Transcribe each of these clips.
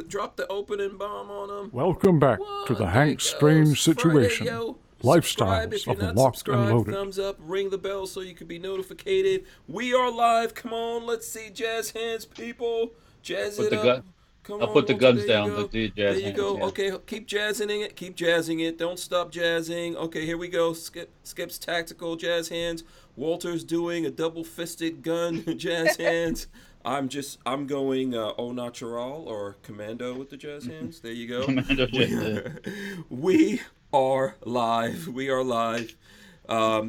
Drop the opening bomb on them. Welcome back to the Hank Strange Situation. Friday, Lifestyles of the Locked and Loaded. Thumbs up, ring the bell so you can be notified. We are live. Come on, let's see jazz hands, people. Jazz it up. I'll put the guns down. Let's do jazz hands. There you go. Yeah. Okay, keep jazzing it. Keep jazzing it. Don't stop jazzing. Okay, here we go. Skip's tactical jazz hands. Walter's doing a double-fisted gun jazz hands. I'm going au natural or commando with the jazz hands. There you go. Commando jazz hands. We are live. We are live. I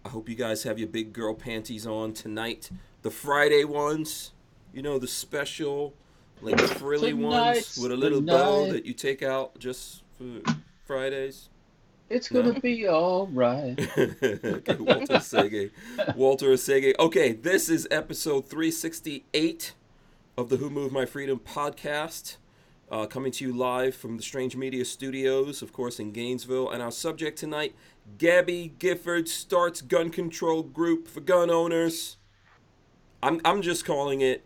hope you guys have your big girl panties on tonight. The Friday ones, the special, like frilly ones with a little bow that you take out just for Fridays. It's going to be all right. Walter is singing. Okay, this is episode 368 of the Who Moved My Freedom podcast, coming to you live from the Strange Media Studios, of course, in Gainesville. And our subject tonight, Gabby Giffords starts gun control group for gun owners. I'm just calling it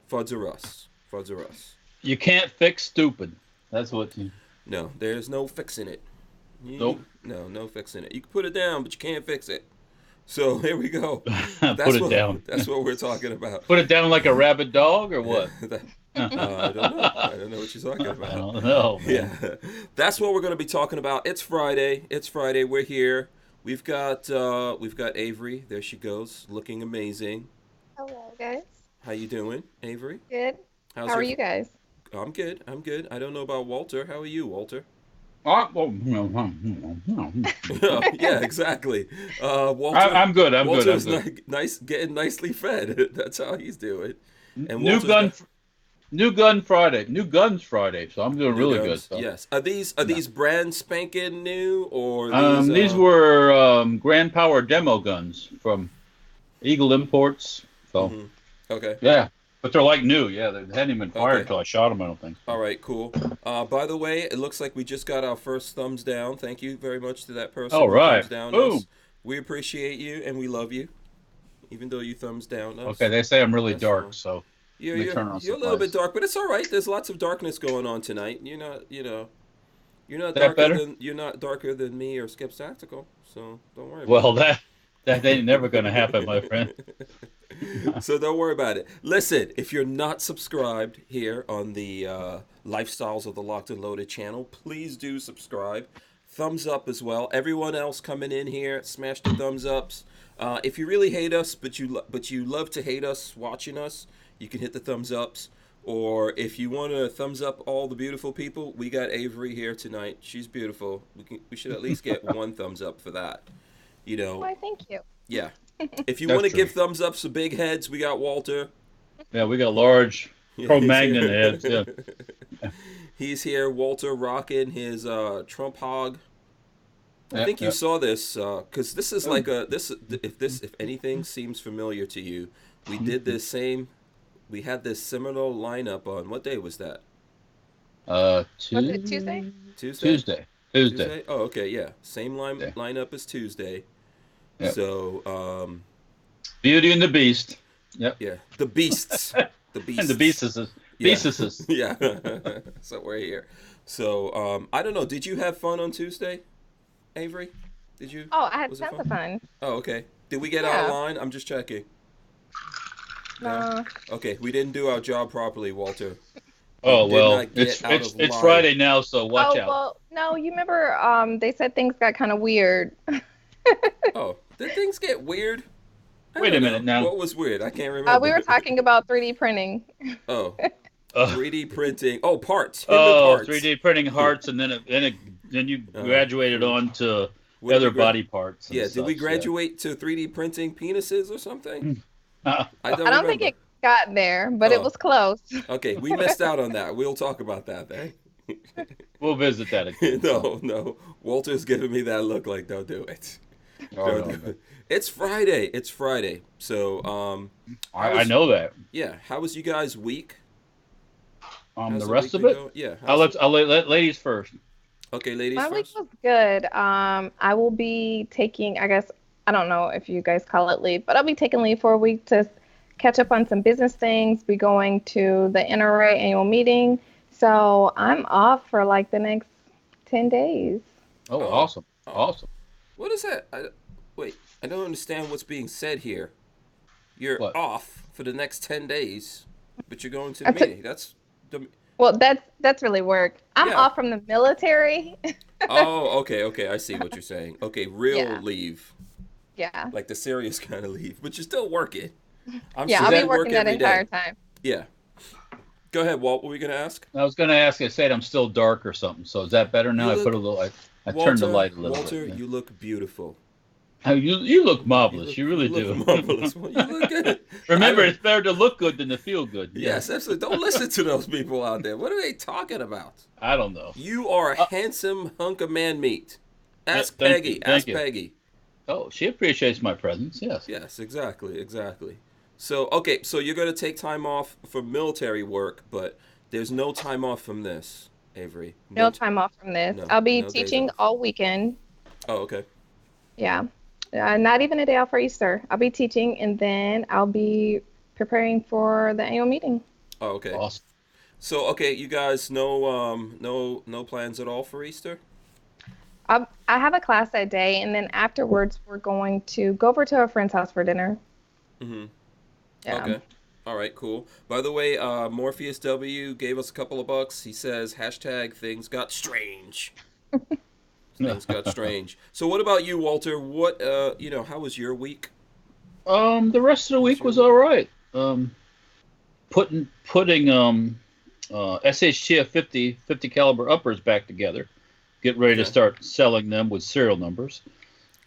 Fudds or Us. Fudds or Us. You can't fix stupid. That's what you... No, there's no fixing it. Nope. No fixing it. You can put it down, but you can't fix it. So here we go. Put it down. That's what we're talking about. Put it down like a rabid dog or what? I don't know. I don't know what you're talking about. I don't know, man. Yeah, that's what we're going to be talking about. It's Friday. We're here. We've got Avery. There she goes, looking amazing. Hello, guys. How you doing, Avery? Good. How are you guys? I'm good. I don't know about Walter. How are you, Walter? Yeah, exactly. Walter, I'm good. Walter's nice, getting nicely fed. That's how he's doing. And New Guns Friday. So I'm doing really good. So. Yes. Are these brand spanking new or these were Grand Power demo guns from Eagle Imports. So Okay. Yeah. But they're like new, yeah. They hadn't even fired until I shot them, I don't think. All right, cool. By the way, it looks like we just got our first thumbs down. Thank you very much to that person. All right. Thumbs down Boom. us. We appreciate you and we love you, even though you thumbs down us. Okay, they say I'm really dark, so you're a little bit dark, but it's all right. There's lots of darkness going on tonight. You're not darker than me or Skip's Tactical, so don't worry. Well, that ain't never gonna happen, my friend. So don't worry about it. Listen, if you're not subscribed here on the Lifestyles of the Locked and Loaded channel, please do subscribe. Thumbs up as well. Everyone else coming in here, smash the thumbs ups. If you really hate us, but you love to hate us watching us, you can hit the thumbs ups. Or if you want to thumbs up all the beautiful people, we got Avery here tonight. She's beautiful. We should at least get one thumbs up for that. Why, thank you. Yeah. If you want to give thumbs ups to big heads, we got Walter. Yeah, we got large Cro-Magnon heads. Yeah. He's here. Walter rocking his Trump hog. I think you saw this because this is like if anything seems familiar to you, we did this same. We had this similar lineup on what day was that? Was it Tuesday? Tuesday. Oh, okay, yeah. Same lineup as Tuesday. Yep. So, Beauty and the Beast. Yep. Yeah, the Beasts. The Beasts. And the Beasts. Yeah. So we're here. So, I don't know. Did you have fun on Tuesday, Avery? Did you? Oh, I had tons of fun. Oh, okay. Did we get out of line? I'm just checking. No. Okay, we didn't do our job properly, Walter. Oh, well, it's Friday now, so watch out. Well, no, you remember they said things got kind of weird. Oh, did things get weird? Wait a minute now. What was weird? I can't remember. We were talking about 3D printing. Oh, 3D printing. Oh, parts. Parts. 3D printing hearts, and then you graduated on to other body parts. Yeah, did we graduate to 3D printing penises or something? I don't think it got there, but it was close. Okay, we missed out on that. We'll talk about that then. We'll visit that again. No. Walter's giving me that look like, don't do it. Don't do it. It's Friday. So, I know that. Yeah. How was you guys' week? The rest of it? Yeah. I'll let ladies first. Okay, ladies My first. My week was good. I will be taking, I guess, I don't know if you guys call it leave, but I'll be taking leave for a week to catch up on some business things, be going to the NRA annual meeting, So I'm off for like the next 10 days. Oh, awesome. Awesome. What is that? Wait, I don't understand what's being said here. You're What? off for the next 10 days, but you're going to the meeting. Well, that's really work. I'm Yeah. off from the military. Oh, okay. I see what you're saying. Okay, real Yeah. leave. Yeah. Like the serious kind of leave, but you're still working. I'm Yeah, sure I'll be you work working that every day. entire time. Yeah. Go ahead, Walt. What were you going to ask? I was going to ask. I said I'm still dark or something. So is that better now? You I look- put a little. I turned the light a little Walter, bit. you look beautiful. Oh, you look marvelous. You really do. Look marvelous. Well, you look good. Remember, it's better to look good than to feel good. Yes, absolutely. Don't listen to those people out there. What are they talking about? I don't know. You are a handsome hunk of man meat. Ask Thank Peggy. you, thank Ask you. Peggy. Oh, she appreciates my presence. Yes. Yes, exactly. So, okay, so you're going to take time off for military work, but there's no time off from this, Avery. No time off from this. No, I'll be no days teaching off. all weekend. Oh, okay. Yeah. Not even a day off for Easter. I'll be teaching, and then I'll be preparing for the annual meeting. Oh, okay. Awesome. So, okay, you guys no plans at all for Easter? I have a class that day, and then afterwards we're going to go over to a friend's house for dinner. Mm-hmm. Yeah. Okay. All right, cool. By the way, Morpheus W gave us a couple of bucks. He says, #things got strange. Things got strange. So what about you, Walter? What, how was your week? The rest of the week was all right. Putting SHTF 50 caliber uppers back together. Get ready to start selling them with serial numbers.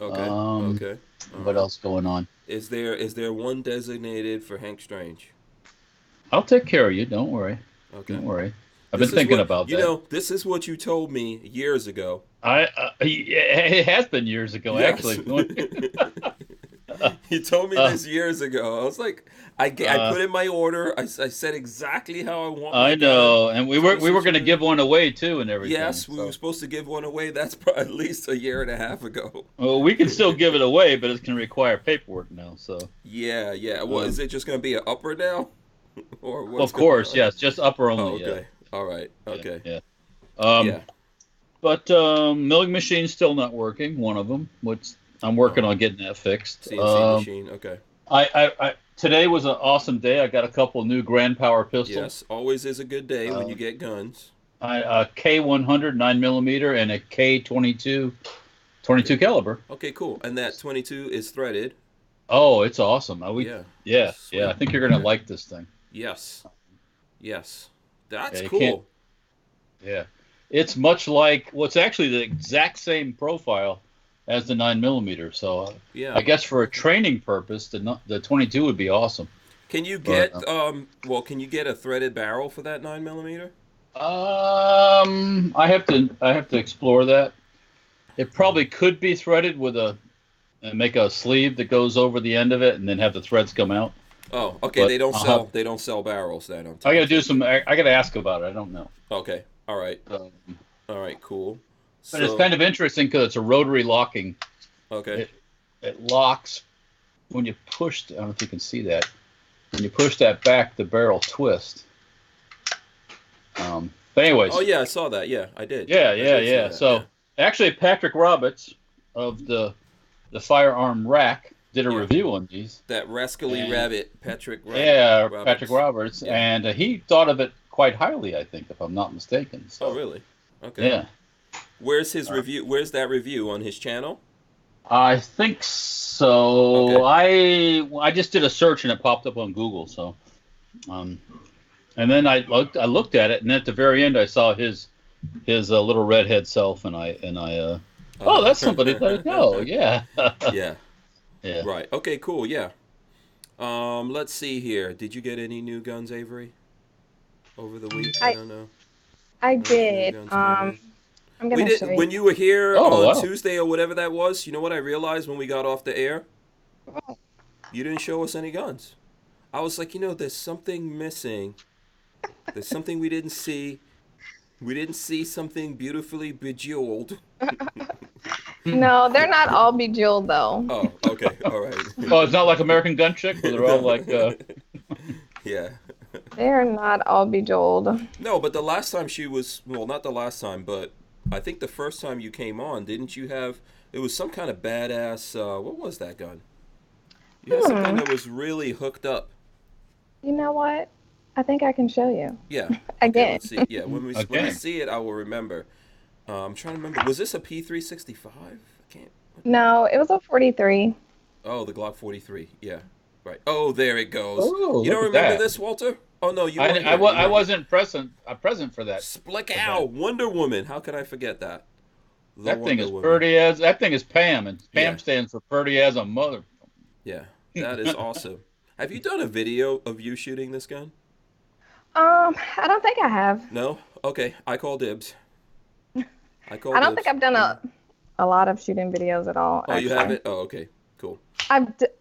Okay. Okay. What else going on? Is there one designated for Hank Strange? I'll take care of you. Don't worry. Okay. Don't worry. I've been thinking about that. You know, this is what you told me years ago. It has been years ago, Yes. actually. You told me this years ago. I was like, I put in my order. I said exactly how I want. I know, and we were going to give one away too, and everything. Yes, we were supposed to give one away. That's probably at least a year and a half ago. Well, we can still give it away, but it's going to require paperwork now. So. Yeah. Well, is it just going to be an upper now? Or what's Of course, going on? yes, just upper only. Oh, okay. Yeah. All right. Okay. Yeah. Yeah. But milling machine's still not working. One of them, which I'm working on getting that fixed. CNC machine. Okay. I today was an awesome day. I got a couple new Grand Power pistols. Yes, always is a good day when you get guns. A K100 9mm and a K22 22 caliber. Okay, cool. And that 22 is threaded. Oh, it's awesome. Yeah. Sweet. I think you're gonna like this thing. Yes. That's you cool. can't- Yeah, it's much like it's actually the exact same profile as the 9mm. So Yeah. I guess for a training purpose, the 22 would be awesome. Can you get can you get a threaded barrel for that 9mm? I have to explore that. It probably could be threaded with and make a sleeve that goes over the end of it, and then have the threads come out. Oh, okay. But They don't sell barrels then. I gotta do some. I gotta ask about it. I don't know. Okay. All right. All right. Cool. But it's kind of interesting because it's a rotary locking. Okay. It locks when you push. I don't know if you can see that. When you push that back, the barrel twists. But anyways. Oh yeah, I saw that. Yeah, I did. Yeah. I did see that, So actually, Patrick Roberts of the Firearm Rack did a review on these. That rascally rabbit, Patrick. Roberts. Patrick Roberts, Yeah. and he thought of it quite highly. I think, if I'm not mistaken. So, Oh really? Okay. Yeah. Where's his review? Where's that review on his channel? I think so. I just did a search and it popped up on Google. So, and then I looked at it, and at the very end I saw his little redhead self, and I oh, that's somebody that I know. Yeah. Yeah. Yeah. Right. Okay. Cool. Yeah. Let's see here. Did you get any new guns, Avery? Over the week? I don't know. I did. I'm gonna show you. When you were here Oh, on wow. Tuesday or whatever that was, you know what I realized when we got off the air? You didn't show us any guns. I was like, there's something missing. There's something we didn't see. We didn't see something beautifully bejeweled. No, they're not all bejeweled though. Oh, okay. All right. Oh, it's not like American Gun Chick, where they're all like. Yeah. They're not all bejeweled. No, but the last time she was, well, not the last time, but I think the first time you came on, didn't you have, it was some kind of badass, what was that gun? You had something that was really hooked up. You know what? I think I can show you. Yeah. Okay, Again. let's see. Yeah, when I Okay. see it, I will remember. I'm trying to remember. Was this a P365? I can't. No, it was a 43. Oh, the Glock 43. Yeah. Right. Oh, there it goes. Oh, You don't look at remember that. this, Walter? Oh no, you weren't here. I You weren't here. wasn't present for that. Splik Ow, Wonder Woman. How can I forget that? The That thing Wonder is Woman. pretty as that thing is Pam, and Pam Yeah. stands for pretty as a mother. Yeah, that is awesome. Have you done a video of you shooting this gun? I don't think I have. No? Okay, I call dibs. I call I don't dibs. think I've done a lot of shooting videos at all. Oh, you actually. haven't? Oh, okay, cool.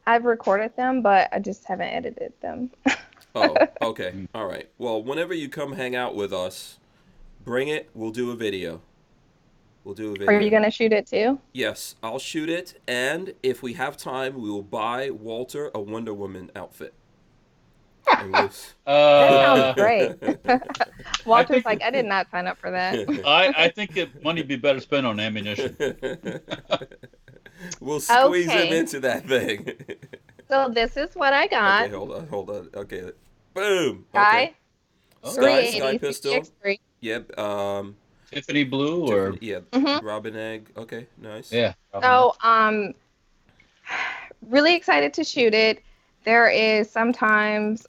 I've recorded them, but I just haven't edited them. Oh, okay, all right. Well, whenever you come hang out with us, bring it. We'll do a video. We'll do a video. Are you gonna shoot it too? Yes, I'll shoot it, and if we have time, we will buy Walter a Wonder Woman outfit. And we'll That sounds great. Walter's think- like, I did not sign up for that. I think money would be better spent on ammunition. We'll squeeze Okay. him into that thing. So this is what I got. Okay, hold on. Okay, boom. Guy, Okay. Sky 380 pistol. CX3. Yep. Tiffany blue or Yeah. Mhm. Robin egg. Okay, nice. yeah. So really excited to shoot it. There is sometimes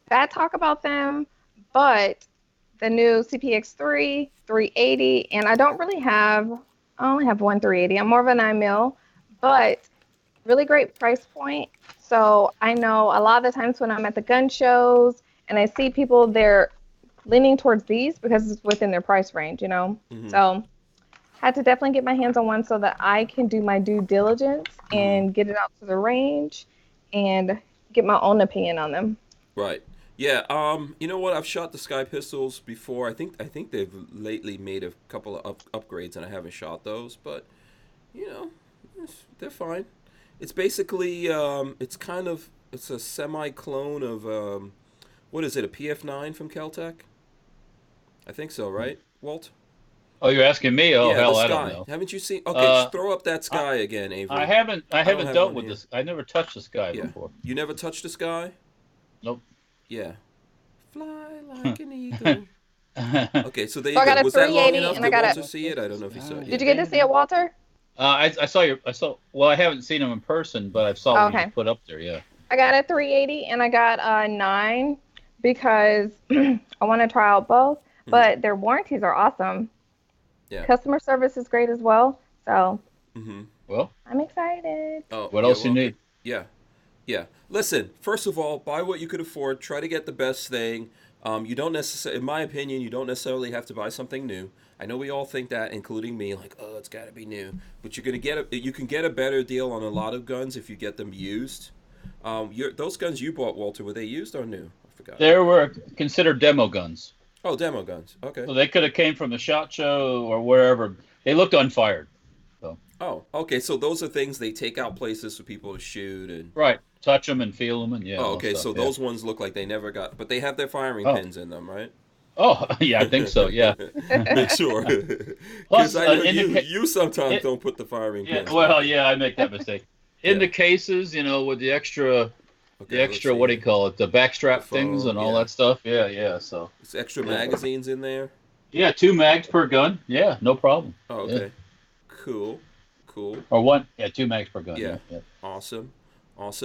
bad talk about them, but the new CPX3, 380, and I only have one 380. I'm more of a 9mm, but really great price point. So I know a lot of the times when I'm at the gun shows and I see people, they're leaning towards these because it's within their price range, you know? Mhm. So had to definitely get my hands on one so that I can do my due diligence and get it out to the range and get my own opinion on them. Right. Yeah. You know what? I've shot the Sky pistols before. I think they've lately made a couple of upgrades, and I haven't shot those. But you know, they're fine. It's basically it's a semi clone of what is it? A PF9 from Caltech? I think so, right, Walt? Oh, you're asking me? Oh, Yeah, hell, the I Sky. don't know. Haven't you seen? Okay, throw up that Sky again, Avery. I haven't have dealt one with here. this. I never touched this guy Yeah. before. You never touched the Sky? Nope. Yeah. Fly like an eagle. Okay, so there you So I got go. a Was that long 380 enough? and I Did got a- Walter see it? I don't know if he saw it. Did you get to see it, Walter? I saw. Well, I haven't seen him in person, but I saw what Okay. you put up there. Yeah. I got a 380 and I got a 9 because I want to try out both, but their warranties are awesome. Yeah. Customer service is great as well. So Mm-hmm. Well, I'm excited. Oh, what yeah, else you well, need? Yeah. Yeah. Listen, first of all, buy what you could afford. Try to get the best thing. You don't necessarily, in my opinion, you don't necessarily have to buy something new. I know we all think that, including me, like, oh, it's got to be new. But you're gonna you can get a better deal on a lot of guns if you get them used. Those guns you bought, Walter, were they used or new? I forgot. They were considered demo guns, Oh, demo guns. Okay. so they could have came from the SHOT Show or wherever. They looked unfired. Oh, okay. So those are things they take out places for people to shoot and. Right. Touch them and feel them and yeah. Oh, all okay. stuff, So yeah. those ones look like they never got, but they have their firing Oh. pins in them, right? Oh, yeah, I think so. Yeah. Make sure. Plus, Because I know indica- you sometimes it- don't put the firing Yeah. pins. Well, yeah, I make that mistake. In Yeah. the cases, with the extra, Okay, let's see. what do you call it? The backstrap The things foam, and all yeah. that stuff. Yeah, yeah. So It's extra magazines in there. yeah, 2 mags per gun. Yeah, no problem. Oh, okay. Cool. Or one. Yeah, 2 mags per gun. Yeah. Yeah. Awesome.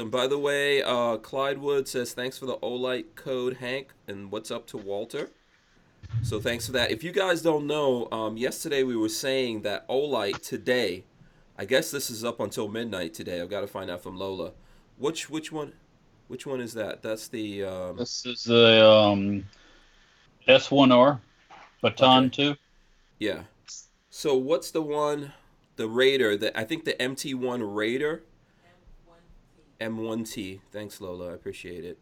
By the way, Clyde Wood says thanks for the Olight code, Hank, and what's up to Walter. So thanks for that. If you guys don't know, yesterday we were saying that Olight today, I guess this is up until midnight today. I've got to find out from Lola. Which one is that? That's the This is the S1R Baton 2. yeah. So what's the one, the Raider? I think the MT1 Raider. M1T. Thanks, Lola. I appreciate it.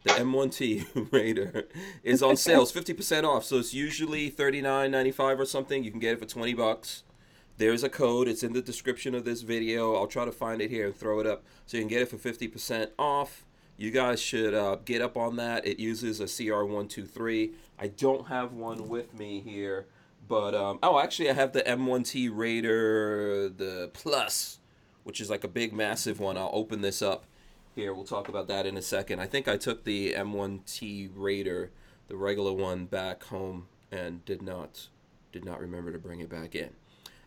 The M1T Raider is on sale. It's 50% off. So it's usually $39.95 or something. You can get it for $20. There's a code. It's in the description of this video. I'll try to find it here and throw it up so you can get it for 50% off. You guys should get up on that. It uses a CR123. I don't have one with me here, but actually, I have the M1T Raider, the Plus, which is like a big, massive one. I'll open this up here. We'll talk about that in a second. I think I took the M1T Raider, the regular one, back home and did not remember to bring it back in.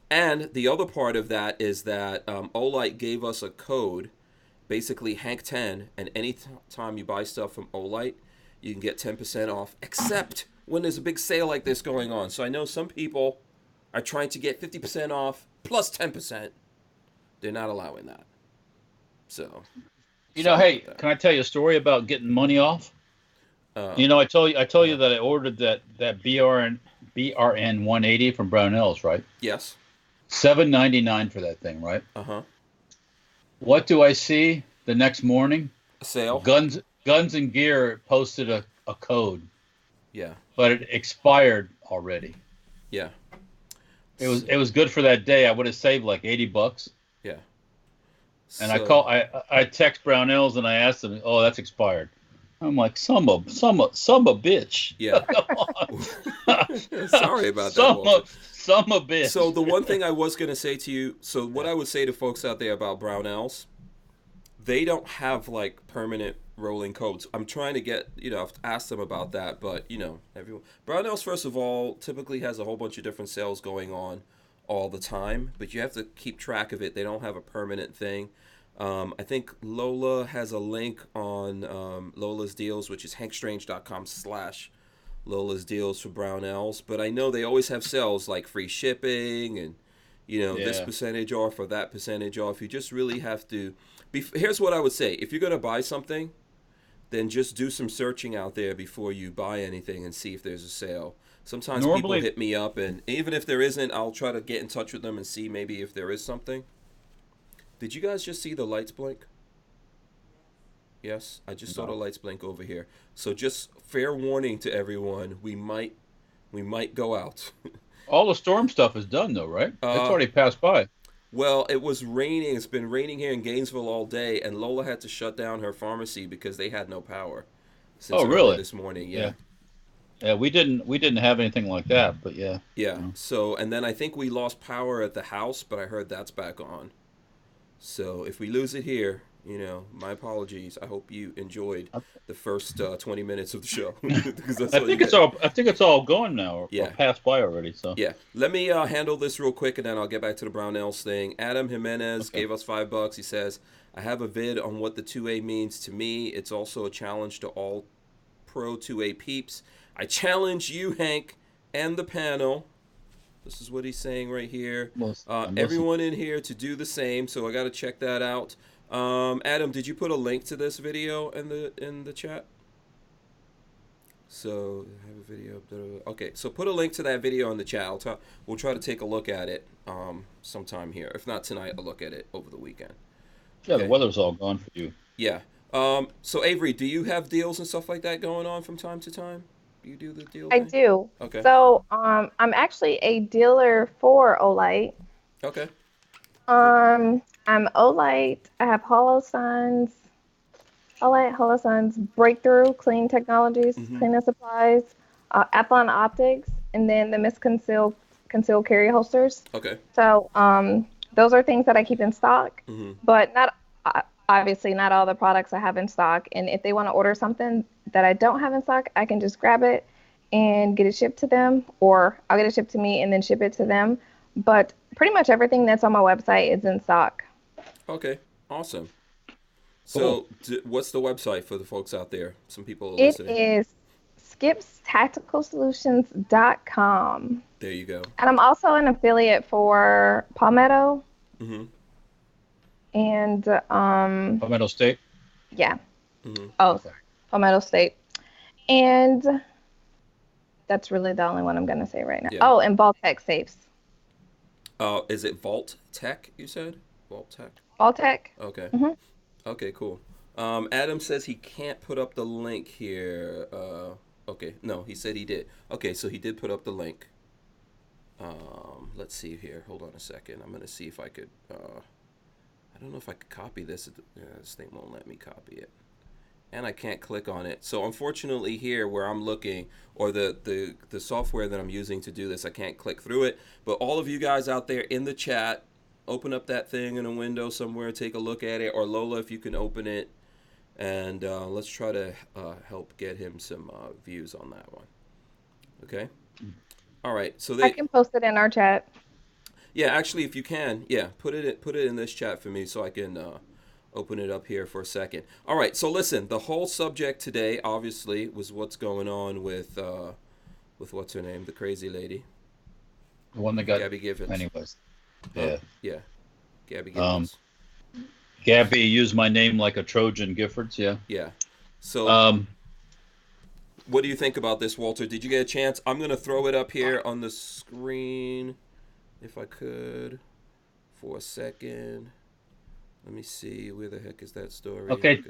And the other part of that is that Olight gave us a code, basically Hank 10, and any time you buy stuff from Olight, you can get 10% off, except when there's a big sale like this going on. So I know some people are trying to get 50% off plus 10%. They're not allowing that. So, hey, can I tell you a story about getting money off? I told you that I ordered that BRN 180 from Barnauls, right? Yes. $7.99 for that thing, right? What do I see the next morning? A sale. Guns and Gear posted a code. Yeah. But it expired already. Yeah. It was good for that day. I would have saved like $80. Yeah. And I text Brownells and I asked them, "Oh, that's expired." I'm like, some a bitch. Yeah. Come on. Sorry about that. Some a bitch. So the one thing I was going to say to you, so what I would say to folks out there about Brownells, they don't have like permanent rolling codes. I'm trying to get, I've asked them about that, but everyone, Brownells, first of all, typically has a whole bunch of different sales going on all the time, but you have to keep track of it. They don't have a permanent thing. I think Lola has a link on Lola's Deals, which is hankstrange.com/Lola's Deals for Brownells. But I know they always have sales like free shipping and, this percentage off or that percentage off. You just really have to here's what I would say. If you're going to buy something, then just do some searching out there before you buy anything and see if there's a sale. Sometimes people hit me up, and even if there isn't, I'll try to get in touch with them and see maybe if there is something. Did you guys just see the lights blink? Yes, I just saw the lights blink over here. So just fair warning to everyone, we might go out. All the storm stuff is done though, right? It's already passed by. Well, it was raining. It's been raining here in Gainesville all day, and Lola had to shut down her pharmacy because they had no power. Since really? This morning, yeah. Yeah, we didn't have anything like that, but yeah. Yeah. So, and then I think we lost power at the house, but I heard that's back on. So if we lose it here, my apologies. I hope you enjoyed the first 20 minutes of the show. I think it's all gone now, or passed by already. So yeah, let me handle this real quick, and then I'll get back to the Brownells thing. Adam Jimenez gave us $5. He says, "I have a vid on what the 2A means to me. It's also a challenge to all pro 2A peeps. I challenge you, Hank, and the panel." This is what he's saying right here. Everyone in here to do the same. So I got to check that out. Adam, did you put a link to this video in the chat? So I have a video. Okay, so put a link to that video in the chat. We'll try to take a look at it sometime here. If not tonight, I'll look at it over the weekend. Yeah, okay. The weather's all gone for you. Yeah. So Avery, do you have deals and stuff like that going on from time to time? You do the deal? I do. Okay. So I'm actually a dealer for Olight. Okay. I'm Olight. I have Holosun's, Breakthrough, Clean Technologies, Cleaning Supplies, Athlon Optics, and then the Miss Concealed Carry Holsters. Okay. So those are things that I keep in stock, but obviously not all the products I have in stock. And if they want to order something that I don't have in stock, I can just grab it and get it shipped to them, or I'll get it shipped to me and then ship it to them. But pretty much everything that's on my website is in stock. Okay, awesome. So what's the website for the folks out there? Some people are listening. It is skipstacticalsolutions.com. There you go. And I'm also an affiliate for Palmetto. And Palmetto State? Yeah. Palmetto State. And that's really the only one I'm going to say right now. Yeah. Oh, and Vault-Tec safes. Is it Vault-Tec, you said? Vault-Tec? Vault-Tec. Okay. Okay, cool. Adam says he can't put up the link here. Okay, no, he said he did. Okay, so he did put up the link. Let's see here. Hold on a second. I'm going to see if I could... I don't know if I could copy this. This thing won't let me copy it. and I can't click on it. So unfortunately here where I'm looking, or the software that I'm using to do this, I can't click through it. But all of you guys out there in the chat, open up that thing in a window somewhere, take a look at it. Or Lola, if you can open it, and let's try to help get him some views on that one. Okay? All right. So I can post it in our chat. Yeah, actually, if you can, yeah, put it in this chat for me so I can open it up here for a second. All right, so listen, the whole subject today, obviously, was what's going on with what's her name, the crazy lady, The one that got Gabby Giffords. Anyways, yeah, yeah, Gabby Giffords. Gabby used my name like a Trojan. Giffords, yeah. Yeah. So, what do you think about this, Walter? Did you get a chance? I'm gonna throw it up here on the screen, if I could, for a second. Let me see. Where the heck is that story? Okay.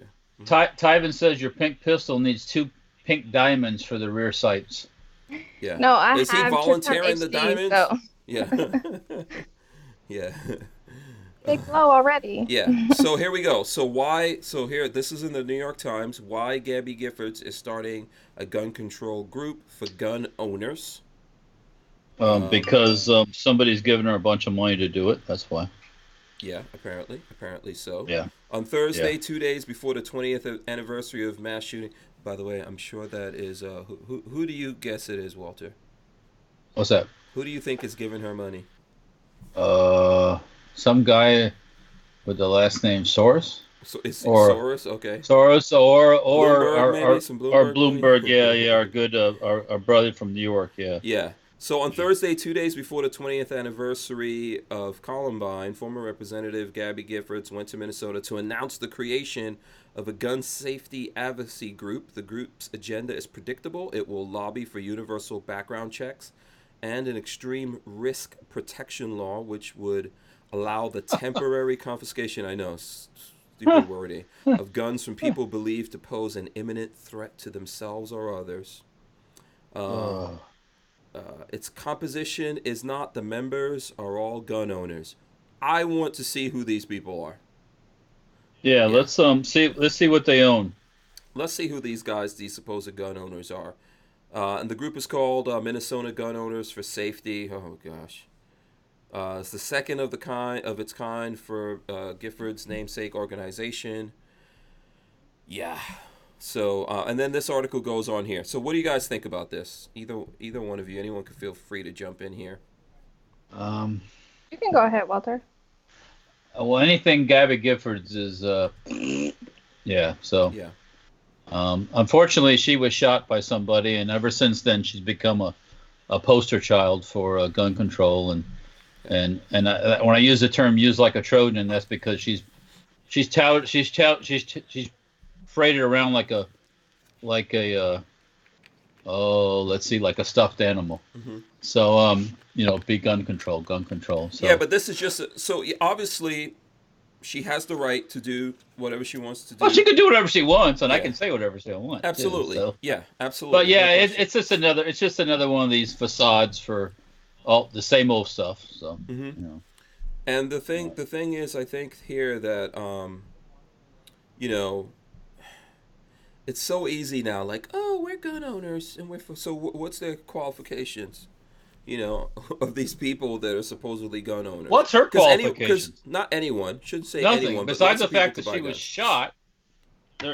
Tyven says your pink pistol needs 2 pink diamonds for the rear sights. Yeah. No, I Is have he volunteering HD, the diamonds? So. Yeah. Yeah. Big blow already. Yeah. So here we go. So here, this is in the New York Times. Why Gabby Giffords is starting a gun control group for gun owners. Because somebody's giving her a bunch of money to do it. That's why. Yeah, apparently so. Yeah. On Thursday, 2 days before the 20th anniversary of mass shooting. By the way, I'm sure that is who do you guess it is, Walter? What's that? Who do you think is giving her money? Some guy with the last name Soros. So it's Soros, okay. Soros or Bloomberg, Bloomberg, yeah, our good our brother from New York, yeah. Yeah. So on Thursday, 2 days before the 20th anniversary of Columbine, former Representative Gabby Giffords went to Minnesota to announce the creation of a gun safety advocacy group. The group's agenda is predictable. It will lobby for universal background checks and an extreme risk protection law, which would allow the temporary confiscation, I know, stupid wording, of guns from people believed to pose an imminent threat to themselves or others. Its composition is not the members are all gun owners. I want to see who these people are. Yeah, let's see what they own. Let's see who these supposed gun owners are. And the group is called Minnesota Gun Owners for Safety. Oh gosh. It's the second of its kind for Giffords' namesake organization. Yeah. So, and then this article goes on here. So what do you guys think about this? Either one of you, anyone can feel free to jump in here. You can go ahead, Walter. Well, anything Gabby Giffords is, yeah, so. Yeah. Unfortunately, she was shot by somebody, and ever since then, she's become a poster child for gun control. And when I use the term "use like a Trojan," that's because she's paraded around like a like a stuffed animal. Mm-hmm. So be gun control. So. Yeah, but this is just so obviously she has the right to do whatever she wants to do. Well, she can do whatever she wants, and I can say whatever she wants. Absolutely. Too, so. Yeah, absolutely. But yeah, it's just another one of these facades for all the same old stuff. So And the thing is, I think here that it's so easy now. Like, oh, we're gun owners, and so what's their qualifications? Of these people that are supposedly gun owners. What's her qualifications? Because not anyone, shouldn't say nothing. anyone. Besides the fact that she was shot,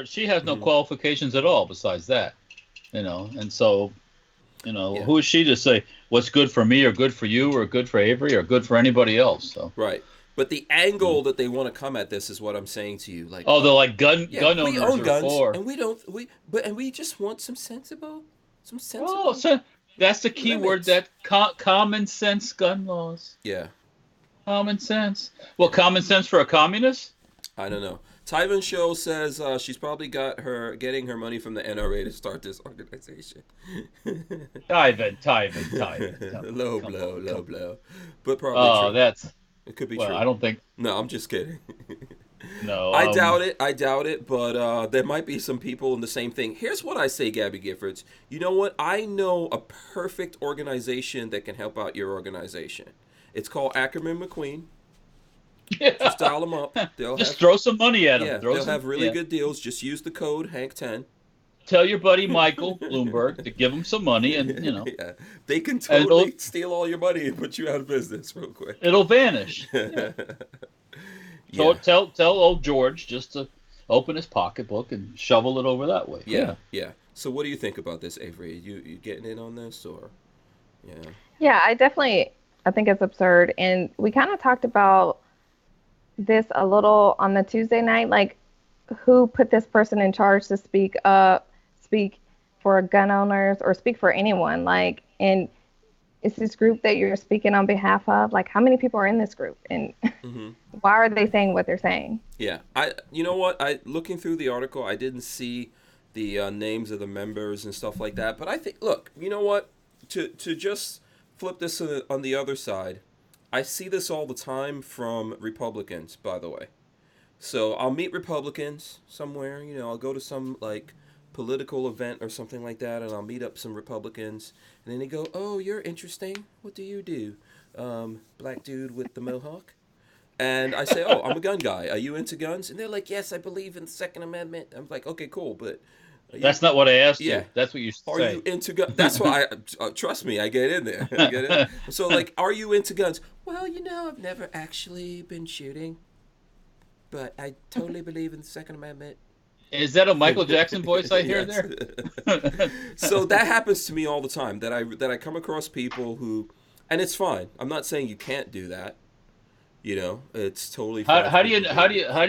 she has no qualifications at all. Besides that, and so, who is she to say what's good for me or good for you or good for Avery or good for anybody else? So right. But the angle that they want to come at this is what I'm saying to you. Like, they're like gun owners. We own guns, for. and we just want some sensible. That's the key word. That common sense gun laws. Yeah. Common sense. Well, common sense for a communist? I don't know. Tyven Show says she's probably getting her money from the NRA to start this organization. Tyven. Low blow. But probably true. It could be true. I don't think. No, I'm just kidding. No. I doubt it, but there might be some people in the same thing. Here's what I say, Gabby Giffords. You know what? I know a perfect organization that can help out your organization. It's called Ackerman McQueen. Just dial them up. Just throw some money at them. Yeah, they'll have really good deals. Just use the code Hank10. Tell your buddy Michael Bloomberg to give him some money, and yeah, they can totally steal all your money and put you out of business real quick. It'll vanish. Yeah. So tell old George just to open his pocketbook and shovel it over that way. Yeah. So what do you think about this, Avery? You getting in on this, or? Yeah, I think it's absurd, and we kind of talked about this a little on the Tuesday night, like who put this person in charge to speak for gun owners or speak for anyone, like, and it's this group that you're speaking on behalf of, like how many people are in this group, and why are they saying what they're saying? Yeah, you know what, looking through the article, I didn't see the names of the members and stuff like that, but I think, look, you know what, to just flip this on the other side, I see this all the time from Republicans, by the way. So I'll meet Republicans somewhere, I'll go to some like political event or something like that, and I'll meet up some Republicans, and then they go, "Oh, you're interesting. What do you do? Black dude with the mohawk." And I say, "Oh, I'm a gun guy. Are you into guns?" And they're like, "Yes, I believe in the Second Amendment." I'm like, "Okay, cool, but that's not what I asked you. That's what you say. Are you into guns? That's why trust me, I get in there. So like, are you into guns? Well, I've never actually been shooting, but I totally believe in the Second Amendment. Is that a Michael Jackson voice I hear there? So that happens to me all the time. That I come across people who, and it's fine. I'm not saying you can't do that. It's totally fine. How do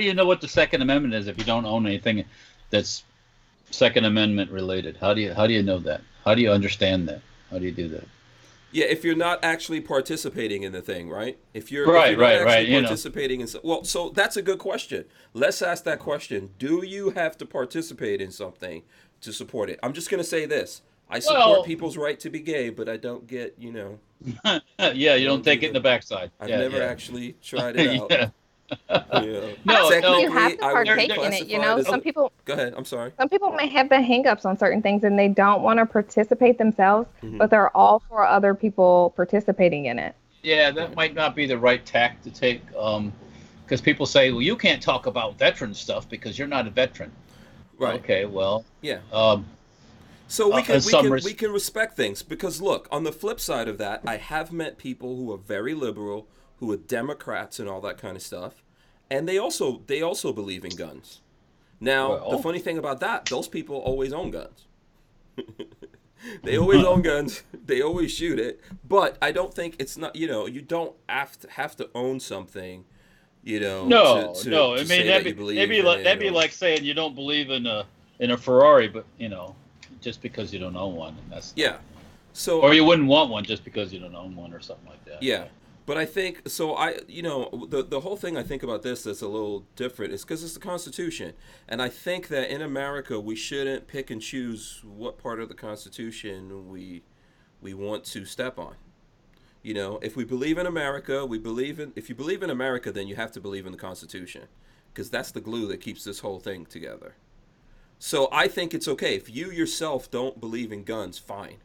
you know what the Second Amendment is if you don't own anything that's Second Amendment related? How do you know that? How do you understand that? How do you do that? Yeah, if you're not actually participating in the thing, right? If you're right, participating in, so that's a good question. Let's ask that question. Do you have to participate in something to support it? I'm just going to say this. I support people's right to be gay, but I don't get, Yeah, you don't take it in the backside. I've never actually tried it out. Yeah. No, you have to partake in it. Some people. Go ahead. I'm sorry. Some people may have the hangups on certain things, and they don't want to participate themselves, but they're all for other people participating in it. Yeah, that might not be the right tack to take, because people say, "Well, you can't talk about veteran stuff because you're not a veteran." Right. Okay. Well. Yeah. So we can respect things, because look, on the flip side of that, I have met people who are very liberal, who are Democrats and all that kind of stuff, and they also believe in guns. Now, the funny thing about that, those people always own guns. They always own guns. They always shoot it. But I don't think it's not. You don't have to own something. No. I mean, that'd be like saying you don't believe in a Ferrari, but just because you don't own one, and that's So, or you wouldn't want one just because you don't own one, or something like that. Yeah. But I think, the whole thing I think about this that's a little different is because it's the Constitution. And I think that in America, we shouldn't pick and choose what part of the Constitution we want to step on. If we believe in America, if you believe in America, then you have to believe in the Constitution, because that's the glue that keeps this whole thing together. So I think it's okay. If you yourself don't believe in guns, fine.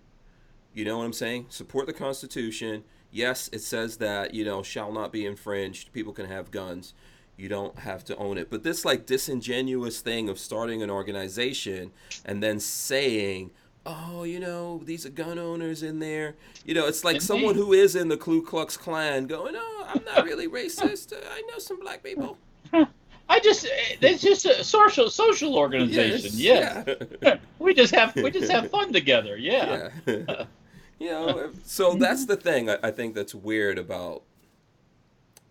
You know what I'm saying? Support the Constitution. Yes, it says that, shall not be infringed. People can have guns. You don't have to own it. But this disingenuous thing of starting an organization and then saying, oh, these are gun owners in there. It's like someone who is in the Ku Klux Klan going, oh, I'm not really racist. I know some black people. It's just a social organization. Yes. Yeah. we just have fun together. Yeah. So that's the thing I think that's weird about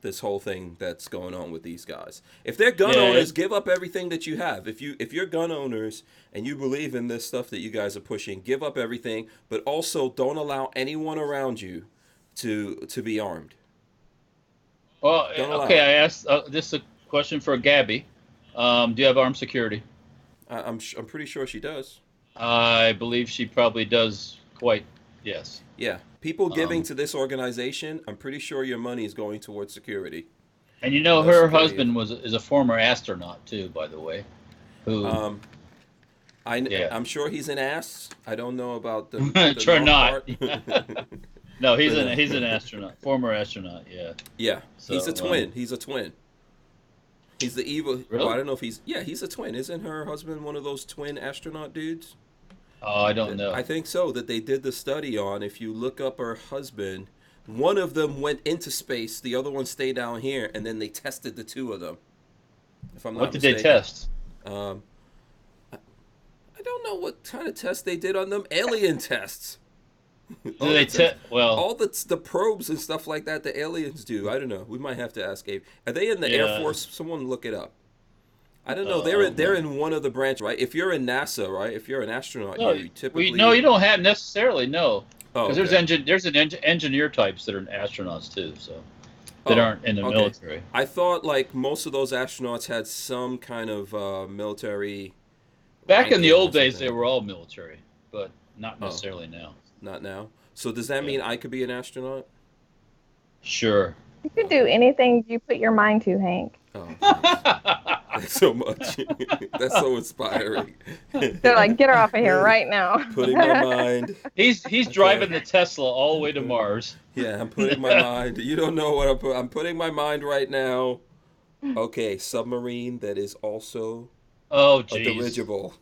this whole thing that's going on with these guys. If they're gun owners, give up everything that you have. If you're gun owners and you believe in this stuff that you guys are pushing, give up everything, but also don't allow anyone around you to be armed. Well, okay, I asked this is a question for Gabby. Do you have armed security? I'm pretty sure she does. I believe she probably does quite. Yes. Yeah. People giving to this organization, I'm pretty sure your money is going towards security. And her husband is a former astronaut too, by the way. Who? I'm sure he's an ass. I don't know about the sure not. part. No, he's an astronaut, former astronaut. Yeah. Yeah, So, he's a twin. He's a twin. He's the evil. Really? Well, I don't know if he's. Yeah, he's a twin. Isn't her husband one of those twin astronaut dudes? Oh, I don't know. I think so. That they did the study on. If you look up her husband, one of them went into space, the other one stayed down here, and then they tested the two of them. If I'm not What did mistaken. they test? I don't know what kind of test they did on them. Alien tests. Do they test? Well, all the probes and stuff like that the aliens do. I don't know. We might have to ask Abe. Are they in the Air Force? Someone look it up. I don't know. They're in one of the branches, right? If you're in NASA, right? If you're an astronaut, you typically you don't have necessarily no. Because okay. there's engineer types that are astronauts too, so that aren't in the military. I thought like most of those astronauts had some kind of military. Back in the old days, they were all military, but not necessarily now. Not now. So does that mean I could be an astronaut? Sure. You can do anything you put your mind to, Hank. Oh, thanks so much. That's so inspiring. They're like, get her off of here right now. Putting my mind. He's driving the Tesla all the way to Mars. Yeah, I'm putting my mind. You don't know what I'm putting my mind right now. Okay, submarine that is also a dirigible.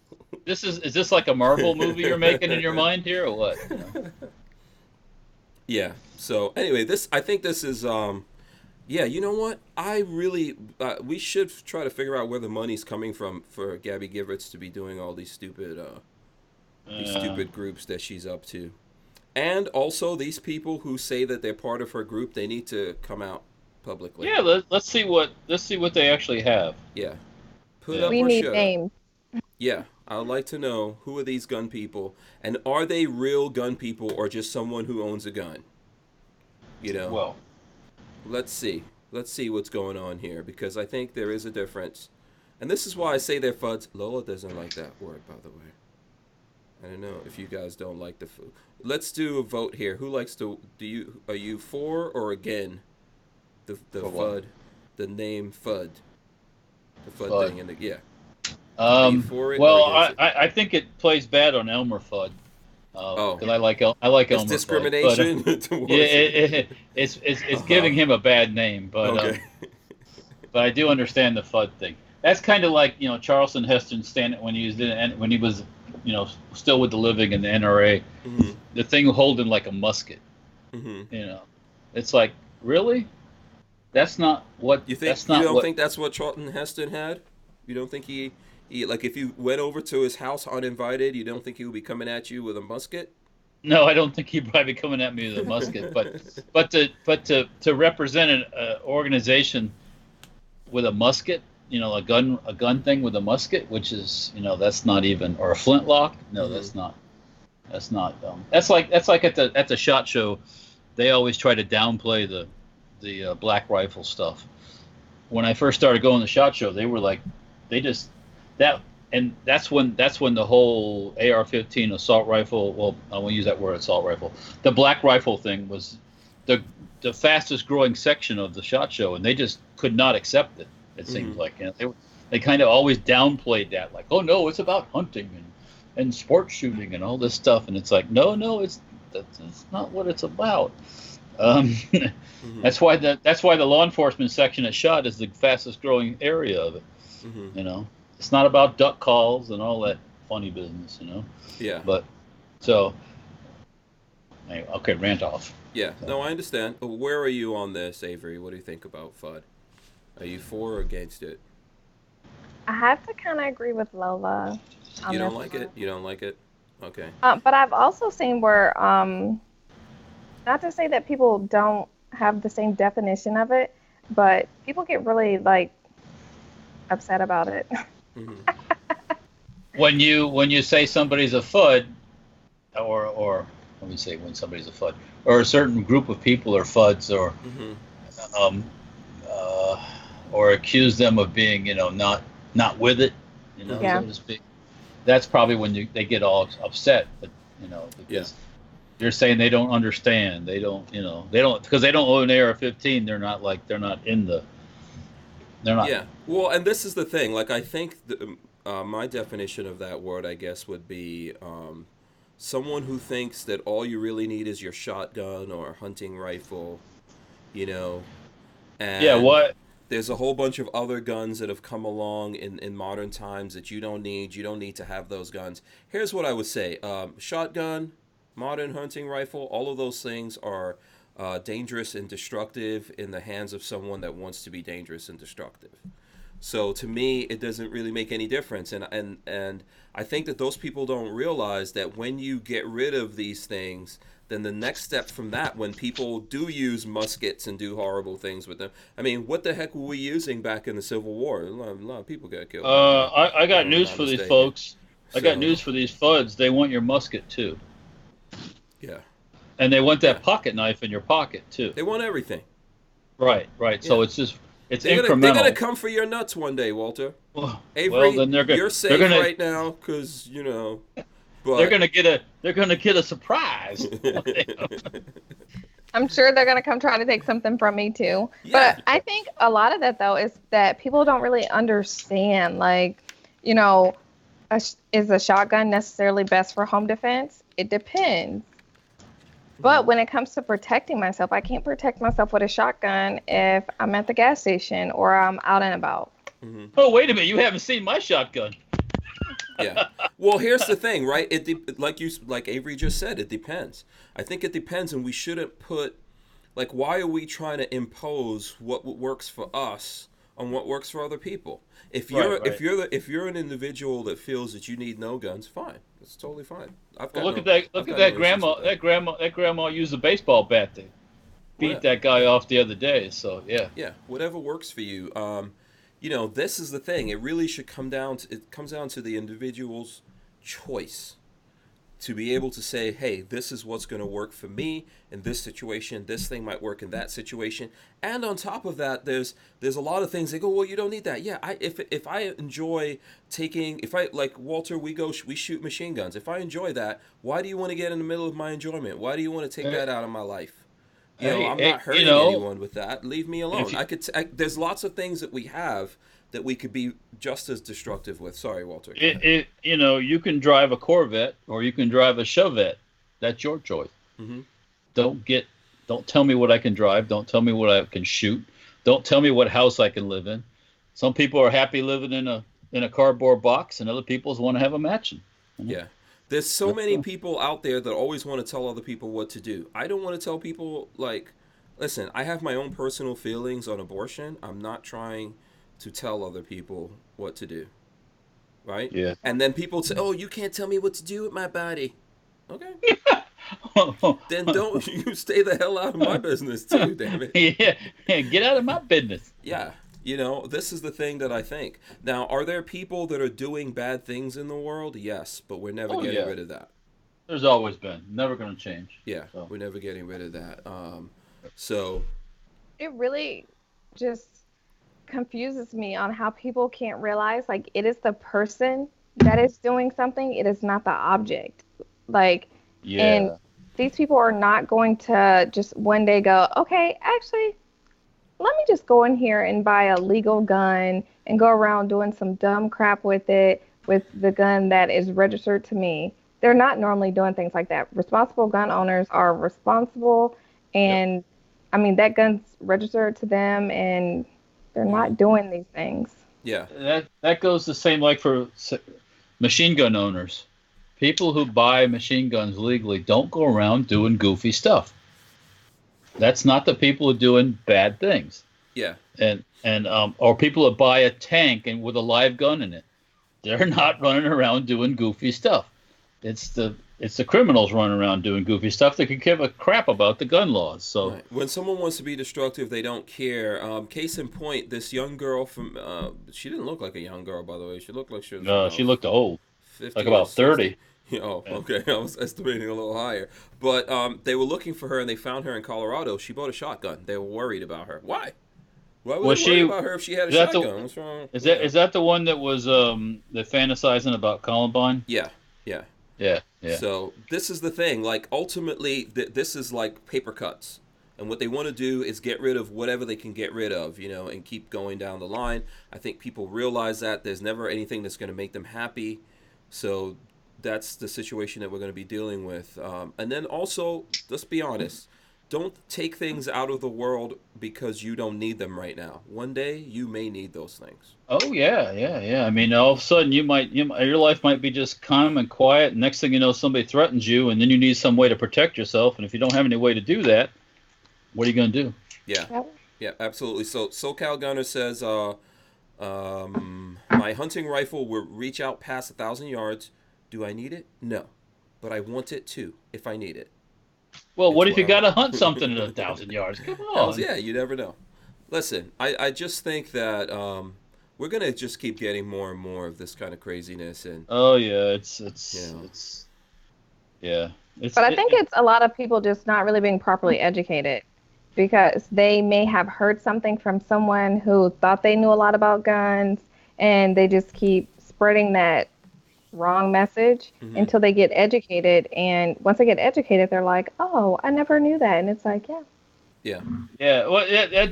Is this like a Marvel movie you're making in your mind here, or what? Yeah. So anyway, I think this is yeah. You know what? I really we should try to figure out where the money's coming from for Gabby Giffords to be doing all these stupid groups that she's up to, and also these people who say that they're part of her group. They need to come out publicly. Yeah. Let's see what they actually have. Yeah. Put up we or need shut names. up. Yeah. I'd like to know, who are these gun people, and are they real gun people or just someone who owns a gun? You know. Well, let's see what's going on here, because I think there is a difference, and this is why I say they're Fudds. Lola doesn't like that word, by the way. I don't know if you guys don't like the food. Let's do a vote here. Who likes to? Are you for or again the Fudd, the name Fudd, the Fudd thing in the yeah. For it, well, I think it plays bad on Elmer Fudd. Because I like Elmer. It's discrimination. Fudd, but, it's giving him a bad name, but but I do understand the Fudd thing. That's kind of like Charleston Heston standing when he was still with the living in the NRA, mm-hmm. the thing holding like a musket. Mm-hmm. It's like, really? That's not what you think. You don't think that's what Charlton Heston had? You don't think he like, if you went over to his house uninvited, you don't think he would be coming at you with a musket? No, I don't think he'd probably be coming at me with a musket. but to represent an organization with a musket, a gun thing with a musket, which is that's not even, or a flintlock. No, mm-hmm. That's not. That's like at the SHOT Show, they always try to downplay the black rifle stuff. When I first started going to the SHOT Show, they were like, that's when the whole AR-15 assault rifle. Well, I won't use that word, assault rifle. The black rifle thing was the fastest growing section of the SHOT Show, and they just could not accept it. It seems mm-hmm. like they kind of always downplayed that, like, oh no, it's about hunting and sports shooting and all this stuff, and it's like, no, that's not what it's about. Mm-hmm. That's why the law enforcement section at SHOT is the fastest growing area of it. Mm-hmm. It's not about duck calls and all that funny business, Yeah. But so, anyway, okay, rant off. Yeah. No, I understand. Where are you on this, Avery? What do you think about Fudd? Are you for or against it? I have to kind of agree with Lola. You don't like it? You don't like it? Okay. But I've also seen where, not to say that people don't have the same definition of it, but people get really upset about it. Mm-hmm. When you say somebody's a Fudd, or let me say when somebody's a Fudd, or a certain group of people are Fudds, or mm-hmm. Or accuse them of being not with it, yeah. so to speak. That's probably when they get all upset, but because you're saying they don't understand, they don't because they don't own an AR-15. They're not in the. They're not. Yeah. Well, and this is the thing. Like, I think my definition of that word, I guess, would be someone who thinks that all you really need is your shotgun or hunting rifle, you know, Yeah, and what? there's a whole bunch of other guns that have come along in modern times that you don't need. You don't need to have those guns. Here's what I would say. Shotgun, modern hunting rifle, all of those things are dangerous and destructive in the hands of someone that wants to be dangerous and destructive. So to me, it doesn't really make any difference. And I think that those people don't realize that when you get rid of these things, then the next step from that, when people do use muskets and do horrible things with them, I mean, what the heck were we using back in the Civil War? A lot of people got killed. I got I'm news not for these mistaken. folks. I got So, news for these Fudds. They want your musket too, yeah, and they want that Yeah. pocket knife in your pocket too. they want everything. Right. So Yeah. it's They're incremental. gonna come for your nuts one day, Walter. Well, Avery, then you're safe gonna right now because you know. But they're gonna get a surprise. I'm sure they're going to come try to take something from me too. Yeah. But I think a lot of that, though, is that people don't really understand, like, you know, is a shotgun necessarily best for home defense? It depends. But when it comes to protecting myself, I can't protect myself with a shotgun if I'm at the gas station or I'm out and about. Oh, wait a minute! You haven't seen my shotgun. Yeah. Well, here's the thing, right? Like Avery just said, it depends. I think it depends, and we shouldn't put, like, why are we trying to impose what works for us on what works for other people? If you're Right. if you're an individual that feels that you need no guns, fine. It's totally fine. I've got Well, no, look I've at got that no issues grandma. with That grandma used a baseball bat to beat Yeah. that guy off the other day. So yeah. Yeah, whatever works for you. You know, this is the thing. It really should come down to, it comes down to the individual's choice to be able to say, hey, this is what's going to work for me in this situation. This thing might work in that situation. And on top of that, there's a lot of things they go, well, you don't need that. Yeah, if I enjoy taking, if I, like Walter, we shoot machine guns. If I enjoy that, why do you want to get in the middle of my enjoyment? Why do you want to take that out of my life? You know, I'm not hurting anyone with that. Leave me alone. There's lots of things that we have that we could be just as destructive with. Sorry, Walter. You can drive a Corvette or you can drive a Chevette. That's your choice. Mm-hmm. Don't tell me what I can drive. Don't tell me what I can shoot. Don't tell me what house I can live in. Some people are happy living in a cardboard box, and other people want to have a mansion. Yeah. There's so many people out there that always want to tell other people what to do. I don't want to tell people, like, listen, I have my own personal feelings on abortion. I'm not trying to tell other people what to do. Right? Yeah. And then people say, oh, you can't tell me what to do with my body. Okay. Then don't you stay the hell out of my business too, damn it. Yeah, get out of my business. Yeah. You know, this is the thing that I think. Now, are there people that are doing bad things in the world? Yes, but we're never getting rid of that. There's always been. Never going to change. Yeah, so. We're never getting rid of that. So it really just confuses me on how people can't realize, like, it is the person that is doing something. It is not the object. Like, yeah. And these people are not going to just one day go, okay, actually, let me just go in here and buy a legal gun and go around doing some dumb crap with it, with the gun that is registered to me. They're not normally doing things like that. Responsible gun owners are responsible, and I mean, that gun's registered to them, and they're not doing these things. Yeah. That goes the same like for machine gun owners. People who buy machine guns legally don't go around doing goofy stuff. That's not the people who are doing bad things. Yeah. And or people that buy a tank and with a live gun in it. They're not running around doing goofy stuff. It's the criminals running around doing goofy stuff that could give a crap about the gun laws. So right. When someone wants to be destructive, they don't care. Case in point, this young girl from she didn't look like a young girl, by the way. She looked like she was she looked old, 50 like about 30. Oh, okay. I was estimating a little higher. But they were looking for her, and they found her in Colorado. She bought a shotgun. They were worried about her. Why? Why were they worried about her if she had a shotgun? What's wrong? Is that the one that was the fantasizing about Columbine? Yeah. So this is the thing. Like, ultimately, this is like paper cuts. And what they want to do is get rid of whatever they can get rid of, you know, and keep going down the line. I think people realize that there's never anything that's going to make them happy. So that's the situation that we're going to be dealing with. And then also, let's be honest. Don't take things out of the world because you don't need them right now. One day you may need those things. Oh yeah. I mean, all of a sudden your life might be just calm and quiet. And next thing you know, somebody threatens you, and then you need some way to protect yourself. And if you don't have any way to do that, what are you going to do? Yeah, absolutely. So SoCal Gunner says, my hunting rifle will reach out past 1,000 yards. Do I need it? No, but I want it too if I need it. Well, what if you got to hunt something at 1,000 yards? Come on. Yeah, you never know. Listen, I just think that we're gonna just keep getting more and more of this kind of craziness, and oh yeah, it's But I think it's a lot of people just not really being properly educated, because they may have heard something from someone who thought they knew a lot about guns, and they just keep spreading that wrong message until they get educated. And once they get educated, they're like, oh, I never knew that. And it's like, yeah. Well,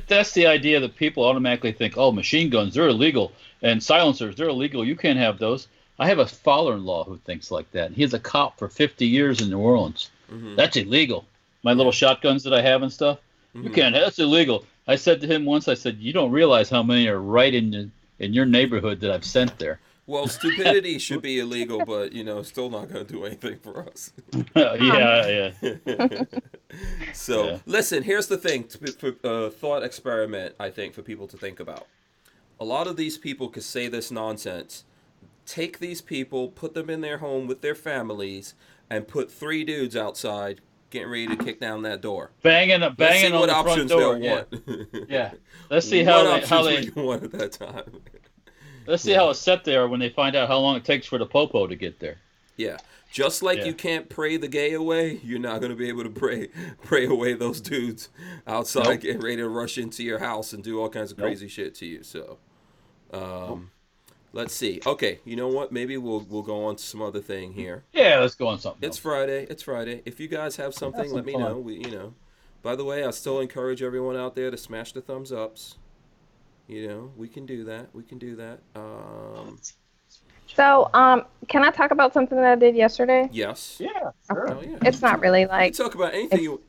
that's the idea that people automatically think, oh, machine guns, they're illegal, and silencers, they're illegal. You can't have those. I have a father-in-law who thinks like that. He's a cop for 50 years in New Orleans. That's illegal. My little shotguns that I have and stuff, you can't. That's illegal. I said to him once, I said, you don't realize how many are right in your neighborhood that I've sent there. Well, stupidity should be illegal, but, still not going to do anything for us. Yeah. So, listen, here's the thing. Thought experiment, I think, for people to think about. A lot of these people could say this nonsense. Take these people, put them in their home with their families, and put 3 dudes outside getting ready to kick down that door. Banging on the front door. Want. Yeah. Let's see how they want at that time. Let's see how upset they are when they find out how long it takes for the popo to get there. Yeah. Just like you can't pray the gay away, you're not going to be able to pray away those dudes outside getting ready to rush into your house and do all kinds of crazy shit to you. So, let's see. Okay, you know what? Maybe we'll go on to some other thing here. Yeah, let's go on something else. It's Friday. If you guys have something, let me know. By the way, I still encourage everyone out there to smash the thumbs ups. We can do that. So, can I talk about something that I did yesterday? Yes. Yeah, sure. Oh, yeah. It's not really like... You can talk about anything. You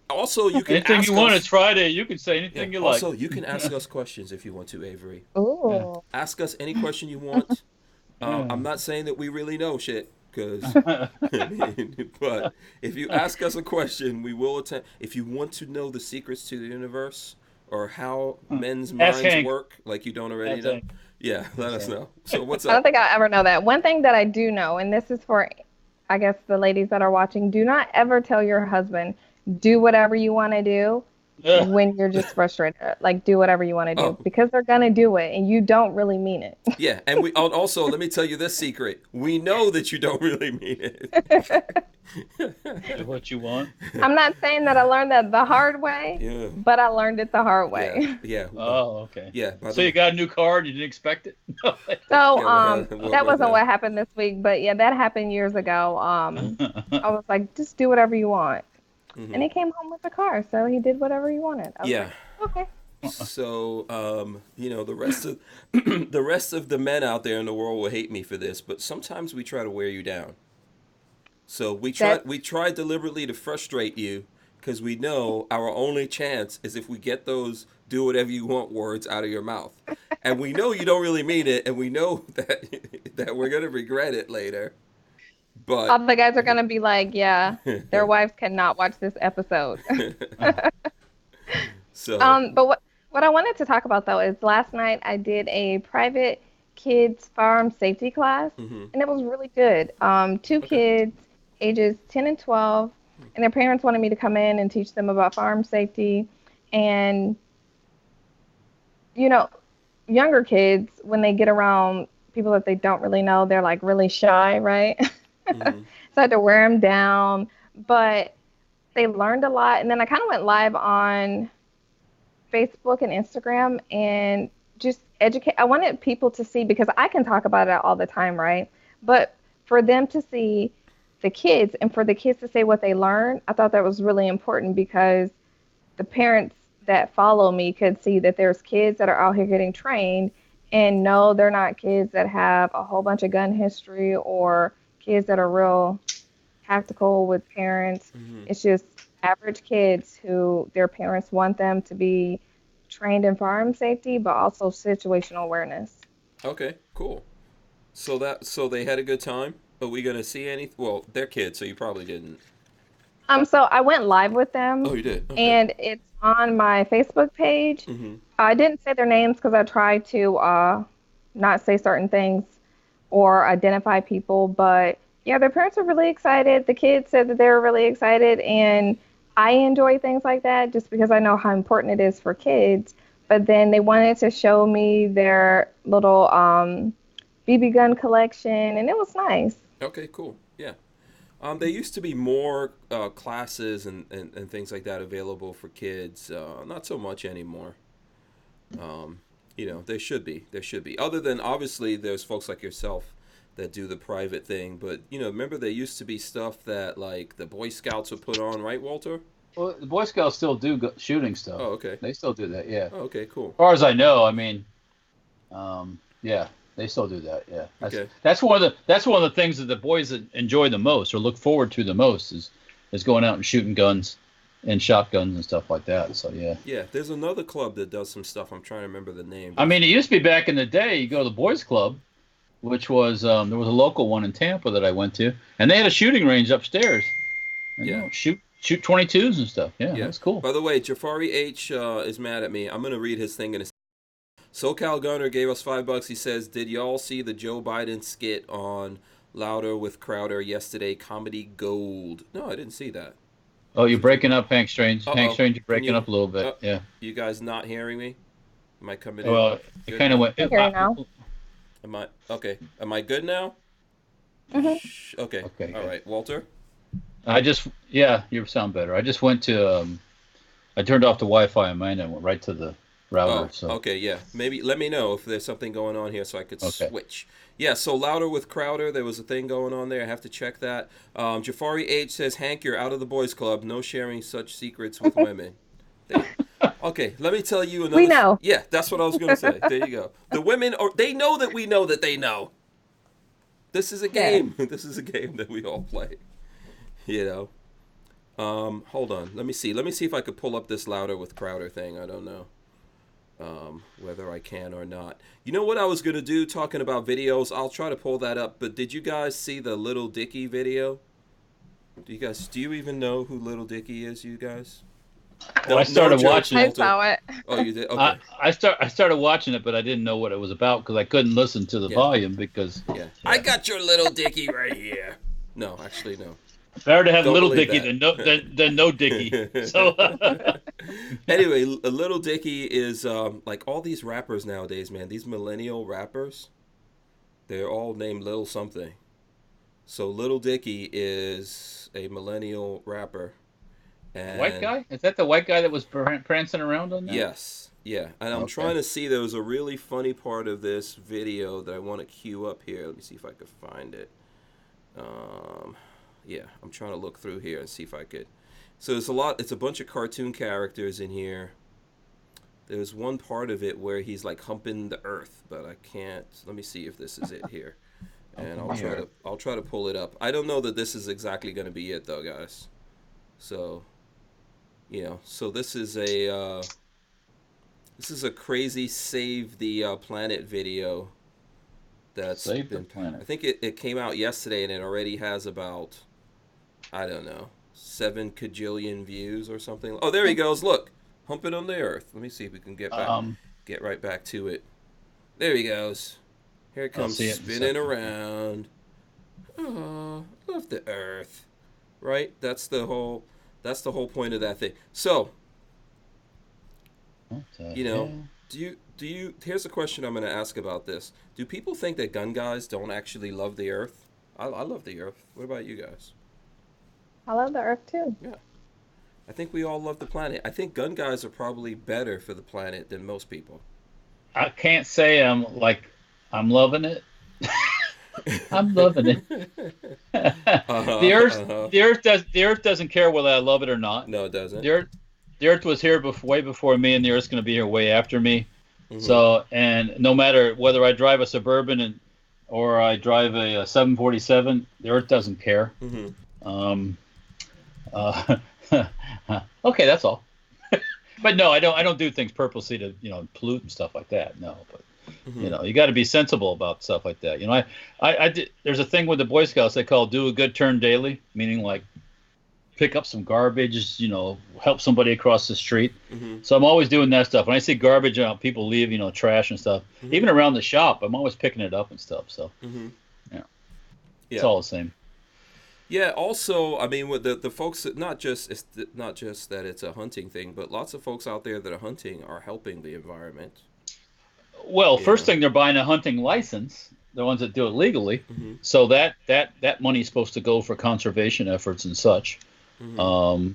can anything ask you want. us. It's Friday. You can say anything you like. Also, you can ask us questions if you want to, Avery. Ooh. Yeah. Ask us any question you want. I'm not saying that we really know shit, but if you ask us a question, we will attempt. If you want to know the secrets to the universe or how men's minds work, like you don't already know, let us know. So what's up? I don't think I'll ever know that. One thing that I do know, and this is for, I guess, the ladies that are watching, do not ever tell your husband, do whatever you want to do when you're just frustrated. Like, do whatever you want to do, because they're going to do it, and you don't really mean it. Yeah, and we also, let me tell you this secret. We know that you don't really mean it. What you want? I'm not saying that I learned that the hard way, but I learned it the hard way. Yeah. Oh, okay. Yeah. So you got a new car and you didn't expect it? So that wasn't what happened this week, but yeah, that happened years ago. I was like, just do whatever you want. And he came home with the car, so he did whatever he wanted. I was like, okay. So, the rest of the men out there in the world will hate me for this, but sometimes we try to wear you down. So we try deliberately to frustrate you, because we know our only chance is if we get those "do whatever you want" words out of your mouth, and we know you don't really mean it, and we know that we're gonna regret it later. But all the guys are gonna be like, yeah, their wives cannot watch this episode. So, but what I wanted to talk about though is last night I did a private kids firearm safety class, and it was really good. 2 kids, ages 10 and 12, and their parents wanted me to come in and teach them about firearm safety. And younger kids, when they get around people that they don't really know, they're like really shy, right? So I had to wear them down, but they learned a lot. And then I kind of went live on Facebook and Instagram and just educate. I wanted people to see, because I can talk about it all the time, right? But for them to see the kids and for the kids to say what they learned, I thought that was really important, because the parents that follow me could see that there's kids that are out here getting trained, and no, they're not kids that have a whole bunch of gun history or kids that are real tactical with parents. It's just average kids who their parents want them to be trained in firearm safety, but also situational awareness. Okay, cool. So they had a good time. Are we gonna see any? Well, they're kids, so you probably didn't. So I went live with them. Oh, you did. Okay. And it's on my Facebook page. I didn't say their names because I tried to not say certain things or identify people, but yeah, their parents were really excited. The kids said that they were really excited, and I enjoy things like that just because I know how important it is for kids. But then they wanted to show me their little BB gun collection, and it was nice. Okay, cool. Yeah. There used to be more classes and things like that available for kids. Not so much anymore. There should be. There should be. Other than, obviously, there's folks like yourself that do the private thing. But, remember there used to be stuff that, like, the Boy Scouts would put on, right, Walter? Well, the Boy Scouts still do shooting stuff. Oh, okay. They still do that, yeah. Oh, okay, cool. As far as I know, I mean, yeah, they still do that, yeah. That's one of the things that the boys enjoy the most or look forward to the most is going out and shooting guns and shotguns and stuff like that. So yeah. Yeah, there's another club that does some stuff. I'm trying to remember the name. I mean, it used to be back in the day. You go to the Boys Club, which was there was a local one in Tampa that I went to, and they had a shooting range upstairs. And, shoot 22s and stuff. Yeah, that's cool. By the way, Jafari H is mad at me. I'm gonna read his thing in a SoCal Gunner gave us $5. He says, "Did y'all see the Joe Biden skit on Louder with Crowder yesterday? Comedy gold." No, I didn't see that. Oh, you're breaking up, Hank Strange. Hank Strange, you're breaking up a little bit. Yeah. You guys not hearing me? Am I coming in? Well, it kind of went. I hear you now. Am I okay? Am I good now? Okay. All right, Walter. You sound better. I just went to. I turned off the Wi-Fi on mine and went right to the router. Okay, yeah. Maybe let me know if there's something going on here so I could switch. Yeah, so Louder with Crowder, there was a thing going on there. I have to check that. Jafari H says, "Hank, you're out of the boys club. No sharing such secrets with women." Okay, let me tell you another. We know. Yeah, that's what I was going to say. There you go. The women, they know that we know that they know. This is a game. This is a game that we all play. Hold on. Let me see. Let me see if I could pull up this Louder with Crowder thing. I don't know. Whether I can or not. You know what I was going to do talking about videos? I'll try to pull that up, but did you guys see the Little Dicky video? Do you even know who Little Dicky is, you guys? Well, I started watching it. I saw it. Oh, you did? Okay. I started watching it, but I didn't know what it was about because I couldn't listen to the volume because... Yeah. I got your Little Dicky right here. No, actually, no. Better to have Little Dicky than no Dicky. So anyway, a Little Dicky is like all these rappers nowadays, man. These millennial rappers, they're all named Little something. So Little Dicky is a millennial rapper. And white guy? Is that the white guy that was prancing around on that? Yes. Yeah. And I'm trying to see. There was a really funny part of this video that I want to queue up here. Let me see if I could find it. Yeah, I'm trying to look through here and see if I could. So it's a bunch of cartoon characters in here. There's one part of it where he's like humping the earth, but I can't. Let me see if this is it here. And I'll try to pull it up. I don't know that this is exactly going to be it though, guys. So, so this is a crazy Save the Planet video. Save the Planet. I think it came out yesterday and it already has about, I don't know, 7 kajillion views or something. Oh, there he goes. Look, humping on the earth. Let me see if we can get right back to it. There he goes. Here it comes, spinning around. Oh, love the earth. Right? That's the whole point of that thing. So, do you here's a question I'm going to ask about this. Do people think that gun guys don't actually love the earth? I love the earth. What about you guys? I love the earth too. Yeah. I think we all love the planet. I think gun guys are probably better for the planet than most people. I can't say I'm loving it. I'm loving it. The earth doesn't care whether I love it or not. No, it doesn't. The earth was here way before me, and the earth's going to be here way after me. Mm-hmm. So, and no matter whether I drive a Suburban and or I drive a 747. The Earth doesn't care. Mm-hmm. Uh, okay, that's all. But no, I don't do things purposely to pollute and stuff like that. No, but Mm-hmm. you got to be sensible about stuff like that. I did. There's a thing with the Boy Scouts they call do a good turn daily, meaning like pick up some garbage, help somebody across the street. Mm-hmm. So I'm always doing that stuff. When I see garbage out, people leave, trash and stuff, Mm-hmm. even around the shop, I'm always picking it up and stuff. So Mm-hmm. yeah, Yeah. it's all the same. Yeah. Also, I mean, with the folks, not just that it's a hunting thing, but lots of folks out there that are hunting are helping the environment. Well, Yeah. first thing, they're buying a hunting license, the ones that do it legally. Mm-hmm. So that money is supposed to go for conservation efforts and such. Mm-hmm.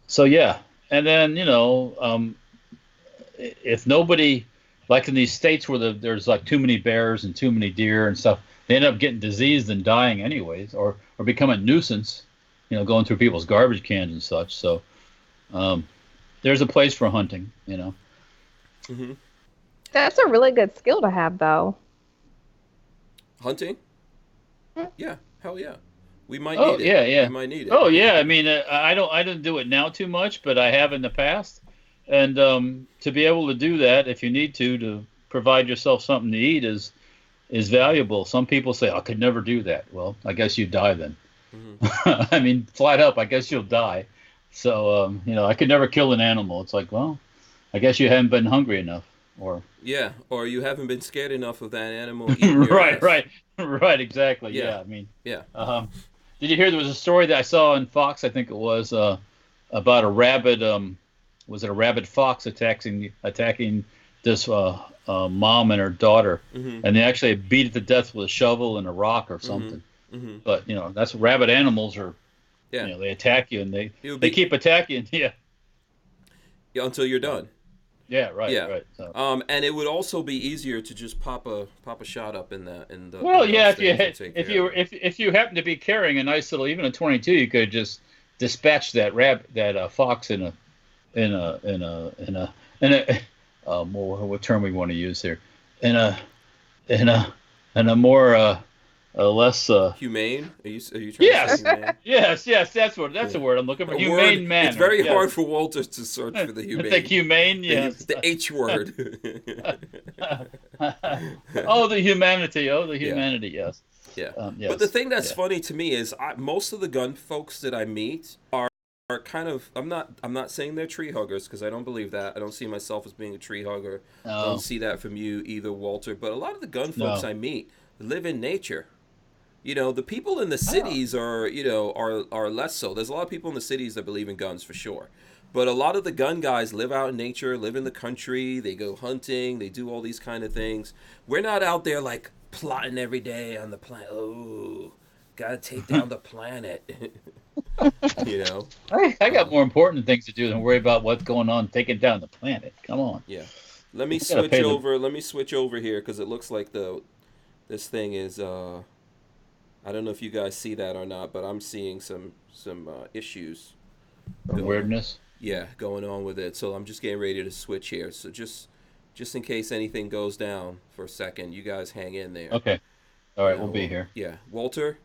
So yeah, and then if nobody, like in these states where there's like too many bears and too many deer and stuff, they end up getting diseased and dying anyways, or become a nuisance, going through people's garbage cans and such. So there's a place for hunting. Mm-hmm. That's a really good skill to have, though. Hunting? Yeah, hell yeah. We might Oh need it. yeah, yeah. We might need it. Oh yeah. I mean, I don't do it now too much, but I have in the past. And to be able to do that, if you need to provide yourself something to eat is valuable. Some people say I could never do that. Well, I guess you die then. Mm-hmm. I mean, flat up, I guess you'll die. So I could never kill an animal. It's like, well, I guess you haven't been hungry enough, or Yeah, or you haven't been scared enough of that animal eating your right, ass. right, exactly. Yeah. Yeah, I mean, Yeah. did you hear there was a story that I saw on Fox? I think it was about a rabid. Was it a rabid fox attacking this mom and her daughter, Mm-hmm. and they actually beat it to death with a shovel and a rock or something. Mm-hmm. But that's rabid animals are. Yeah. They attack you and It would they be- keep attacking. Yeah. Yeah, until you're done. Yeah. Right. Yeah. Right. So. And it would also be easier to just pop a shot up in the Well, in yeah. those things and take If care you of it. if you happen to be carrying a nice little, even a 22, you could just dispatch that fox in a what term we want to use here, in a more less Humane? Are you trying to yes say humane? yes that's the word I'm looking for. A Humane word, manner. it's very yes. hard for Walter to search for the humane. The humane, yes. The H word. Oh, the humanity. Oh, the humanity. Yes. Yeah. Yes. But the thing that's Yeah. funny to me is most of the gun folks that I meet are kind of I'm not saying they're tree huggers because I don't believe that. I don't see myself as being a tree hugger. I No. don't see that from you either, Walter. But a lot of the gun folks No. I meet live in nature. The people in the cities are less so. There's a lot of people in the cities that believe in guns for sure. But a lot of the gun guys live out in nature, live in the country, they go hunting, they do all these kind of things. We're not out there like plotting every day on the planet. Oh, gotta take down the planet. I got more important things to do than worry about what's going on taking down the planet. Come on. Yeah. Let me gotta switch pay them. over. Let me switch over here because it looks like this thing is I don't know if you guys see that or not, but I'm seeing some issues. Weirdness. Yeah, going on with it. So I'm just getting ready to switch here. So just in case anything goes down for a second, you guys hang in there. Okay. All right, we'll be here. Yeah, Walter.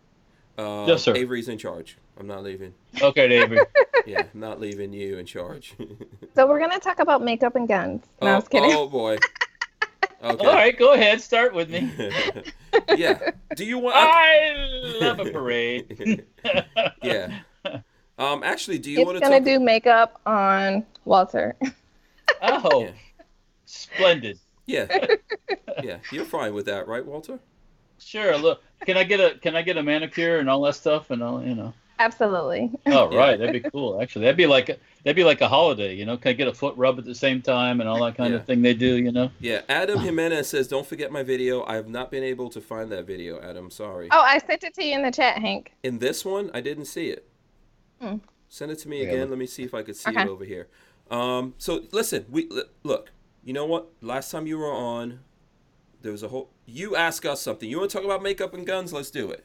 Yes, sir. Avery's in charge. I'm not leaving. Okay, David. Yeah, I'm not leaving you in charge. So we're gonna talk about makeup and guns. No, I was kidding. Oh boy. Okay. All right, go ahead. Start with me. Yeah. Do you want? I love a parade. Yeah. Actually, do you It's want to gonna talk? do makeup on Walter. Oh, Yeah. splendid. Yeah. Yeah. You're fine with that, right, Walter? Sure. Look, can I get a manicure and all that stuff and all. Absolutely. Oh, Yeah. right. That'd be cool. Actually, that'd be like a holiday. Can I get a foot rub at the same time and all that kind Yeah. of thing they do. Yeah. Adam Jimenez says, "Don't forget my video. I have not been able to find that video, Adam. Sorry. Oh, I sent it to you in the chat, Hank. In this one, I didn't see it. Hmm. Send it to me Yeah, again. look. Let me see if I could see Okay. it over here. So listen, look. You know what? Last time you were on, there was a whole. You asked us something. You want to talk about makeup and guns? Let's do it.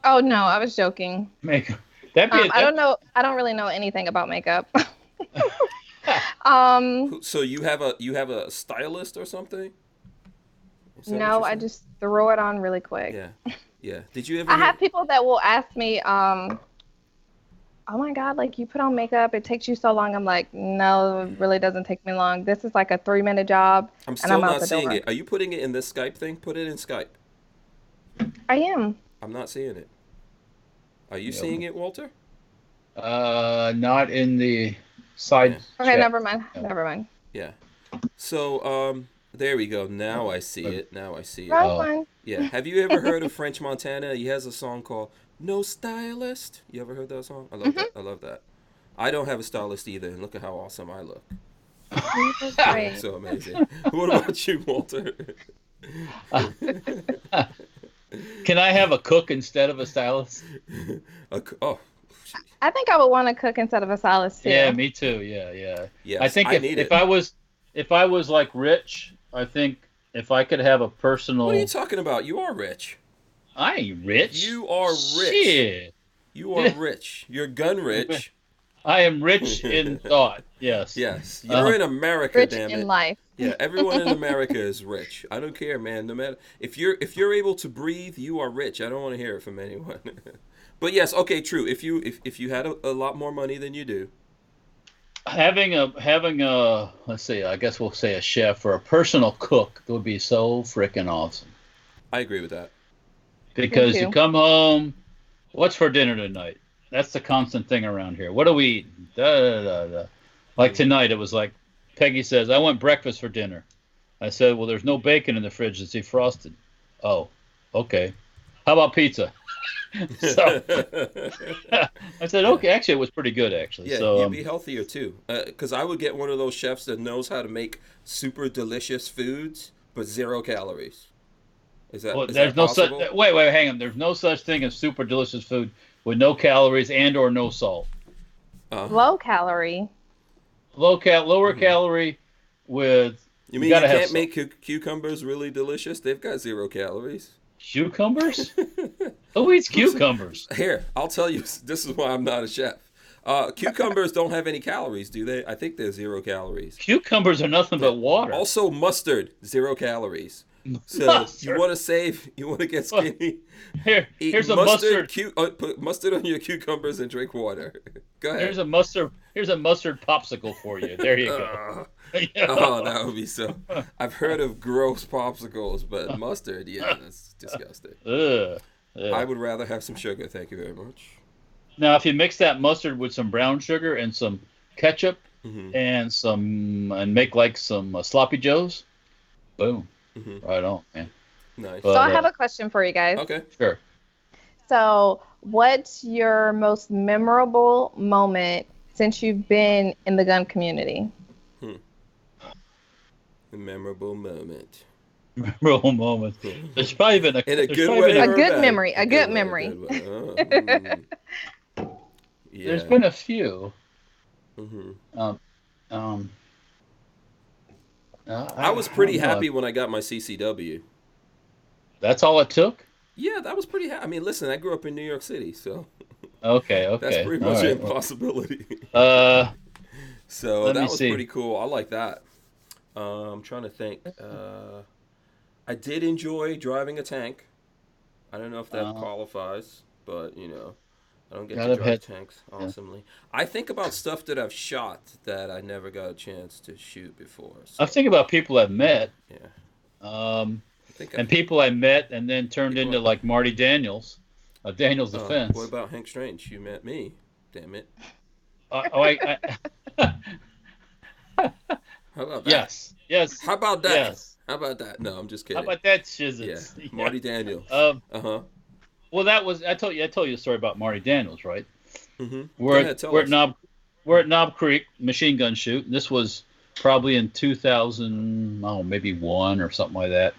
Oh no, I was joking. Make that'd be. I don't know. I don't really know anything about makeup. So you have a stylist or something? No, I just throw it on really quick. Yeah. Yeah. Did you ever? I have people that will ask me, oh my God, like you put on makeup, it takes you so long. I'm like, no, it really doesn't take me long. This is like a 3-minute job. I'm still not seeing it. Are you putting it in this Skype thing? Put it in Skype. I am. I'm not seeing it. Are you seeing it, Walter? Not in the side. Yeah. Okay, never mind. Never mind. Yeah. So, there we go. Now I see it. Now I see it. One. Yeah. Have you ever heard of French Montana? He has a song called No Stylist. You ever heard that song? I love that. I love that. I don't have a stylist either, and look at how awesome I look. So amazing. What about you, Walter? Can I have a cook instead of a stylist? I think I would want to cook instead of a stylist too. Yeah, me too. Yeah. Yes, I think if I was like rich, I think if I could have a personal. What are you talking about? You are rich. I ain't rich. You are rich. Shit. You are rich. You're gun rich. I am rich in thought. Yes. Yes. You're in America, rich damn it. in life. Yeah, everyone in America is rich. I don't care, man. No matter if you're able to breathe, you are rich. I don't want to hear it from anyone. But yes, okay, true. If you had a lot more money than you do, having a let's see, I guess we'll say a chef or a personal cook would be so freaking awesome. I agree with that. Because you come home, what's for dinner tonight? That's the constant thing around here. What do we eat? Like tonight, it was like Peggy says, I want breakfast for dinner. I said, well, there's no bacon in the fridge. It's defrosted. Oh, okay. How about pizza? So I said, okay. Actually, it was pretty good, actually. Yeah, so, you'd be healthier too. Because I would get one of those chefs that knows how to make super delicious foods, but 0 calories. Is that possible? Wait, hang on. There's no such thing as super delicious food with no calories and or no salt. Low calorie. Lower calorie with. You mean you can't make cucumbers really delicious? They've got 0 calories. Cucumbers? Who eats cucumbers? Here, I'll tell you. This is why I'm not a chef. Cucumbers don't have any calories, do they? I think they're 0 calories. Cucumbers are nothing but water. Also, mustard, 0 calories. So you want to get skinny? Here's a mustard. Put mustard on your cucumbers and drink water. Go ahead. Here's a mustard popsicle for you. There you go. Oh, that would be so. I've heard of gross popsicles, but mustard, yeah, that's disgusting. I would rather have some sugar. Thank you very much. Now, if you mix that mustard with some brown sugar and some ketchup and make like some sloppy joes, boom. Right on, man. Nice. So I have a question for you guys. Okay. Sure. So what's your most memorable moment since you've been in the gun community? A memorable moment. Memorable moment. There's probably been in a good way. A good memory. A good memory. Yeah. There's been a few. I was pretty happy when I got my CCW. That's all it took? Yeah, that was pretty happy. I mean, listen, I grew up in New York City, so. Okay. That's pretty much an impossibility. So that was pretty cool. I like that. I'm trying to think. I did enjoy driving a tank. I don't know if that qualifies, but I don't get to drive tanks awesomely. Yeah. I think about stuff that I've shot that I never got a chance to shoot before. So. I think about people I've met. Yeah. And people I met and then turned into like Marty Daniels, Daniels Defense. What about Hank Strange? You met me. Damn it. How about that? Yes. How about that? Yes. How about that? No, I'm just kidding. How about that, Shizits? Yeah. Marty Daniels. Well, that was I told you a story about Marty Daniels, right? Mm-hmm. We're at Knob Creek machine gun shoot. And this was probably in 2000, maybe 1 or something like that.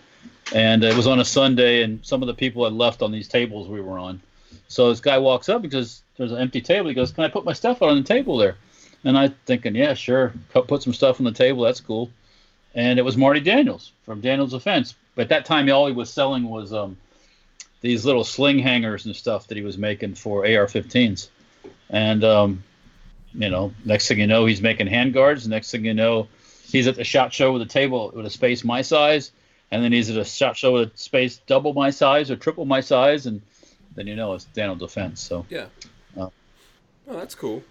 And it was on a Sunday, and some of the people had left on these tables we were on. So this guy walks up because there's an empty table. He goes, "Can I put my stuff out on the table there?" And I'm thinking, yeah, sure. Put some stuff on the table. That's cool. And it was Marty Daniels from Daniels Defense. But at that time, all he was selling was these little sling hangers and stuff that he was making for AR-15s. And, next thing you know, he's making handguards. Next thing you know, he's at the SHOT Show with a table with a space my size. and then he's at a shot show with space double my size or triple my size, and then it's Daniel Defense. So Yeah. Uh, Oh, that's cool.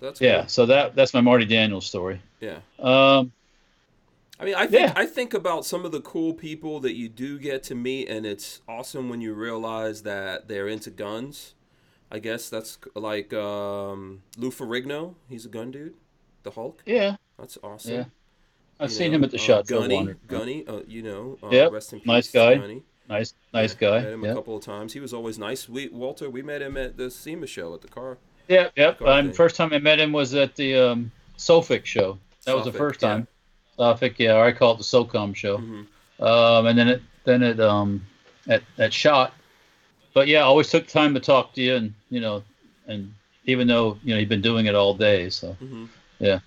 That's yeah. cool. So that's my Marty Daniels story. Yeah. I mean, I think about some of the cool people that you do get to meet, and it's awesome when you realize that they're into guns. I guess that's like Lou Ferrigno. He's a gun dude. The Hulk. Yeah. That's awesome. Yeah. I've seen him at the shot show. Gunny, Yep. Rest in peace, nice guy. Gunny. Nice guy. Met him a couple of times. He was always nice. Walter, we met him at the SEMA show at the car. Yep. First time I met him was at the SOFIC show. That was the first time. SOFIC, or I call it the SOCOM show. Mm-hmm. And then at SHOT. But yeah, I always took time to talk to you, and and even though you've been doing it all day, so mm-hmm. yeah.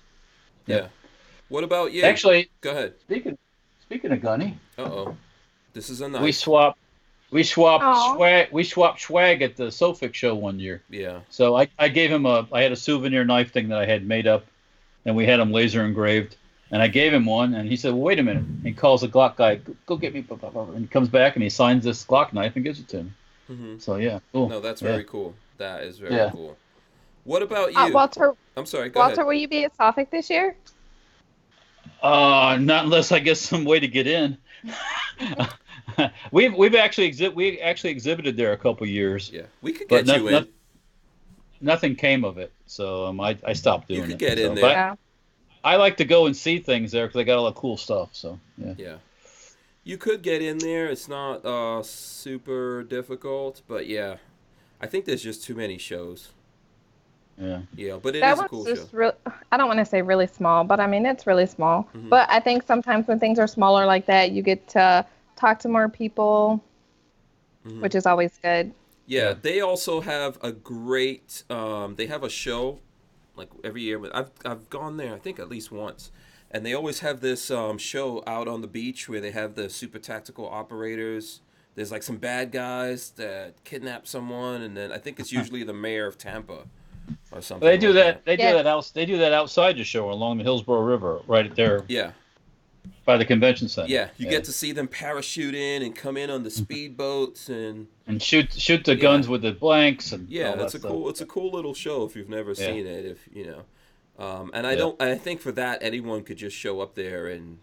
What about you? Actually, go ahead. Speaking of Gunny. Uh-oh. This is a knife. We swapped swag at the SOFIC show one year. Yeah. So I gave him I had a souvenir knife thing that I had made up, and we had them laser engraved, and I gave him one, and he said, well, wait a minute. And he calls the Glock guy, go get me, and he comes back and he signs this Glock knife and gives it to him. Mm-hmm. So yeah, cool. No, that's very cool. That is very cool. What about you? Walter, I'm sorry, go ahead. Walter, will you be at SOFIC this year? Not unless I get some way to get in. we actually exhibited there a couple years. Yeah, we could get you in. Nothing came of it, so I stopped doing it. You could get in there. Yeah. I like to go and see things there because they got a lot of cool stuff. So yeah. Yeah, you could get in there. It's not super difficult, but yeah, I think there's just too many shows. Yeah, but it is a cool show. I don't want to say really small, but I mean it's really small. Mm-hmm. But I think sometimes when things are smaller like that, you get to talk to more people, which is always good. Yeah, they also have a great. They have a show, like every year. I've gone there, I think at least once, and they always have this show out on the beach where they have the super tactical operators. There's like some bad guys that kidnap someone, and then I think it's usually the mayor of Tampa. Or something. They do that. They do that outside the show along the Hillsborough River, right there. Yeah. By the convention center. Yeah, you get to see them parachute in and come in on the speedboats and shoot the guns with the blanks and all that's that cool. It's a cool little show if you've never seen it. If and I think for that anyone could just show up there and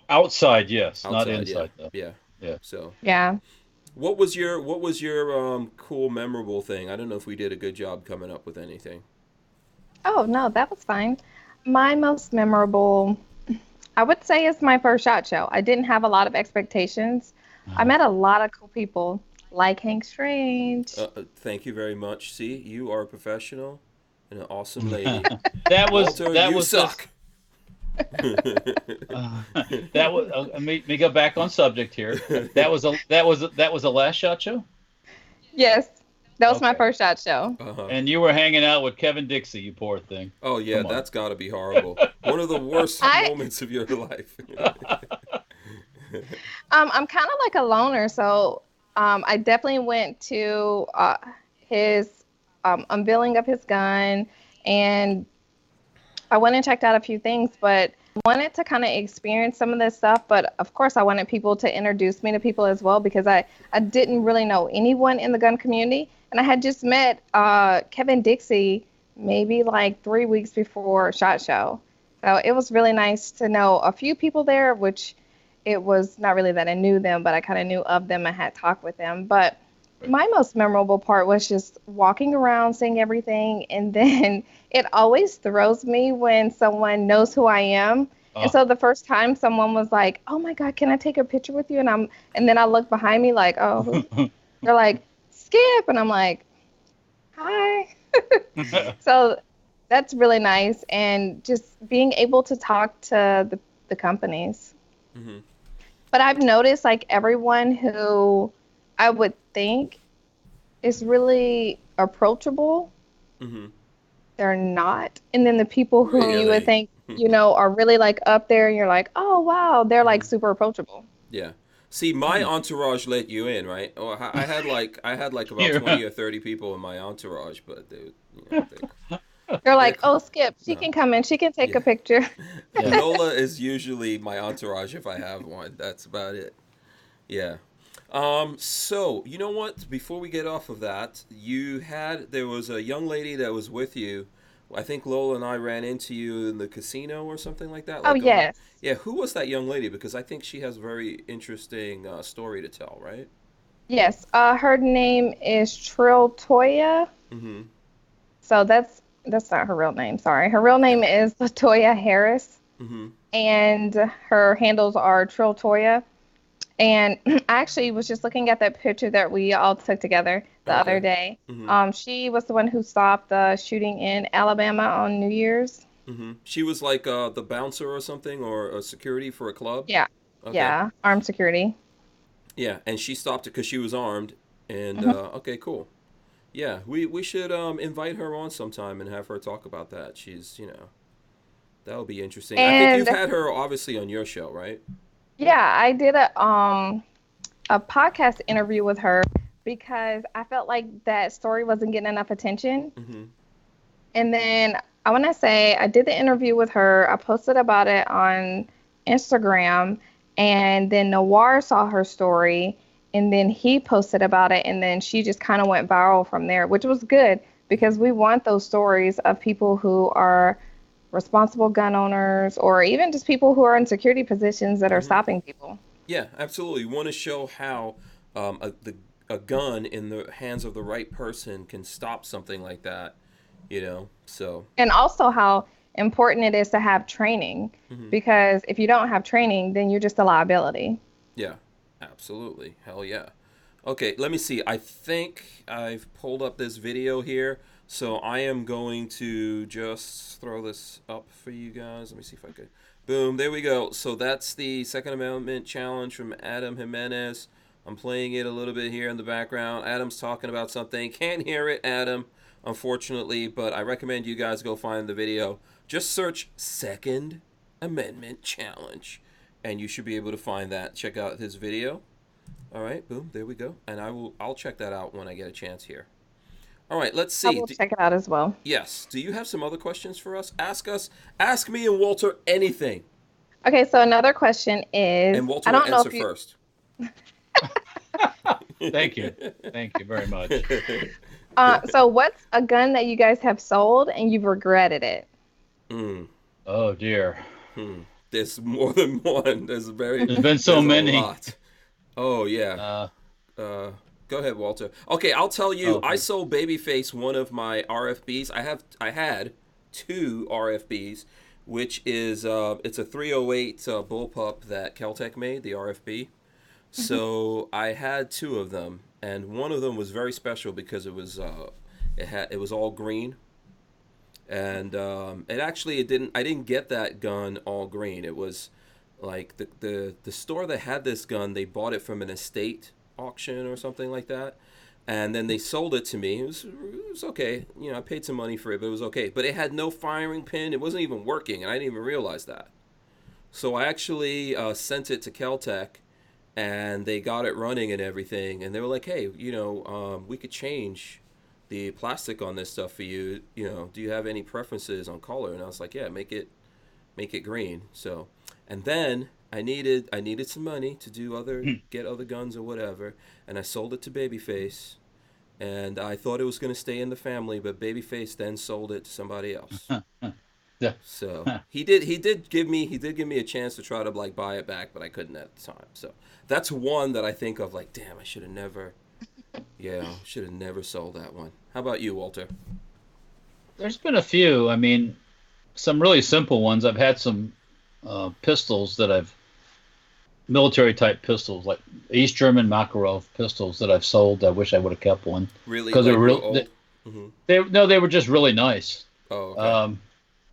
outside, not inside though. Yeah. So yeah. What was your cool, memorable thing? I don't know if we did a good job coming up with anything. Oh, no, that was fine. My most memorable, I would say, is my first SHOT Show. I didn't have a lot of expectations. I met a lot of cool people, like Hank Strange. Thank you very much. See, you are a professional and an awesome lady. Walter, you suck. That was me go back on subject here. That was the last SHOT Show. Yes, that was my first SHOT Show. Uh-huh. And you were hanging out with Kevin Dixie, you poor thing. Oh yeah, that's got to be horrible. One of the worst moments of your life. I'm kind of like a loner, so I definitely went to his unveiling of his gun, and I went and checked out a few things, but wanted to kind of experience some of this stuff. But of course, I wanted people to introduce me to people as well, because I didn't really know anyone in the gun community. And I had just met Kevin Dixie maybe like 3 weeks before SHOT Show. So it was really nice to know a few people there, which it was not really that I knew them, but I kind of knew of them. I had talked with them. But my most memorable part was just walking around, seeing everything, and then it always throws me when someone knows who I am. And so the first time someone was like, "Oh my God, can I take a picture with you?" And then I look behind me like, "Oh," they're like, "Skip," and I'm like, "Hi." So that's really nice, and just being able to talk to the companies. Mm-hmm. But I've noticed like everyone who I would think is really approachable, they're not. And then the people who you would think, are really like up there, and you're like, oh wow, they're like super approachable. Yeah. See, my entourage let you in, right? Oh, I had like about 20 or 30 people in my entourage, but they're like, oh, Skip, she can come in, she can take a picture. Lola is usually my entourage if I have one. That's about it. Yeah. So you know what? Before we get off of that, there was a young lady that was with you. I think Lola and I ran into you in the casino or something like that. Oh, Like on, yes. yeah. Who was that young lady? Because I think she has a very interesting story to tell, right? Yes. Her name is Trill Toya. Mm-hmm. So that's not her real name. Sorry. Her real name is Latoya Harris, Mm-hmm. and her handles are Trill Toya. And I actually was just looking at that picture that we all took together the other Okay. day. Mm-hmm. She was the one who stopped the shooting in Alabama on New Year's. Mm-hmm. She was like the bouncer or something, or a security for a club. Yeah. Okay. Yeah. Armed security. Yeah, and she stopped it because she was armed. And Hmm. okay, cool. Yeah, we should invite her on sometime and have her talk about that. She's, that'll be interesting. I think you've And had her obviously on your show, right? yeah, I did a podcast interview with her because I felt like that story wasn't getting enough attention. Mm-hmm. And then I want to say I did the interview with her. I posted about it on Instagram, and then Noir saw her story, and then he posted about it, and then she just kind of went viral from there, which was good because we want those stories of people who are responsible gun owners or even just people who are in security positions that are Mm-hmm. stopping people. Yeah, absolutely. We want to show how a gun in the hands of the right person can stop something like that, So, And also how important it is to have training mm-hmm. because if you don't have training, then you're just a liability. Yeah, absolutely. Hell yeah. Okay, let me see. I think I've pulled up this video here. So I am going to just throw this up for you guys. Let me see if I could. Boom, there we go. So that's the Second Amendment challenge from Adam Jimenez. I'm playing it a little bit here in the background. Adam's talking about something. Can't hear it, Adam, unfortunately, but I recommend you guys go find the video. Just search Second Amendment challenge, and you should be able to find that. Check out his video. All right, boom, there we go. And I'll check that out when I get a chance here. All right, let's I see. will check it out as well. Yes. Do you have some other questions for us? Ask me and Walter anything. Okay, so another question is, And Walter I will don't know answer if you, first. Thank you. Thank you very much. so what's a gun that you guys have sold and you've regretted it? Oh dear. There's more than one. There's been so many. A lot. Oh yeah. Go ahead, Walter. Okay, I'll tell you. Okay. I sold Babyface one of my RFBs. I had two RFBs, which is it's a 308 bullpup that Kel-Tec made, the RFB. So I had two of them, and one of them was very special because it was all green, and I didn't get that gun all green. It was like the store that had this gun, they bought it from an estate auction or something like that, and then they sold it to me. It was okay. I paid some money for it, but it was okay. But it had no firing pin. It wasn't even working, and I didn't even realize that. So I actually sent it to Kel-Tec, and they got it running and everything. And they were like, hey, we could change the plastic on this stuff for you. Do you have any preferences on color? And I was like, yeah, make it green. So, and then I needed some money to get other guns or whatever, and I sold it to Babyface, and I thought it was going to stay in the family, but Babyface then sold it to somebody else. So he did give me a chance to try to like buy it back, but I couldn't at the time. So that's one that I think of like, damn, I should have never sold that one. How about you, Walter? There's been a few. I mean, some really simple ones. I've had some pistols military type pistols, like East German Makarov pistols that I've sold. I wish I would have kept one. Really? Because Like they're real old? they were just really nice. Oh, okay.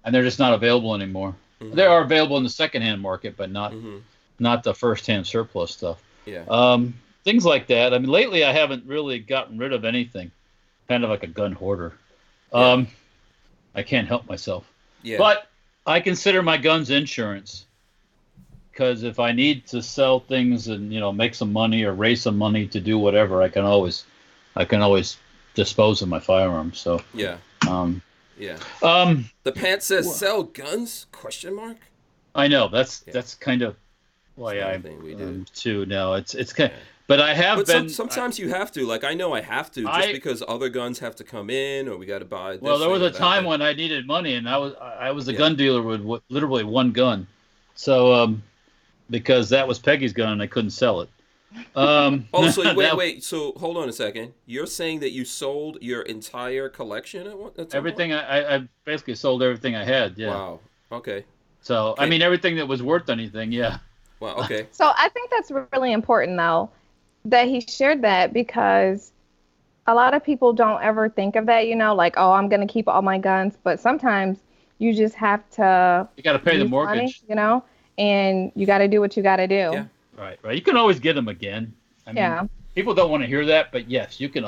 And they're just not available anymore. Mhm. They are available in the secondhand market, but not Mhm. not the first-hand surplus stuff. Yeah. Things like that. I mean, lately I haven't really gotten rid of anything. Kind of like a gun hoarder. Yeah. I can't help myself. Yeah. But I consider my guns insurance, because if I need to sell things and make some money or raise some money to do whatever, I can always dispose of my firearms. So Yeah. Yeah. The pants says sell guns? Question mark? I know that's kind of FYI thing we do too. No, it's kind. But I have been. Sometimes you have to. Like I know I have to, just because other guns have to come in, or we got to buy. This well, there was a time thing. when I needed money, and I was a gun dealer with literally one gun, so because that was Peggy's gun, and I couldn't sell it. So wait. So hold on a second. You're saying that you sold your entire collection at everything? I basically sold everything I had. Yeah. Wow. Okay. So I mean, everything that was worth anything. Yeah. Wow. Okay. So I think that's really important, though, that he shared that, because a lot of people don't ever think of that. Like, oh, I'm gonna keep all my guns, but sometimes you just have to. You got to pay the mortgage. Money, and you got to do what you got to do. Yeah. Right. You can always get them again. I mean, people don't want to hear that, but yes, you can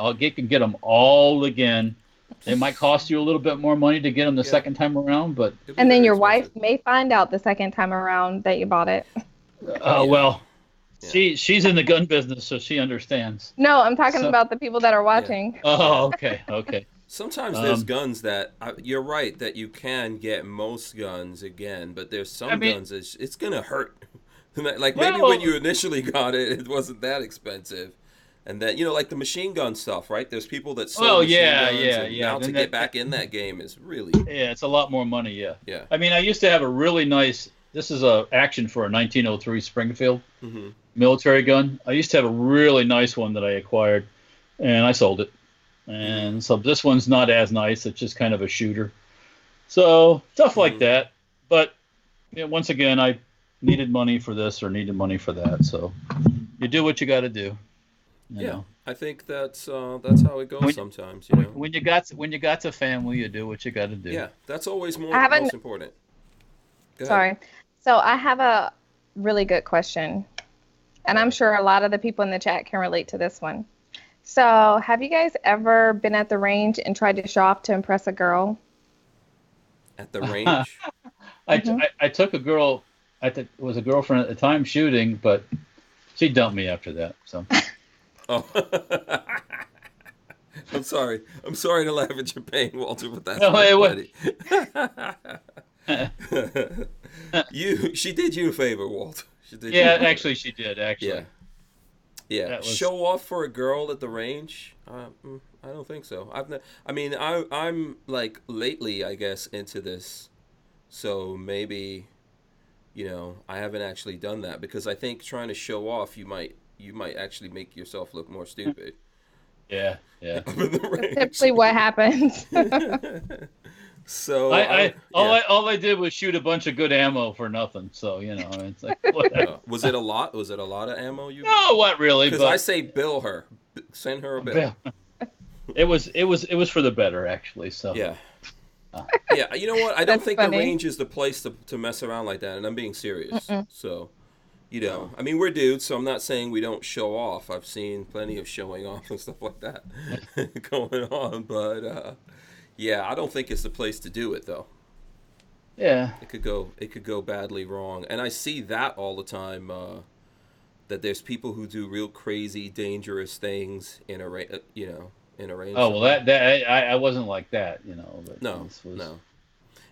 get them all again. It might cost you a little bit more money to get them the second time around, but. And then your wife may find out the second time around that you bought it. Well, she's in the gun business, so she understands. No, I'm talking about the people that are watching. Yeah. Oh, okay. Sometimes there's guns that you're right that you can get most guns again, but there's some guns it's gonna hurt. Like maybe when you initially got it, it wasn't that expensive, and then like the machine gun stuff, right? There's people that sell machine guns, now to get back in that game is really it's a lot more money. Yeah. I mean, I used to have a really nice. This is a action for a 1903 Springfield military gun. I used to have a really nice one that I acquired, and I sold it. And so this one's not as nice. It's just kind of a shooter. So stuff like that. But once again, I needed money for this or needed money for that. So you do what you got to do. You know. I think that's how it goes sometimes. When you got a family, you do what you got to do. Yeah, that's always most important. Sorry. So I have a really good question, and I'm sure a lot of the people in the chat can relate to this one. So have you guys ever been at the range and tried to show off to impress a girl? At the range? I took a girl, I think it was a girlfriend at the time shooting, but she dumped me after that. So. Oh. I'm sorry to laugh at your pain, Walter, but that's funny. She did you a favor, Walter. She did. Yeah. Show off for a girl at the range? I don't think so. I'm like lately, I guess, into this. So maybe, I haven't actually done that, because I think trying to show off, you might actually make yourself look more stupid. Yeah. That's typically what happens. So all I did was shoot a bunch of good ammo for nothing. So it's like whatever. Was it a lot? Was it a lot of ammo? No, what really? Because I say bill her, send her a bill. It was for the better, actually. So yeah. Yeah, you know what? I don't think funny. The range is the place to mess around like that, and I'm being serious. So, I mean, we're dudes, so I'm not saying we don't show off. I've seen plenty of showing off and stuff like that going on, but yeah, I don't think it's the place to do it, though. Yeah, it could go badly wrong, and I see that all the time. That there's people who do real crazy, dangerous things in a range. Oh well, that I wasn't like that, But no.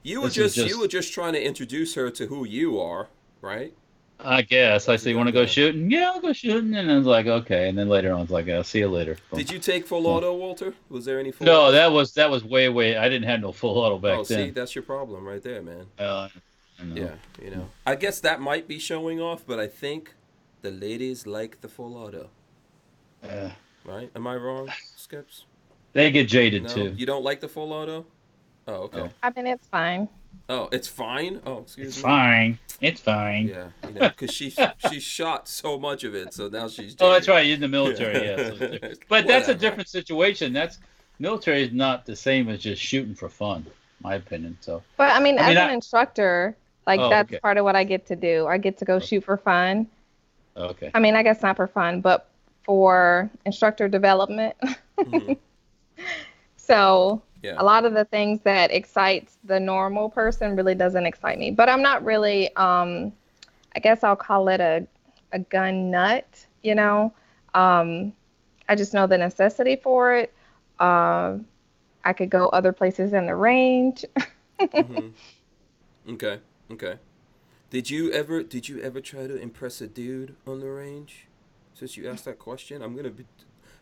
You were just trying to introduce her to who you are, right? I guess. I say, you want to go shooting? Yeah, I'll go shooting. And I was like, okay. And then later on, I was like, I'll see you later. Did you take full auto, Walter? Was there any full No, auto? that was way. I didn't have no full auto back then. Oh, see, that's your problem right there, man. I know. Yeah, I guess that might be showing off, but I think the ladies like the full auto. Yeah. Right? Am I wrong, Skips? They get jaded, too. You don't like the full auto? Oh, okay. No. I mean, it's fine. Oh, it's fine? Oh, excuse me. It's fine. Yeah, because she shot so much of it, so now she's jaded. Oh, that's right. You're in the military, yeah. But that's a different situation. Military is not the same as just shooting for fun, my opinion. So. But, I mean, as an instructor, that's part of what I get to do. I get to go shoot for fun. Okay. I mean, I guess not for fun, but for instructor development. Mm-hmm. So yeah. A lot of the things that excites the normal person really doesn't excite me. But I'm not really, I guess I'll call it a gun nut, I just know the necessity for it. I could go other places in the range. Mm-hmm. Okay. Did you ever try to impress a dude on the range? Since you asked that question, I'm gonna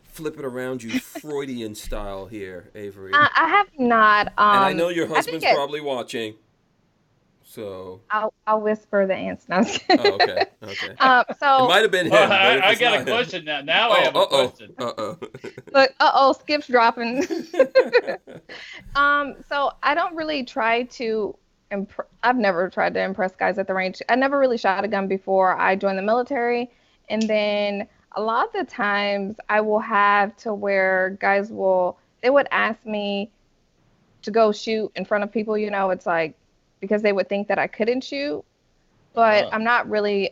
flip it around you Freudian style here, Avery. I have not. And I know your husband's probably watching. So I'll whisper the answer. No, oh, okay. Okay. So it might have been him. I got a question now. Now I have a question. Look, Skip's dropping. So I don't really try to I've never tried to impress guys at the range. I never really shot a gun before I joined the military, and then a lot of the times I will have to where guys they would ask me to go shoot in front of people. You know, it's like because they would think that I couldn't shoot, but I'm not really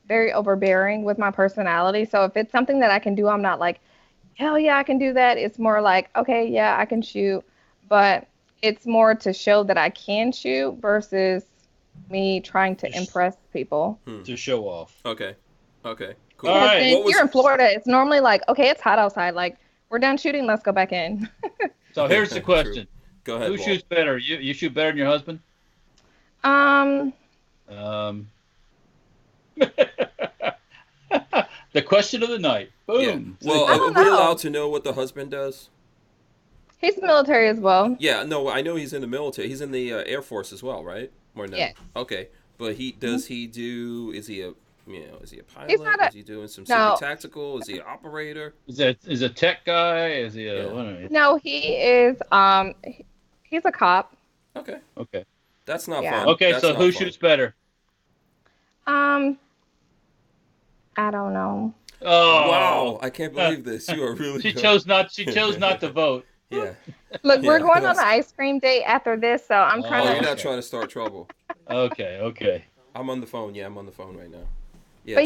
very overbearing with my personality. So if it's something that I can do, I'm not like, hell yeah, I can do that. It's more like, okay, yeah, I can shoot, but it's more to show that I can shoot versus me trying to impress people. To show off. Okay. Okay. Cool. All right. Here in Florida, it's normally like, okay, it's hot outside. Like, we're done shooting. Let's go back in. So here's the question. Go ahead. Who shoots better? You shoot better than your husband? The question of the night. Boom. Yeah. Well, are we allowed to know what the husband does? He's military as well. Yeah, no, I know he's in the military. He's in the Air Force as well, right? Or no? Yes. Okay, but is he a pilot? He's not is he doing some super tactical? Is he an operator? Is a tech guy? Is he a No, he is he's a cop. Okay. Okay. That's not fun. Okay, That's so who shoots better? I don't know. Oh wow! I can't believe this. You are really. She chose not to vote. Yeah. Look, we're going on an ice cream date after this, so I'm trying to. You're not trying to start trouble. Okay. I'm on the phone. Yeah, I'm on the phone right now. Yeah. But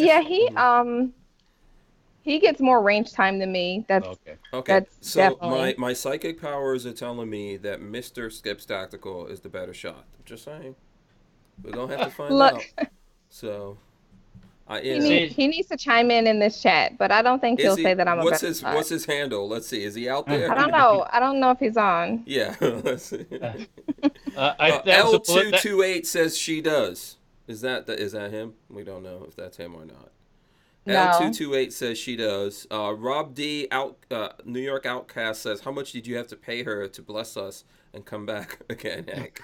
he gets more range time than me. That's okay. That's so definitely... my psychic powers are telling me that Mr. Skip's Tactical is the better shot. I'm just saying. We're gonna have to find out. So. He needs to chime in this chat, but I don't think he'll say that I'm a better shot. What's his handle? Let's see. Is he out there? I don't know. I don't know if he's on. Yeah. Let's see. L228 says she does. Is that him? We don't know if that's him or not. No. L228 says she does. Rob D. New York Outcast says, how much did you have to pay her to bless us and come back again, Hank?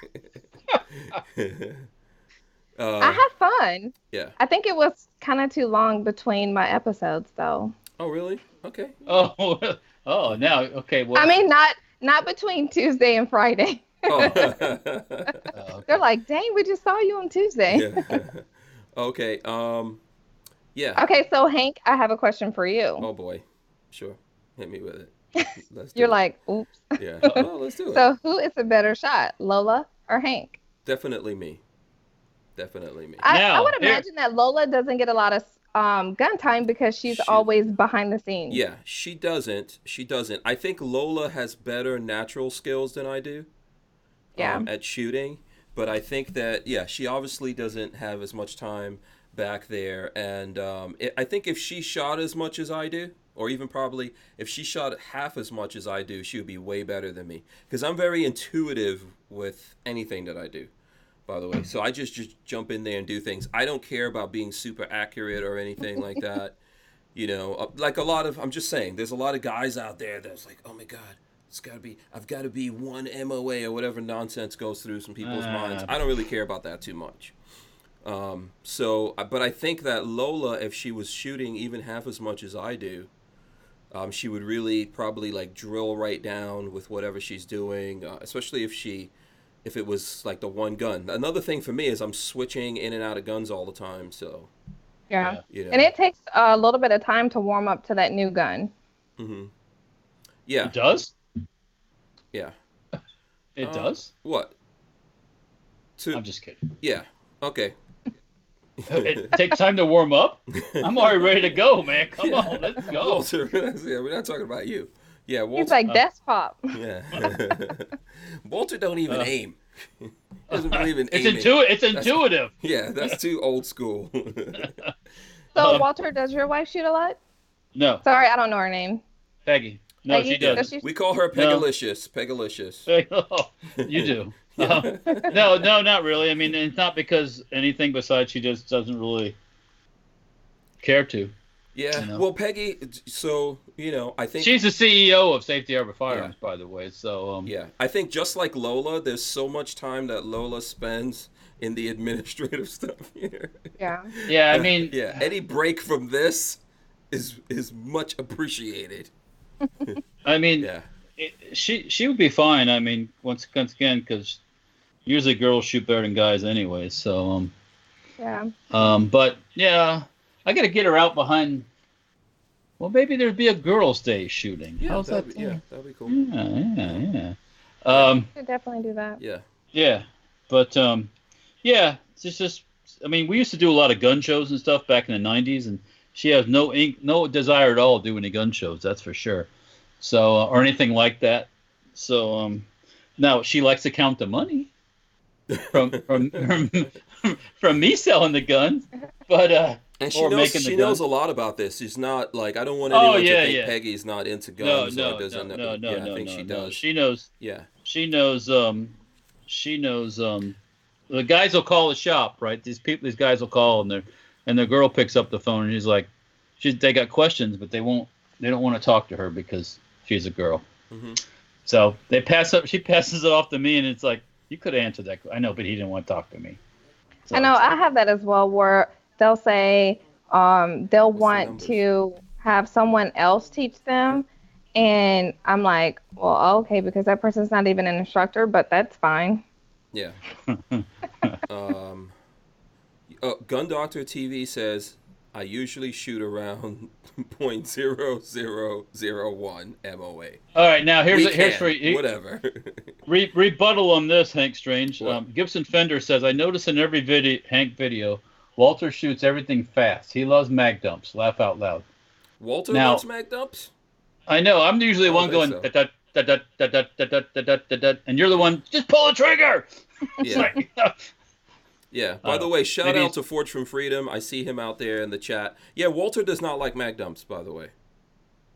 I had fun. Yeah. I think it was kind of too long between my episodes, though. Oh, really? Okay. Oh, now, okay. Well, I mean, not between Tuesday and Friday. Oh. They're like, dang, we just saw you on Tuesday. Yeah. Okay. Yeah. Okay, so Hank, I have a question for you. Oh boy. Sure. Hit me with it. You're like, oops. Yeah. Well, let's do it. So who is a better shot, Lola or Hank? Definitely me. I would imagine that Lola doesn't get a lot of gun time because she's always behind the scenes. Yeah, she doesn't. I think Lola has better natural skills than I do. At shooting, but I think that she obviously doesn't have as much time back there, and I think if she shot as much as I do, or even probably if she shot half as much as I do, she would be way better than me because I'm very intuitive with anything that I do. By the way, so I just jump in there and do things. I don't care about being super accurate or anything like that. You know, like I'm just saying, there's a lot of guys out there that's like, oh my God, I've got to be one MOA or whatever nonsense goes through some people's minds. I don't really care about that too much. But I think that Lola, if she was shooting even half as much as I do, she would really probably like drill right down with whatever she's doing, especially if it was like the one gun. Another thing for me is I'm switching in and out of guns all the time. So yeah. You know. And it takes a little bit of time to warm up to that new gun. Mm-hmm. Yeah. It does? Yeah. It does? What? I'm just kidding. Yeah. Okay. It takes time to warm up? I'm already ready to go, man. Come on, let's go. Walter, we're not talking about you. Yeah, Walter. He's like, desk pop. Yeah. Walter don't even aim. He doesn't believe in it's aiming. It's intuitive. That's too old school. So, Walter, does your wife shoot a lot? No. Sorry, I don't know her name. Peggy. No, Peggy, she doesn't. We call her Pegalicious. Pegalicious. You do. No, not really. I mean, it's not because anything besides she just doesn't really care to. Yeah. You know? Well, Peggy, so, I think she's the CEO of Safety Harbor Firearms, by the way. So yeah, I think just like Lola, there's so much time that Lola spends in the administrative stuff here. Yeah. Yeah, I mean, yeah, any break from this is much appreciated. I mean, Yeah. She would be fine. I mean, once again, because usually girls shoot better than guys anyway. So Yeah. but yeah, I got to get her out behind. Well, maybe there'd be a girls' day shooting. Yeah, How's that? yeah, that'd be cool. Yeah. Should definitely do that. Yeah. Yeah, but yeah, it's just. I mean, we used to do a lot of gun shows and stuff back in the '90s, and she has no desire at all to do any gun shows. That's for sure. So or anything like that. So now she likes to count the money from me selling the guns, but and or she knows a lot about this. She's not like, I don't want anyone to think Peggy's not into guns or doesn't know. I think she does. She knows. Yeah. She knows. The guys will call the shop, right? These guys will call, and the girl picks up the phone, and he's like, they got questions, but they don't want to talk to her because she's a girl. Mm-hmm. So she passes it off to me, and it's like, you could have answered that. I know, but he didn't want to talk to me. So I know I have that as well, where they'll say they'll want to have someone else teach them, and I'm like, well, okay, because that person's not even an instructor, but that's fine. Yeah. Gun Doctor TV says, I usually shoot around 0.0001 MOA. All right, now here's for you. Whatever. Rebuttal on this, Hank Strange. Gibson Fender says, I notice in every Hank video, Walter shoots everything fast. He loves mag dumps. Laugh out loud. Walter loves mag dumps? I know. I'm usually the one going, so. and you're the one, just pull the trigger. Yeah. Yeah. By the way, shout out to Forge from Freedom. I see him out there in the chat. Yeah, Walter does not like mag dumps, by the way.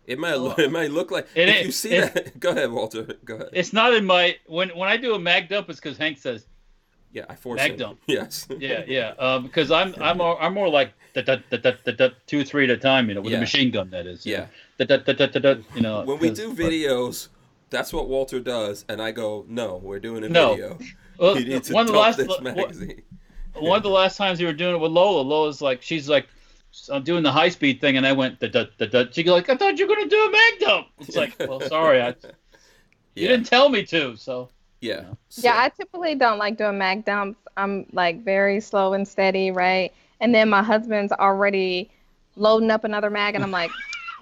It might look like if you see that. Go ahead, Walter. Go ahead. It's not in my when I do a mag dump, it's because Hank says. Yeah, I force mag him. dump. Yes. Yeah. Because I'm more like 2-3 at a time, with a machine gun. That is. Yeah. When we do videos, that's what Walter does, and I go, no, we're doing a video. Well, you need to dump this magazine. One of the last times we were doing it with Lola, Lola's like, she's like, I'm doing the high speed thing, and I went She go like, I thought you were gonna do a mag dump. It's like, well, sorry, you didn't tell me to. So yeah. Yeah, I typically don't like doing mag dumps. I'm like very slow and steady, right? And then my husband's already loading up another mag, and I'm like,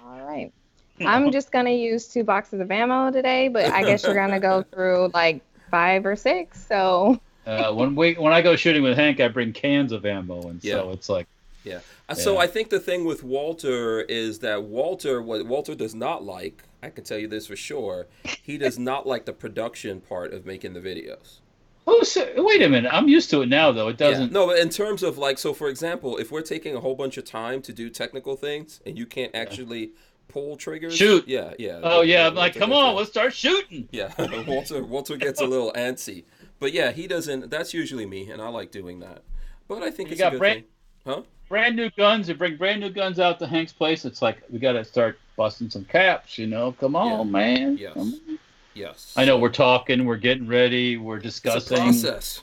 all right, I'm just gonna use 2 boxes of ammo today, but I guess you're gonna go through like 5 or 6. So when I go shooting with Hank, I bring cans of ammo, and so it's like. Yeah. So I think the thing with Walter is that what Walter does not like, I can tell you this for sure, he does not like the production part of making the videos. Oh, so, wait a minute. I'm used to it now, though. It doesn't. Yeah. No, but in terms of so for example, if we're taking a whole bunch of time to do technical things and you can't actually pull triggers. Shoot. Yeah. Oh, yeah. I'm like, come on, let's start shooting. Yeah. Walter gets a little antsy. But yeah, he doesn't. That's usually me, and I like doing that. But I think it's a good thing. Huh? Brand new guns. You bring brand new guns out to Hank's place. It's like, we got to start busting some caps, Come on, man. Yes. Come on. Yes. I know we're talking, we're getting ready, we're discussing. It's a process.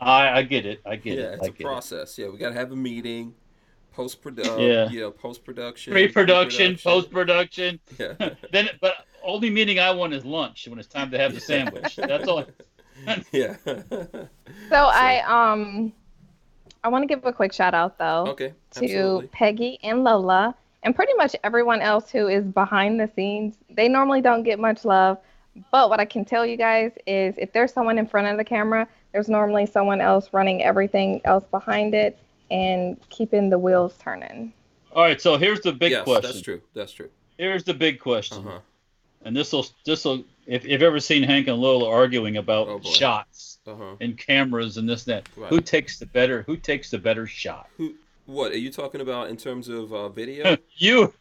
I get it. Yeah, it's a process. Yeah, we got to have a meeting, post-production. Pre-production, post-production. Yeah. But only meeting I want is lunch when it's time to have the sandwich. That's all. Yeah. So I want to give a quick shout out though to Peggy and Lola and pretty much everyone else who is behind the scenes. They normally don't get much love, but what I can tell you guys is if there's someone in front of the camera, there's normally someone else running everything else behind it and keeping the wheels turning. All right, so here's the big question. That's true. Here's the big question. And this'll if you've ever seen Hank and Lola arguing about shots and cameras and this and that, who takes the better shot? What are you talking about in terms of video? you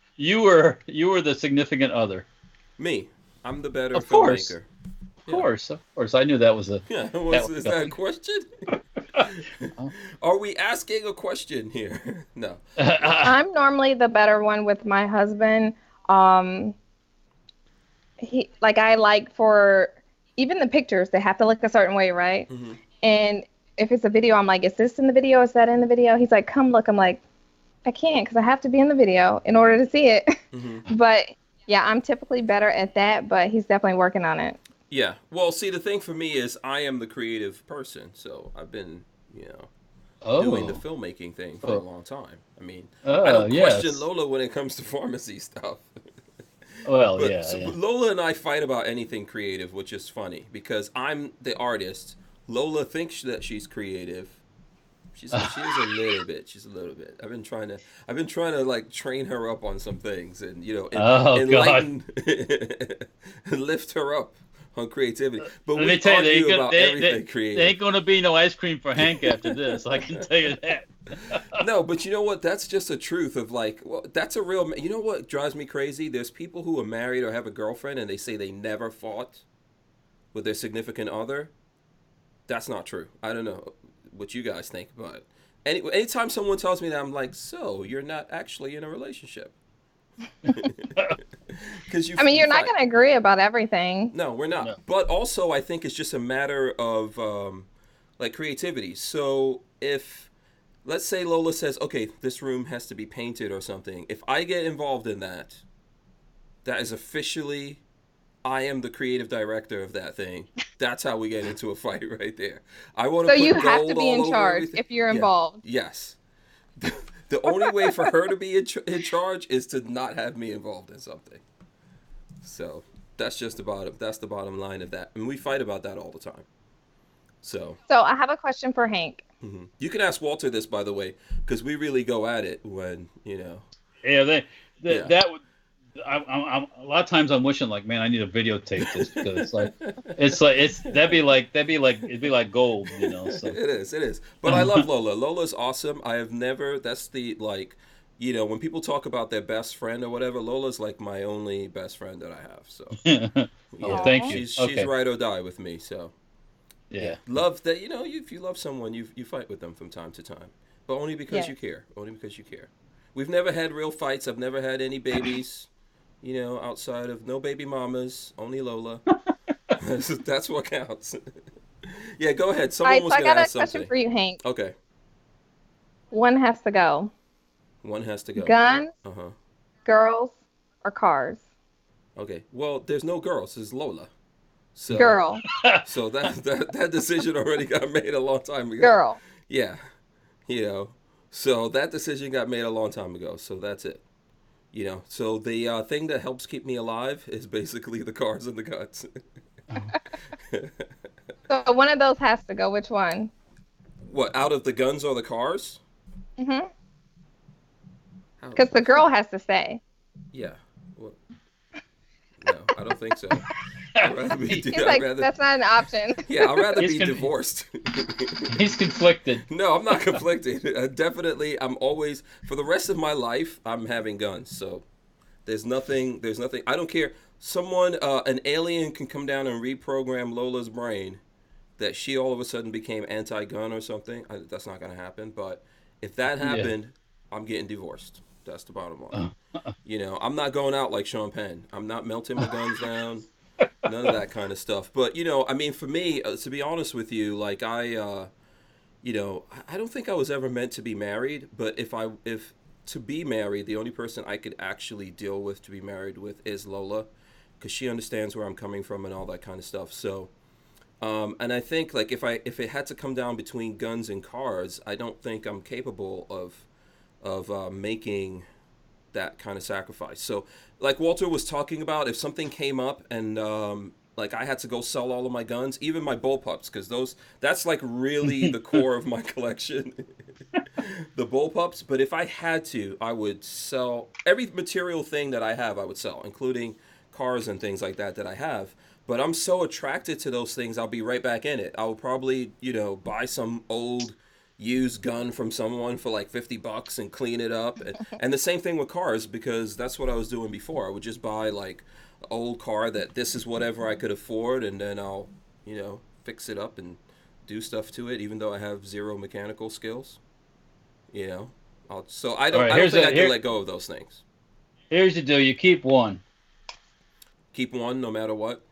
were the significant other. Me. I'm the better filmmaker. course, of course. I knew that was a. Yeah, is that a question? Are we asking a question here? No. I'm normally the better one with my husband. I like for even the pictures, they have to look a certain way, right? Mm-hmm. And if it's a video, I'm like, is this in the video? Is that in the video? He's like, come look. I'm like, I can't because I have to be in the video in order to see it. Mm-hmm. But yeah, I'm typically better at that, but he's definitely working on it. Yeah. Well, see, the thing for me is I am the creative person. So I've been, doing the filmmaking thing for a long time. I mean, I don't question Lola when it comes to pharmacy stuff. Well, Lola and I fight about anything creative, which is funny because I'm the artist. Lola thinks that she's creative. She's a little bit. She's a little bit. I've been trying to like train her up on some things and enlighten and lift her up on creativity. But let me tell you, about everything creative. There ain't gonna be no ice cream for Hank after this. I can tell you that. No, but you know what? That's just a truth of like, well, that's a real. You know what drives me crazy? There's people who are married or have a girlfriend and they say they never fought with their significant other. That's not true. I don't know what you guys think, but anytime someone tells me that, I'm like, so you're not actually in a relationship. Because you're not going to agree about everything. No, we're not. No. But also, I think it's just a matter of like creativity. So if, let's say Lola says, okay, this room has to be painted or something. If I get involved in that, that is officially, I am the creative director of that thing. That's how we get into a fight right there. I want to. So you have to be in charge if you're involved. Yes. The only way for her to be in charge is to not have me involved in something. So that's just the bottom line of that, and we fight about that all the time. So I have a question for Hank. Mm-hmm. You can ask Walter this, by the way, because we really go at it when Yeah, that would. I'm a lot of times I'm wishing like, man, I need to videotape this because it'd be like gold, So. It is. But I love Lola. Lola's awesome. I have never. That's the like, when people talk about their best friend or whatever, Lola's like my only best friend that I have. So thank you. She's ride or die with me. So yeah, love that. If you love someone, you fight with them from time to time, but only because you care. Only because you care. We've never had real fights. I've never had any babies. Outside of no baby mamas, only Lola. That's what counts. Yeah, go ahead. Someone was going to ask something. I got a question for you, Hank. Okay. One has to go. Guns, girls, or cars? Okay. Well, there's no girls. There's Lola. So, girl. So that decision already got made a long time ago. Girl. Yeah. So that decision got made a long time ago. So that's it. So the thing that helps keep me alive is basically the cars and the guns. So one of those has to go. Which one? What, out of the guns or the cars? Mm-hmm. Because the girl has to stay. Yeah. Well, no, I don't think so. I'd rather be, that's not an option. Yeah, I'd rather be divorced. He's conflicted. No, I'm not conflicted. Definitely, I'm always, for the rest of my life, I'm having guns. So there's nothing, I don't care. Someone, an alien can come down and reprogram Lola's brain that she all of a sudden became anti-gun or something. That's not going to happen. But if that happened, I'm getting divorced. That's the bottom line. I'm not going out like Sean Penn. I'm not melting my guns down. None of that kind of stuff. But, for me, to be honest with you, like I don't think I was ever meant to be married. But if to be married, the only person I could actually deal with to be married with is Lola, because she understands where I'm coming from and all that kind of stuff. So, and I think like if it had to come down between guns and cars, I don't think I'm capable of making that kind of sacrifice. So like Walter was talking about, if something came up and like I had to go sell all of my guns, even my bullpups, because that's like really the core of my collection, the bullpups. But if I had to, I would sell every material thing that I have. I would sell, including cars and things like that I have. But I'm so attracted to those things, I'll be right back in it. I will probably buy some old used gun from someone for like $50 and clean it up. And the same thing with cars, because that's what I was doing before. I would just buy like old car that this is whatever I could afford, and then I'll, fix it up and do stuff to it, even though I have zero mechanical skills. So I don't think I can let go of those things. Here's the deal: you keep one. Keep one, no matter what.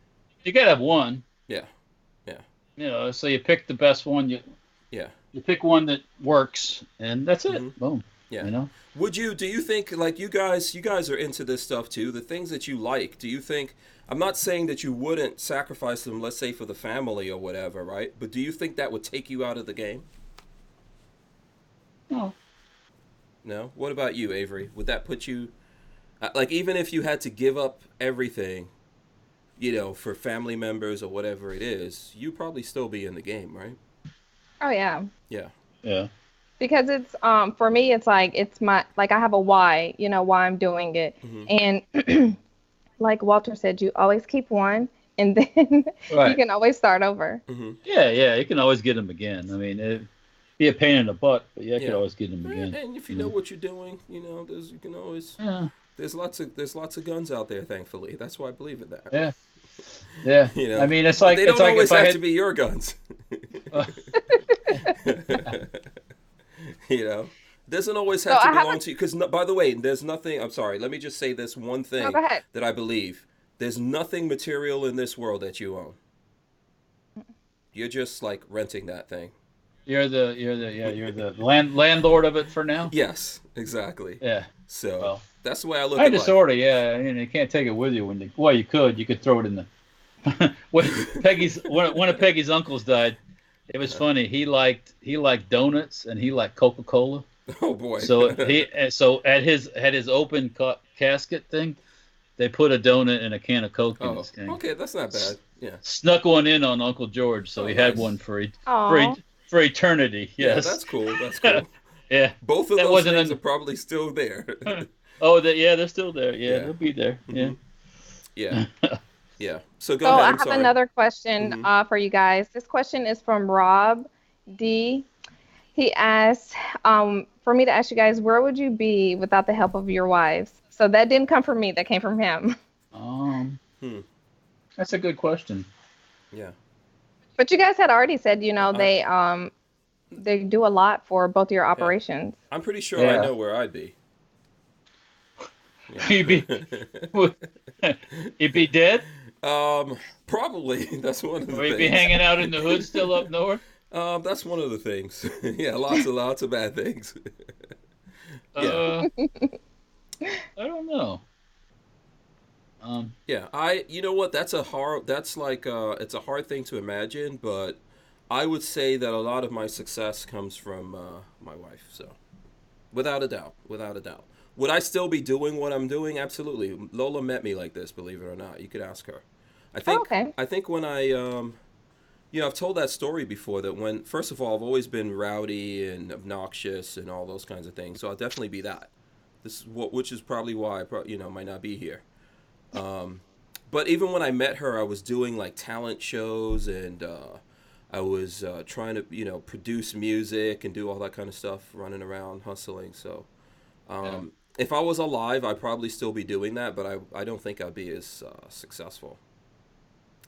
You gotta have one. Yeah. So you pick the best one. You pick one that works, and that's it. Mm-hmm. Boom. Yeah. Do you think, like, you guys are into this stuff too, the things that you like, do you think, I'm not saying that you wouldn't sacrifice them, let's say for the family or whatever, right? But do you think that would take you out of the game? No. No? What about you, Avery? Would that put you, like, even if you had to give up everything, for family members or whatever it is, you'd probably still be in the game, right? Oh yeah. Yeah. Yeah. Because it's for me, it's like I have a why, why I'm doing it. Mm-hmm. And like Walter said, you always keep one, and then you can always start over. Mm-hmm. Yeah, you can always get them again. I mean, it'd be a pain in the butt, but you can always get them again. And if you know what you're doing, you can always. Yeah. There's lots of guns out there, thankfully. That's why I believe in that. Yeah. Yeah. I mean, it's like they don't always have to be your guns. Doesn't always have to belong to you. Because, by the way, there's nothing. I'm sorry. Let me just say this one thing that I believe. There's nothing material in this world that you own. You're just like renting that thing. You're the landlord of it for now. Yes, exactly. Yeah. So that's the way I look at it. Kind of, sort of, yeah. You can't take it with you you could. You could throw it in the. When one of Peggy's uncles died, it was funny. He liked donuts and he liked Coca-Cola. Oh boy! So at his open casket thing, they put a donut and a can of Coke in his thing. Okay, that's not bad. Yeah. Snuck one in on Uncle George, so he had one for eternity. Yes. Yeah, that's cool. That's cool. Yeah. Both of those things are probably still there. They're still there. Yeah, they'll be there. Mm-hmm. Yeah. Yeah. So go ahead. I have another question for you guys. This question is from Rob D. He asked for me to ask you guys, where would you be without the help of your wives? So that didn't come from me. That came from him. That's a good question. Yeah. But you guys had already said, they do a lot for both your operations. I'm pretty sure I know where I'd be. Yeah. You'd be dead? Probably. That's one of the things. You'd be hanging out in the hood still up north? That's one of the things. Yeah, lots of bad things. Yeah. I don't know. You know what? It's a hard thing to imagine, but I would say that a lot of my success comes from my wife. So, without a doubt. Would I still be doing what I'm doing? Absolutely. Lola met me like this, believe it or not. You could ask her. I think when I've told that story before, that first of all, I've always been rowdy and obnoxious and all those kinds of things. So I'll definitely be that. Which is probably why I might not be here. But even when I met her, I was doing like talent shows, and I was trying to produce music and do all that kind of stuff, running around hustling. So if I was alive, I'd probably still be doing that, but I don't think I'd be as successful.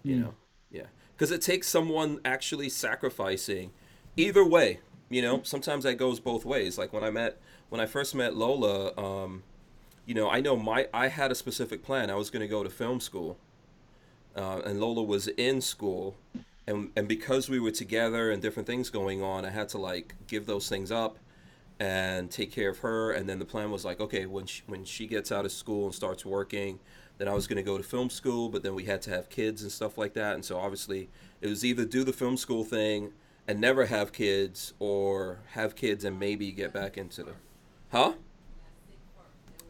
Yeah, because it takes someone actually sacrificing. Either way, sometimes that goes both ways. Like when I first met Lola, I had a specific plan. I was going to go to film school, and Lola was in school, and because we were together and different things going on, I had to like give those things up and take care of her. And then the plan was like, okay, when she gets out of school and starts working, then I was going to go to film school, but then we had to have kids and stuff like that. And so obviously it was either do the film school thing and never have kids, or have kids and maybe get back into the...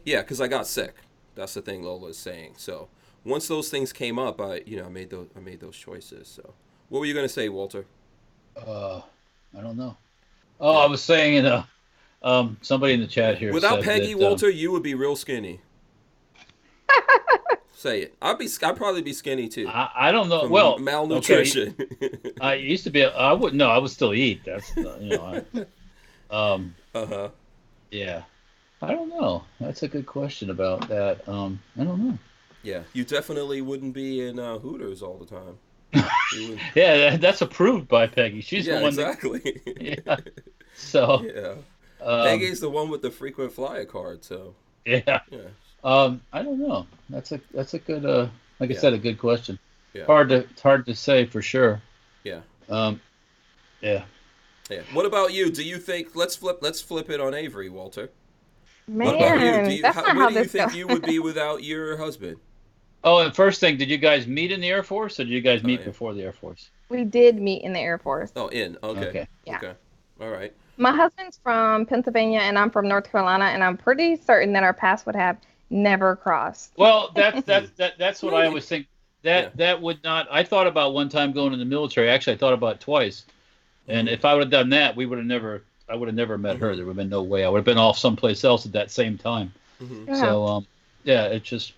Yeah, because I got sick. That's the thing Lola is saying. So once those things came up, I made those choices. So what were you going to say, Walter? I don't know. Oh, I was saying, somebody in the chat here without said Peggy, that, Walter, you would be real skinny. Say it. I'd probably be skinny too. I don't know. From malnutrition. Okay. I used to be. I wouldn't. No, I would still eat. That's Yeah. I don't know. That's a good question about that. I don't know. Yeah, you definitely wouldn't be in Hooters all the time. Yeah, that's approved by Peggy. She's the Yeah, one exactly. yeah. So, Yeah. um, Peggy's the one with the frequent flyer card, so yeah. yeah. I don't know. That's a good like I Yeah. said, a good question. Yeah. It's hard to say for sure. Yeah. Um, yeah. Yeah. What about you? Do you think let's flip it on Avery, Walter. What about Okay. you? Do Man, you that's not where how do you this think goes. you would be without your husband? Oh, and first thing, did you guys meet in the Air Force, or did you guys Oh meet yeah. before the Air Force? We did meet in the Air Force. Oh, in. Okay. Okay. Yeah. Okay. All right. My husband's from Pennsylvania and I'm from North Carolina, and I'm pretty certain that our paths would have never crossed. Well, that's what I Maybe. always think. Yeah. That would not. I thought about one time going in the military. Actually, I thought about it twice. And Mhm. if I would have done that, we would have never. I would have never met her. Mhm. There would have been no way. I would have been off someplace else at that same time. Mhm. Yeah. So, yeah, it's just.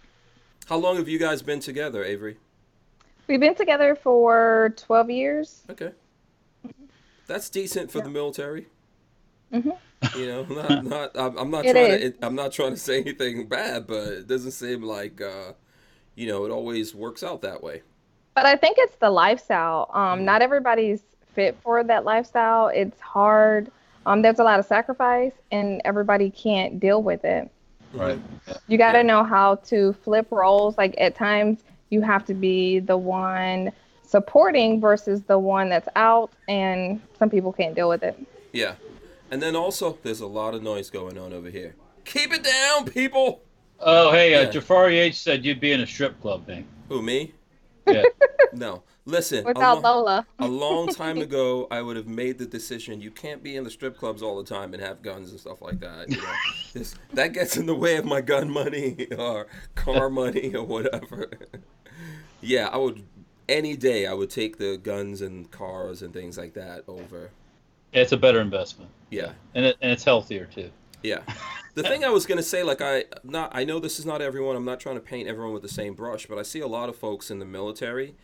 How long have you guys been together, Avery? We've been together for 12 years. Okay. That's decent for Yeah. the military. hmm You know, not. I'm not It trying is. to. I'm not trying to say anything bad, but it doesn't seem like it always works out that way. But I think it's the lifestyle. Mhm. Not everybody's fit for that lifestyle. It's hard. There's a lot of sacrifice, and everybody can't deal with it. Right. You got to Yeah. know how to flip roles. Like at times, you have to be the one supporting versus the one that's out, and some people can't deal with it. Yeah. And then also, there's a lot of noise going on over here. Keep it down, people. Oh, hey, Yeah. Jafari H said you'd be in a strip club, Hank. Who, me? Yeah. No. Listen, Without Lola. a long time ago, I would have made the decision. You can't be in the strip clubs all the time and have guns and stuff like that. That gets in the way of my gun money or car money or whatever. Yeah, I would. Any day, I would take the guns and cars and things like that over. It's a better investment. Yeah. And it's healthier too. Yeah. The thing I was gonna say, like I know this is not everyone. I'm not trying to paint everyone with the same brush, but I see a lot of folks in the military.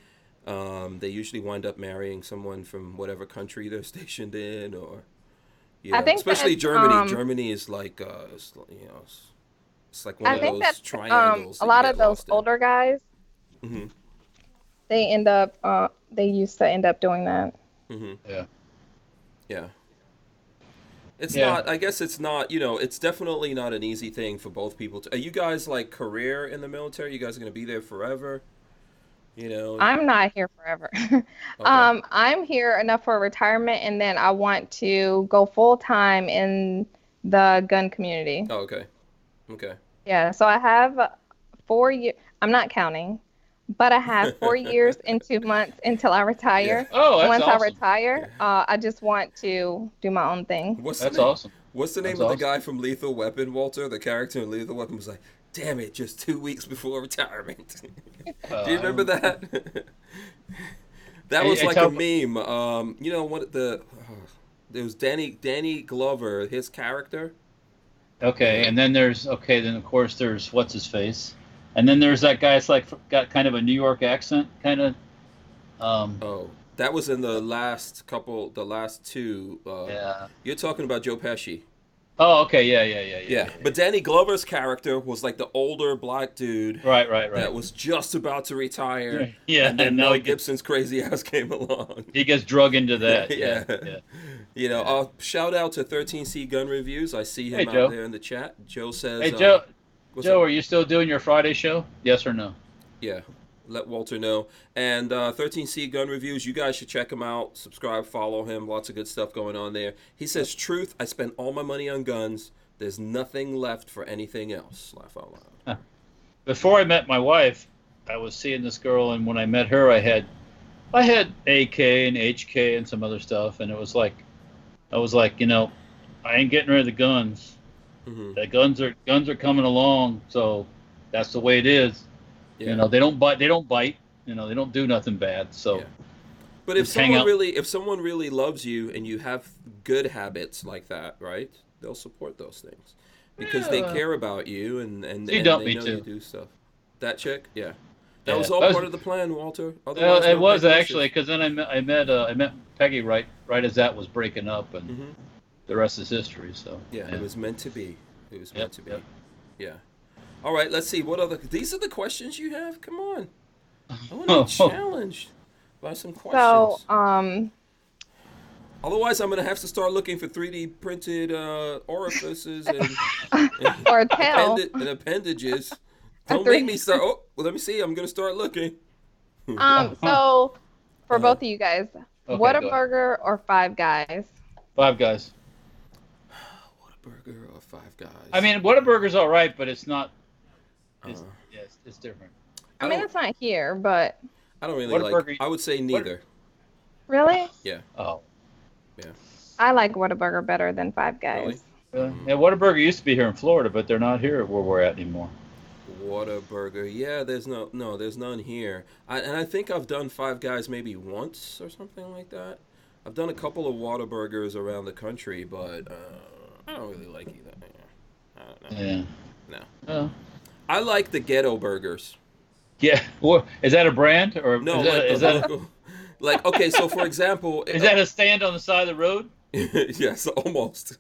They usually wind up marrying someone from whatever country they're stationed in, or I think especially that's, Germany. Germany is like, it's like one I of think those that's triangles. a lot of those older guys. Mm-hmm. They used to end up doing that. Mm-hmm. Yeah. Yeah. It's Yeah. not. I guess it's not. It's definitely not an easy thing for both people. Are you guys like career in the military? You guys are gonna be there forever? I'm not here forever. Okay. I'm here enough for retirement, and then I want to go full time in the gun community. Oh, okay. Okay. Yeah, so I have 4 years. I'm not counting, but I have 4 years and 2 months until I retire. Yeah. Oh, that's Once I awesome. retire, I just want to do my own thing. What's That's the name? awesome. What's the name That's of the awesome. guy from Lethal Weapon, Walter? The character in Lethal Weapon was like, "Damn it, just 2 weeks before retirement." Do you remember that? That was I like tell- a meme. What there was Danny Glover, his character. Okay, and then then of course there's what's his face, and then there's that guy that's like got kind of a New York accent, kind of. Oh, that was in the last two. Yeah. You're talking about Joe Pesci. Oh, okay, yeah. Yeah, but Danny Glover's character was like the older black dude Right. that was just about to retire. Yeah, and then and now Mel he gets- Gibson's crazy ass came along. He gets drug into that. Yeah. Yeah. Shout out to 13C Gun Reviews. I see him Hey, out Joe. there in the chat. Joe says, Hey, Joe. what's Joe, up? are you still doing your Friday show? Yes or no? Yeah, let Walter know. And 13C Gun Reviews, you guys should check him out. Subscribe, follow him. Lots of good stuff going on there. He says, "Truth, I spent all my money on guns. There's nothing left for anything else." Laugh out loud. Before I met my wife, I was seeing this girl, and when I met her, I had AK and HK and some other stuff, and I was like, I ain't getting rid of the guns. Mm-hmm. The guns are coming along, so that's the way it is. Yeah. They don't bite. They don't do nothing bad. So, Yeah. But if Just hang someone really loves you and you have good habits like that, right? They'll support those things because they Yeah. care about you and She dumped they me know too. you do stuff. That chick, yeah, that Yeah. was all That was- part of the plan, Walter. Otherwise, it no was big actually issues. because then I met Peggy right as that was breaking up, and Mhm. the rest is history. So Yeah, it was meant to be. It was meant to be. Yep. Yeah. All right, let's see. What other? These are the questions you have. Come on. I want to be challenged by some questions. So, Otherwise, I'm going to have to start looking for 3D printed orifices and or tail. and appendages. Don't make me start. Oh, well, let me see. I'm going to start looking. So for both of you guys, Okay, Whataburger or Five Guys? Five Guys. Whataburger or Five Guys? I mean, Whataburger's all right, but it's not. It's different. I mean, it's not here, but I don't really like. I would say neither. Really? Yeah. Oh. Yeah. I like Whataburger better than Five Guys. Really? Yeah, Whataburger used to be here in Florida, but they're not here where we're at anymore. Whataburger, yeah. There's none here. And I think I've done Five Guys maybe once or something like that. I've done a couple of Whataburgers around the country, but I don't really like either. I don't know. Yeah. No. Oh. I like the ghetto burgers. Yeah. Well, is that a brand or No? is that like okay? So for example, is that a stand on the side of the road? Yes, almost.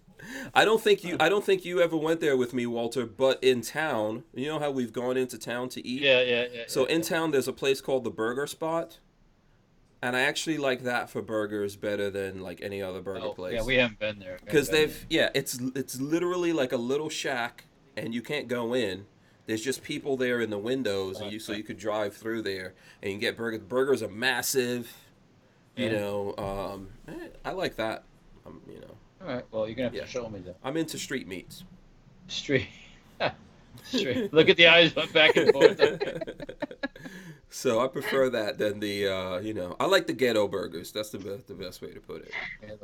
I don't think you ever went there with me, Walter. But in town, you know how we've gone into town to eat. Yeah. So in town, there's a place called the Burger Spot, and I actually like that for burgers better than like any other burger place. Yeah, we haven't been there because it's literally like a little shack, and you can't go in. There's just people there in the windows, and so you could drive through there and you can get burgers. Burgers are massive. You know, I like that. You know. All right. Well, you're gonna have to show me that. I'm into street meats. Street. Look at the eyes went back and forth. So I prefer that than the you know. I like the ghetto burgers. That's the best way to put it.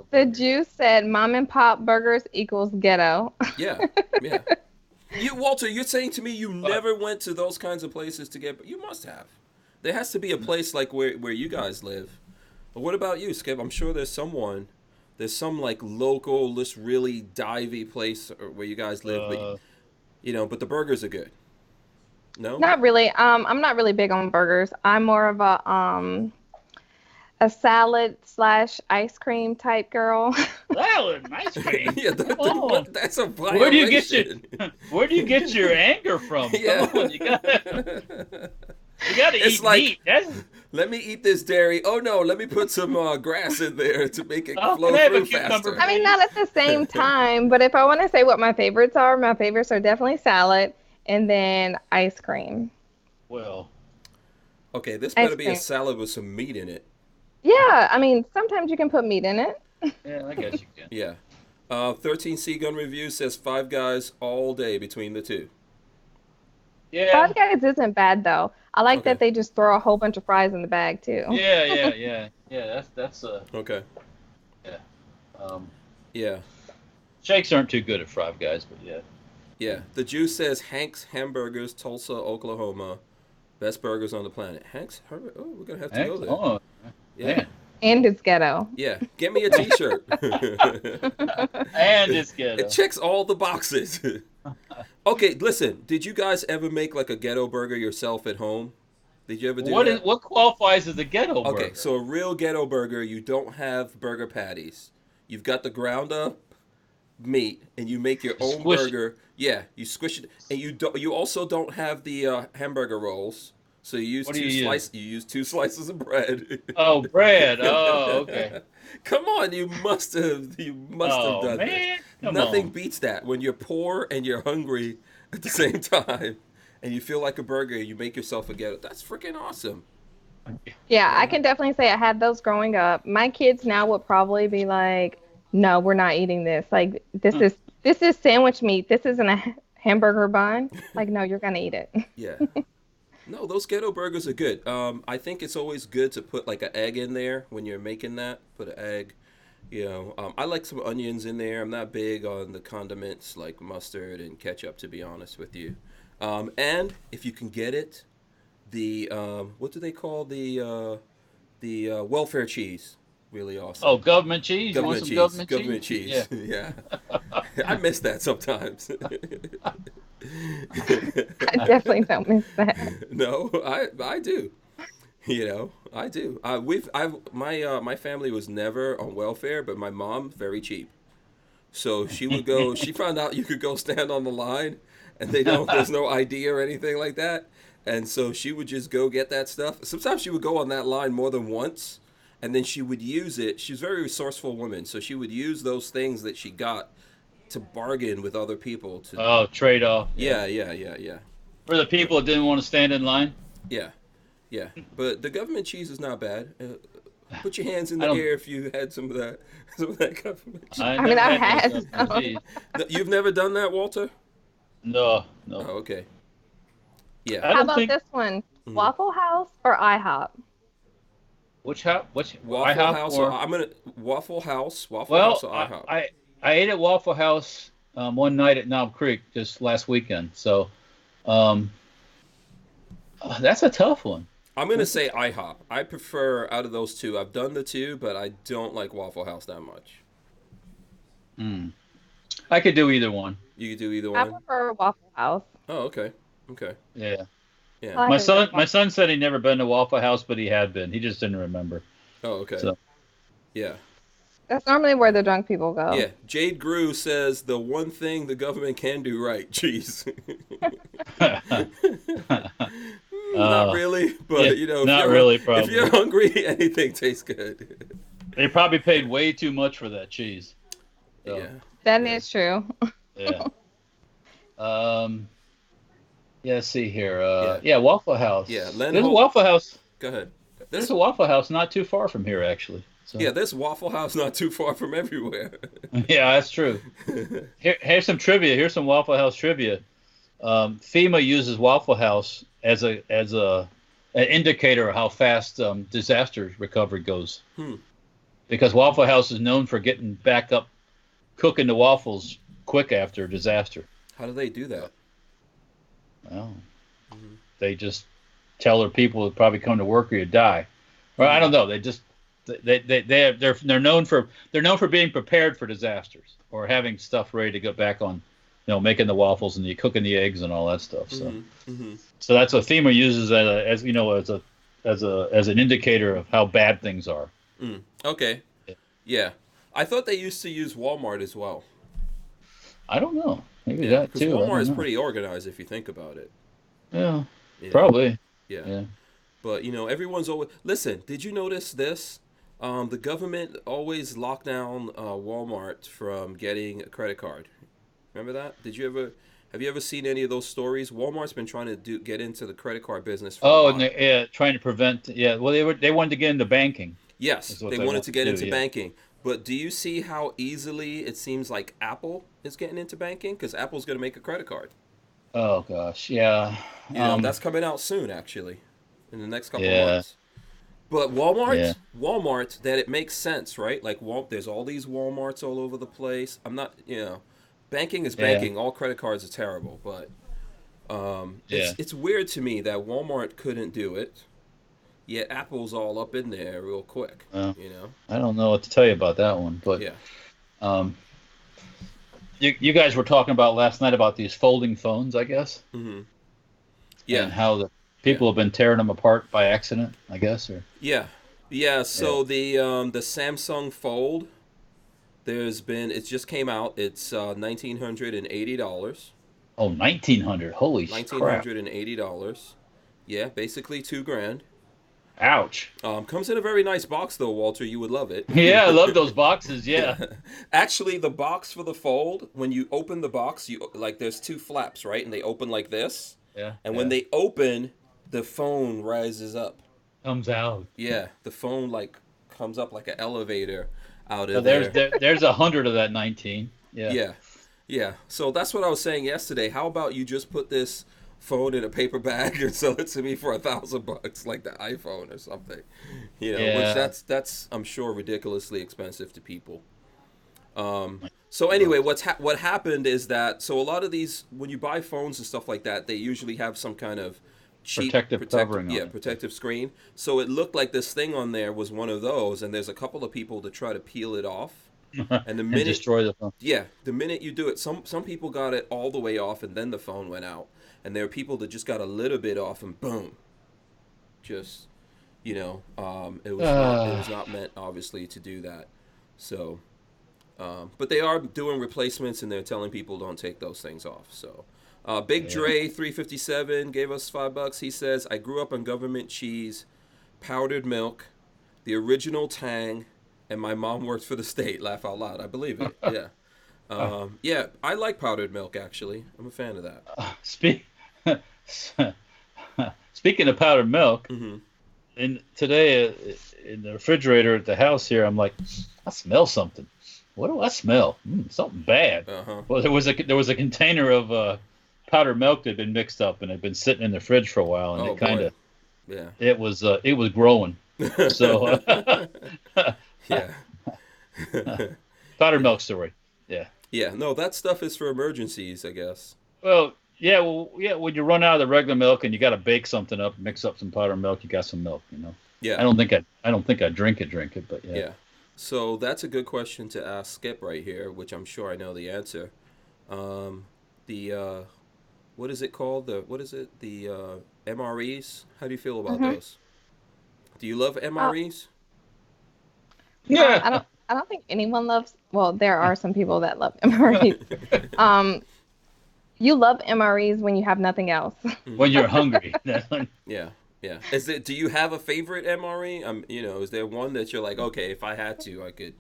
The Jew said, "Mom and pop burgers equals ghetto." Yeah. Walter, you're saying to me you never went to those kinds of places to get. You must have. There has to be a place like where you guys live. But what about you, Skip? I'm sure there's some like local, this really divey place where you guys live, but you know, but the burgers are good. No? Not really. I'm not really big on burgers. I'm more of a salad / ice cream type girl. Salad and ice cream. Yeah, that's a violation. Where do you get your anger from? Yeah. Come on, you gotta eat meat. Let me eat this dairy. Oh no, let me put some grass in there to make it flow through faster. I mean, not at the same time, but if I want to say what my favorites are definitely salad and then ice cream. Well, okay, this better be a salad with some meat in it. Yeah, I mean, sometimes you can put meat in it. Yeah, I guess you can. Yeah. 13C Gun Review says Five Guys all day between the two. Yeah. Five Guys isn't bad though. I like that they just throw a whole bunch of fries in the bag too. Yeah. That's okay. Yeah. Yeah. Shakes aren't too good at Five Guys, but yeah. Yeah. The Jew says Hank's Hamburgers, Tulsa, Oklahoma, best burgers on the planet. Hank's. Oh, we're gonna have to go there. Oh, yeah. And it's ghetto. Yeah. Get me a T-shirt. And it's ghetto. It checks all the boxes. Okay, listen. Did you guys ever make like a ghetto burger yourself at home? Did you ever do that? What qualifies as a ghetto burger? Okay, so a real ghetto burger, you don't have burger patties. You've got the ground up meat, and you make your own burger. Yeah, you squish it, and you also don't have the hamburger rolls. So you use You use 2 slices of bread. Oh, bread. Oh, okay. Come on, you must have done that. Nothing beats that when you're poor and you're hungry at the same time, and you feel like a burger. You make yourself a ghetto. That's freaking awesome. Yeah, I can definitely say I had those growing up. My kids now would probably be like, "No, we're not eating this. Like this is sandwich meat. This isn't a hamburger bun. Like, no, you're gonna eat it." Yeah. No, those ghetto burgers are good. I think it's always good to put like an egg in there when you're making that. Put an egg. You know, I like some onions in there. I'm not big on the condiments like mustard and ketchup, to be honest with you. And if you can get it, the what do they call the welfare cheese? Really awesome. Oh, government cheese. Government cheese. Yeah. I miss that sometimes. I definitely don't miss that. No, I do. You know, I do. My family was never on welfare, but my mom very cheap. So she would go. She found out you could go stand on the line, and they don't. There's no ID or anything like that. And so she would just go get that stuff. Sometimes she would go on that line more than once, and then she would use it. She's a very resourceful woman, so she would use those things that she got to bargain with other people. Trade off. Yeah. For the people that didn't want to stand in line. Yeah. But the government cheese is not bad. Put your hands in the air if you had some of that government cheese. I've had some. You've never done that, Walter? No. Oh, okay. Yeah. How about this one? Waffle House or IHOP? Which house? Waffle IHOP House. Or... I'm gonna Waffle House. House or IHOP. I ate at Waffle House one night at Knob Creek just last weekend. So that's a tough one. I'm gonna say IHOP. I prefer out of those two. I've done the two, but I don't like Waffle House that much. I could do either one. You could do either one. I prefer Waffle House. Oh, okay. Yeah. Yeah. My son said he'd never been to Waffle House, but he had been. He just didn't remember. Oh, okay. So. Yeah. That's normally where the drunk people go. Yeah. Jade Grew says the one thing the government can do right, cheese. Not really, but if you're hungry, anything tastes good. They probably paid way too much for that cheese. So. Yeah. That is true. Yeah. Let's see here. Waffle House. Yeah, there's a Waffle House. Go ahead. There's a Waffle House not too far from here, actually. So. Yeah, there's Waffle House not too far from everywhere. Yeah, that's true. Here's some trivia. Here's some Waffle House trivia. FEMA uses Waffle House as an indicator of how fast disaster recovery goes. Because Waffle House is known for getting back up, cooking the waffles quick after a disaster. How do they do that? Well, they just tell their people to probably come to work or you die. Or I don't know. They just they're known for being prepared for disasters or having stuff ready to go back on, making the waffles and cooking the eggs and all that stuff. So, so that's what FEMA uses as an indicator of how bad things are. Okay. Yeah. I thought they used to use Walmart as well. I don't know. Maybe that too. Walmart is pretty organized if you think about it. Yeah. Probably. Yeah. But everyone's always listen. Did you notice this? The government always locked down Walmart from getting a credit card. Remember that? Have you ever seen any of those stories? Walmart's been trying to get into the credit card business. Trying to prevent. Yeah. Well, they wanted to get into banking. Yes, they wanted to get into banking. But do you see how easily it seems like Apple is getting into banking? Because Apple's going to make a credit card. Oh, gosh. Yeah. That's coming out soon, actually, in the next couple of months. But Walmart, that it makes sense, right? Like, there's all these Walmarts all over the place. I'm not, banking is banking. Yeah. All credit cards are terrible. But it's weird to me that Walmart couldn't do it. Yeah, Apple's all up in there real quick. I don't know what to tell you about that one, but you guys were talking about last night about these folding phones, I guess. Yeah, and how the people have been tearing them apart by accident, I guess, or yeah. So the Samsung Fold, it just came out. It's $1,980. Oh, $1,900! Holy $1,980. Yeah, basically $2,000. Ouch. Comes in a very nice box, though, Walter. You would love it. Yeah, I love those boxes, yeah. Actually, the box for the Fold, when you open the box, there's two flaps, right? And they open like this. Yeah. And when they open, the phone rises up. Comes out. Yeah, the phone, comes up like an elevator out of there. There's 100 of that 19. Yeah. Yeah. So that's what I was saying yesterday. How about you just put this phone in a paper bag and sell it to me for $1,000, like the iPhone or something, which that's I'm sure ridiculously expensive to people. So anyway, what happened is that a lot of these, when you buy phones and stuff like that, they usually have some kind of cheap protective screen. So it looked like this thing on there was one of those, and there's a couple of people to try to peel it off. And the minute destroy the phone. Yeah, the minute you do it, some people got it all the way off, and then the phone went out. And there are people that just got a little bit off, and boom, just it was not meant obviously to do that. So, but they are doing replacements, and they're telling people don't take those things off. So, Big Dre 357 gave us $5. He says, I grew up on government cheese, powdered milk, the original Tang, and my mom worked for the state. Laugh out loud. I believe it. Yeah. Yeah, I like powdered milk, actually. I'm a fan of that. Speaking of powdered milk, Mm-hmm. and today in the refrigerator at the house here, I'm like, I smell something. What do I smell? Something bad. Uh-huh. Well, there was a container of powdered milk that had been mixed up and had been sitting in the fridge for a while, and it kind of, it was growing. So, yeah. powdered milk story. Yeah. Yeah. No, that stuff is for emergencies, I guess. Well, yeah. When you run out of the regular milk and you got to bake something up, mix up some powdered milk, you got some milk. Yeah. I don't think I drink it, but yeah. Yeah. So that's a good question to ask Skip right here, which I'm sure I know the answer. What is it called? The MREs? How do you feel about those? Do you love MREs? Yeah. I don't think anyone loves. Well, there are some people that love MREs. You love MREs when you have nothing else. When you're hungry. Yeah. Yeah. Do you have a favorite MRE? Is there one that you're like, okay, if I had to, I could?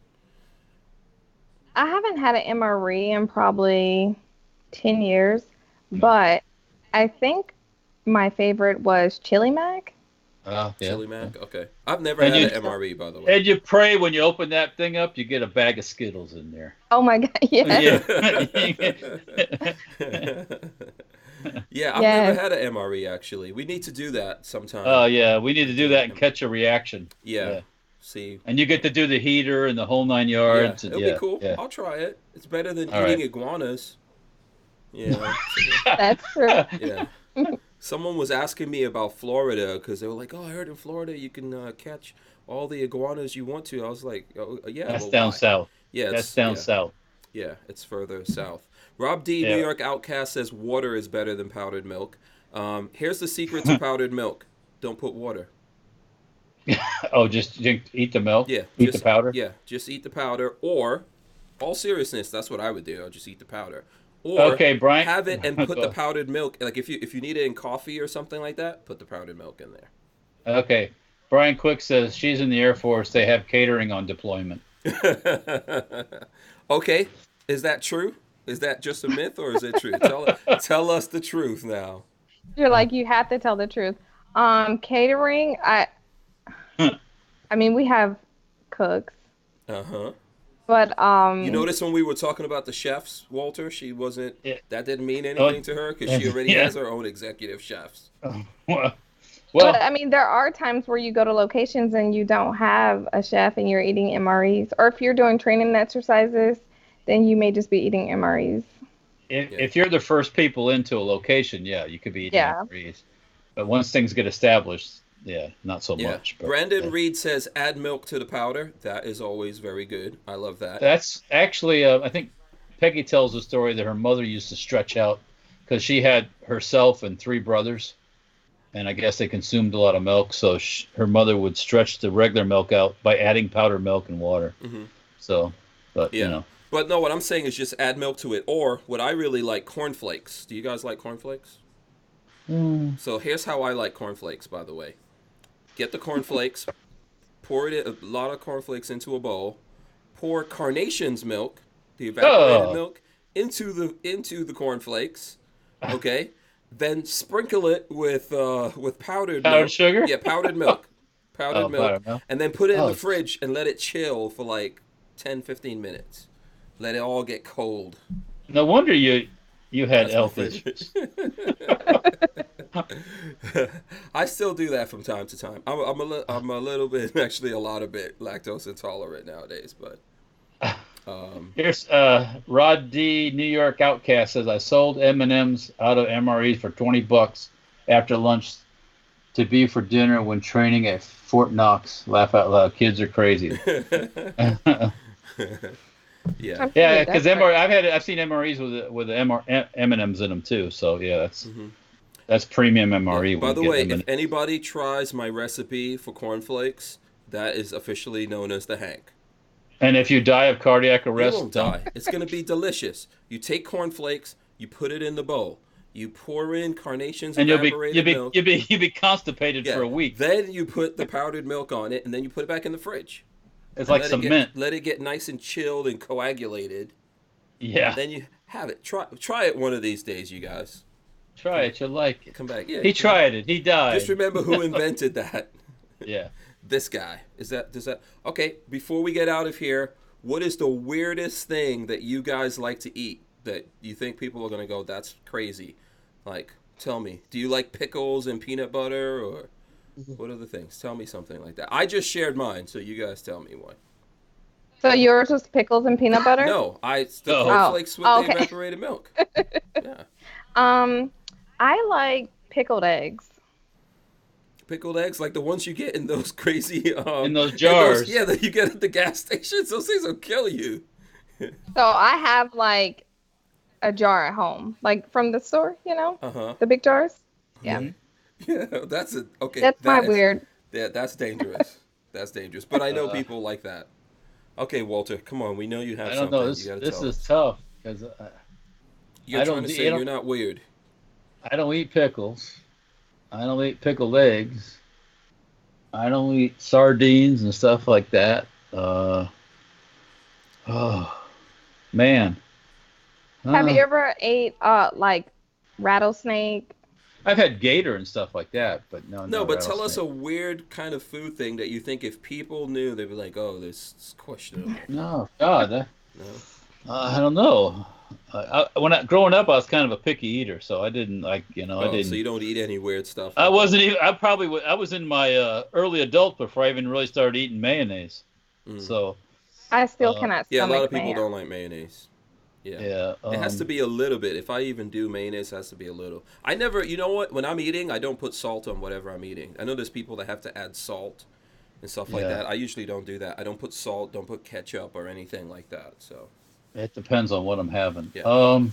I haven't had an MRE in probably 10 years, but I think my favorite was Chili Mac. Chili Mac? Okay. I've never had an MRE, by the way. And you pray when you open that thing up, you get a bag of Skittles in there. Oh my God, yeah. Yeah, I've never had an MRE, actually. We need to do that sometime. Oh, yeah. We need to do that and catch a reaction. Yeah. See. And you get to do the heater and the whole 9 yards. Yeah, it'll be cool. Yeah. I'll try it. It's better than eating iguanas. Yeah. That's true. Yeah. Someone was asking me about Florida because they were like, "Oh, I heard in Florida you can catch all the iguanas you want to." I was like, "Oh, yeah." That's down south. Yeah, that's down south. Yeah, it's further south. Rob D, New York Outcast says water is better than powdered milk. Here's the secret to powdered milk: don't put water. Oh, just eat the milk. Yeah, eat the powder. Yeah, just eat the powder. Or, all seriousness, that's what I would do. I'll just eat the powder. Or okay, Brian, have it and put the powdered milk. Like if you need it in coffee or something like that, put the powdered milk in there. Okay, Brian Quick says she's in the Air Force. They have catering on deployment. Okay, is that true? Is that just a myth or is it true? Tell us the truth now. You're like, you have to tell the truth. Catering, I mean, we have cooks. Uh-huh. But you notice when we were talking about the chefs, Walter, she wasn't. Yeah. That didn't mean anything to her because she already has her own executive chefs. Well, but I mean, there are times where you go to locations and you don't have a chef and you're eating MREs, or if you're doing training exercises, then you may just be eating MREs. If you're the first people into a location, you could be eating MREs. But once things get established, not so much. But, Brandon Reed says add milk to the powder. That is always very good. I love that. That's actually, I think Peggy tells the story that her mother used to stretch out because she had herself and 3 brothers, and I guess they consumed a lot of milk. So her mother would stretch the regular milk out by adding powdered milk and water. Mm-hmm. So, but But no, what I'm saying is just add milk to it. Or what I really like, cornflakes. Do you guys like cornflakes? So here's how I like cornflakes, by the way. Get the cornflakes, pour a lot of cornflakes into a bowl, pour Carnation's milk, the evaporated milk, into the cornflakes. Okay, then sprinkle it with powdered milk. Sugar. Yeah, powdered milk, powdered milk, and then put it in the fridge and let it chill for like 10-15 minutes. Let it all get cold. No wonder you had health issues. I still do that from time to time. I'm a little bit, actually a lot of bit lactose intolerant nowadays, but here's Rod D, New York Outcast says I sold M&Ms out of MREs for $20 after lunch to be for dinner when training at Fort Knox. Laugh out loud. Kids are crazy. Yeah, because I've seen MREs with M&Ms in them too. So that's premium MRE. Yeah. By the way, if anybody tries my recipe for cornflakes, that is officially known as the Hank. And if you die of cardiac arrest, you won't die. It's going to be delicious. You take cornflakes, you put it in the bowl, You pour in Carnation's and evaporated milk. you'll be constipated for a week. Then you put the powdered milk on it, and then you put it back in the fridge. It's like cement. Let it get nice and chilled and coagulated. Yeah. And then you have it. Try it one of these days, you guys. Try it. You'll like it. Come back. Yeah. He tried it. He died. Just remember who invented that. Yeah. This guy. Does that? Okay. Before we get out of here, what is the weirdest thing that you guys like to eat that you think people are gonna go, that's crazy? Like, tell me. Do you like pickles and peanut butter, or what other things? Tell me something like that. I just shared mine, so you guys tell me one. So yours was pickles and peanut butter? No, the cornflakes with the evaporated milk. Yeah. I like pickled eggs. Pickled eggs, like the ones you get in those crazy in those jars. That you get at the gas stations. Those things will kill you. So I have like a jar at home, like from the store, the big jars. Yeah. Mm-hmm. Yeah, that's it. Okay. That's my weird. Yeah, that's dangerous. That's dangerous. But I know people like that. Okay, Walter, come on. We know you have something. I don't know. This is tough because you're trying to say you're not weird. I don't eat pickles. I don't eat pickled eggs. I don't eat sardines and stuff like that. Oh, man. Have you ever ate like rattlesnake? I've had gator and stuff like that, but no. No, but tell us a weird kind of food thing that you think if people knew, they'd be like, "Oh, this is questionable." No, God, no. I don't know. Growing up, I was kind of a picky eater, so I didn't like, I didn't. So you don't eat any weird stuff. I wasn't even. I was in my early adult before I even really started eating mayonnaise. So. I still cannot. Yeah, a lot of people don't like mayonnaise. Yeah. It has to be a little bit. If I even do mayonnaise, it has to be a little. I never, you know what? When I'm eating, I don't put salt on whatever I'm eating. I know there's people that have to add salt and stuff like that. I usually don't do that. I don't put salt, don't put ketchup or anything like that. So it depends on what I'm having. Yeah.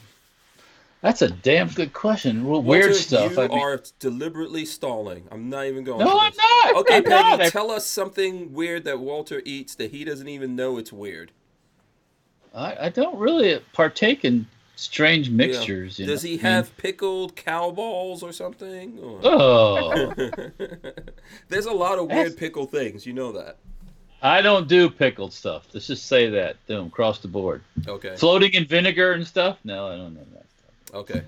That's a damn good question. Weird Walter, stuff. You are deliberately stalling. I'm not even going. No, I'm not. Okay, I'm Peggy, not. tell us something weird that Walter eats that he doesn't even know it's weird. I don't really partake in strange mixtures. Does he have pickled cow balls or something? Or... Oh. There's a lot of weird pickle things. You know that. I don't do pickled stuff. Let's just say that. Across the board. Okay. Floating in vinegar and stuff? No, I don't know that stuff. Okay.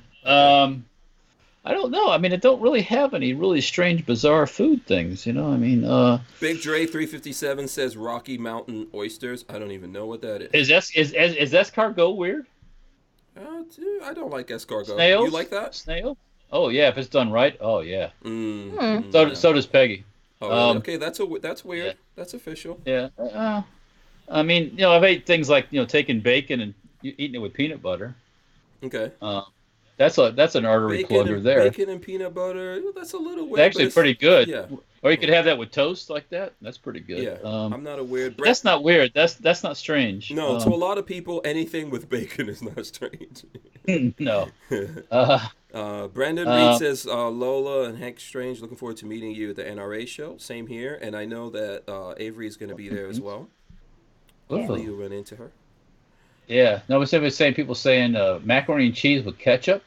I don't know. I mean, I don't really have any really strange, bizarre food things, Big Dre 357 says Rocky Mountain oysters. I don't even know what that is. Is escargot weird? Dude, I don't like escargot. Snails? You like that? Snail? Oh yeah, if it's done right. Oh yeah. So does Peggy. Oh, really? Okay, that's weird. Yeah. That's official. Yeah. I mean, I've ate things like taking bacon and eating it with peanut butter. Okay. That's an artery plugger there. Bacon and peanut butter. That's a little weird. It's actually pretty good. Yeah. Or you could have that with toast like that. That's pretty good. Yeah. I'm not a weird. That's not weird. That's not strange. No, to a lot of people, anything with bacon is not strange. No. Brandon Reed says Lola and Hank Strange, looking forward to meeting you at the NRA show. Same here, and I know that Avery is going to be there as well. Hopefully you'll run into her. Yeah. No, people saying macaroni and cheese with ketchup.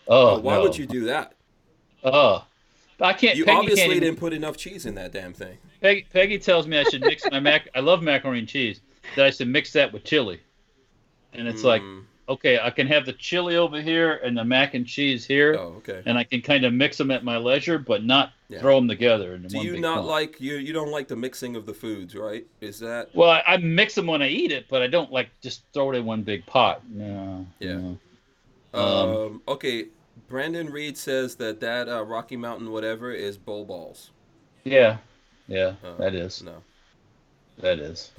Why would you do that? I can't. You obviously didn't put enough cheese in that damn thing. Peggy tells me I should mix my I love macaroni and cheese. That I should mix that with chili. And it's like, okay, I can have the chili over here and the mac and cheese here. Oh, okay. And I can kind of mix them at my leisure, but not throw them together in one big Do you not like you don't like the mixing of the foods, right? Is that? Well, I mix them when I eat it, but I don't like just throw it in one big pot. No. Yeah. No. Okay. Brandon Reed says that Rocky Mountain whatever is bull balls. Yeah. That is. No. That is.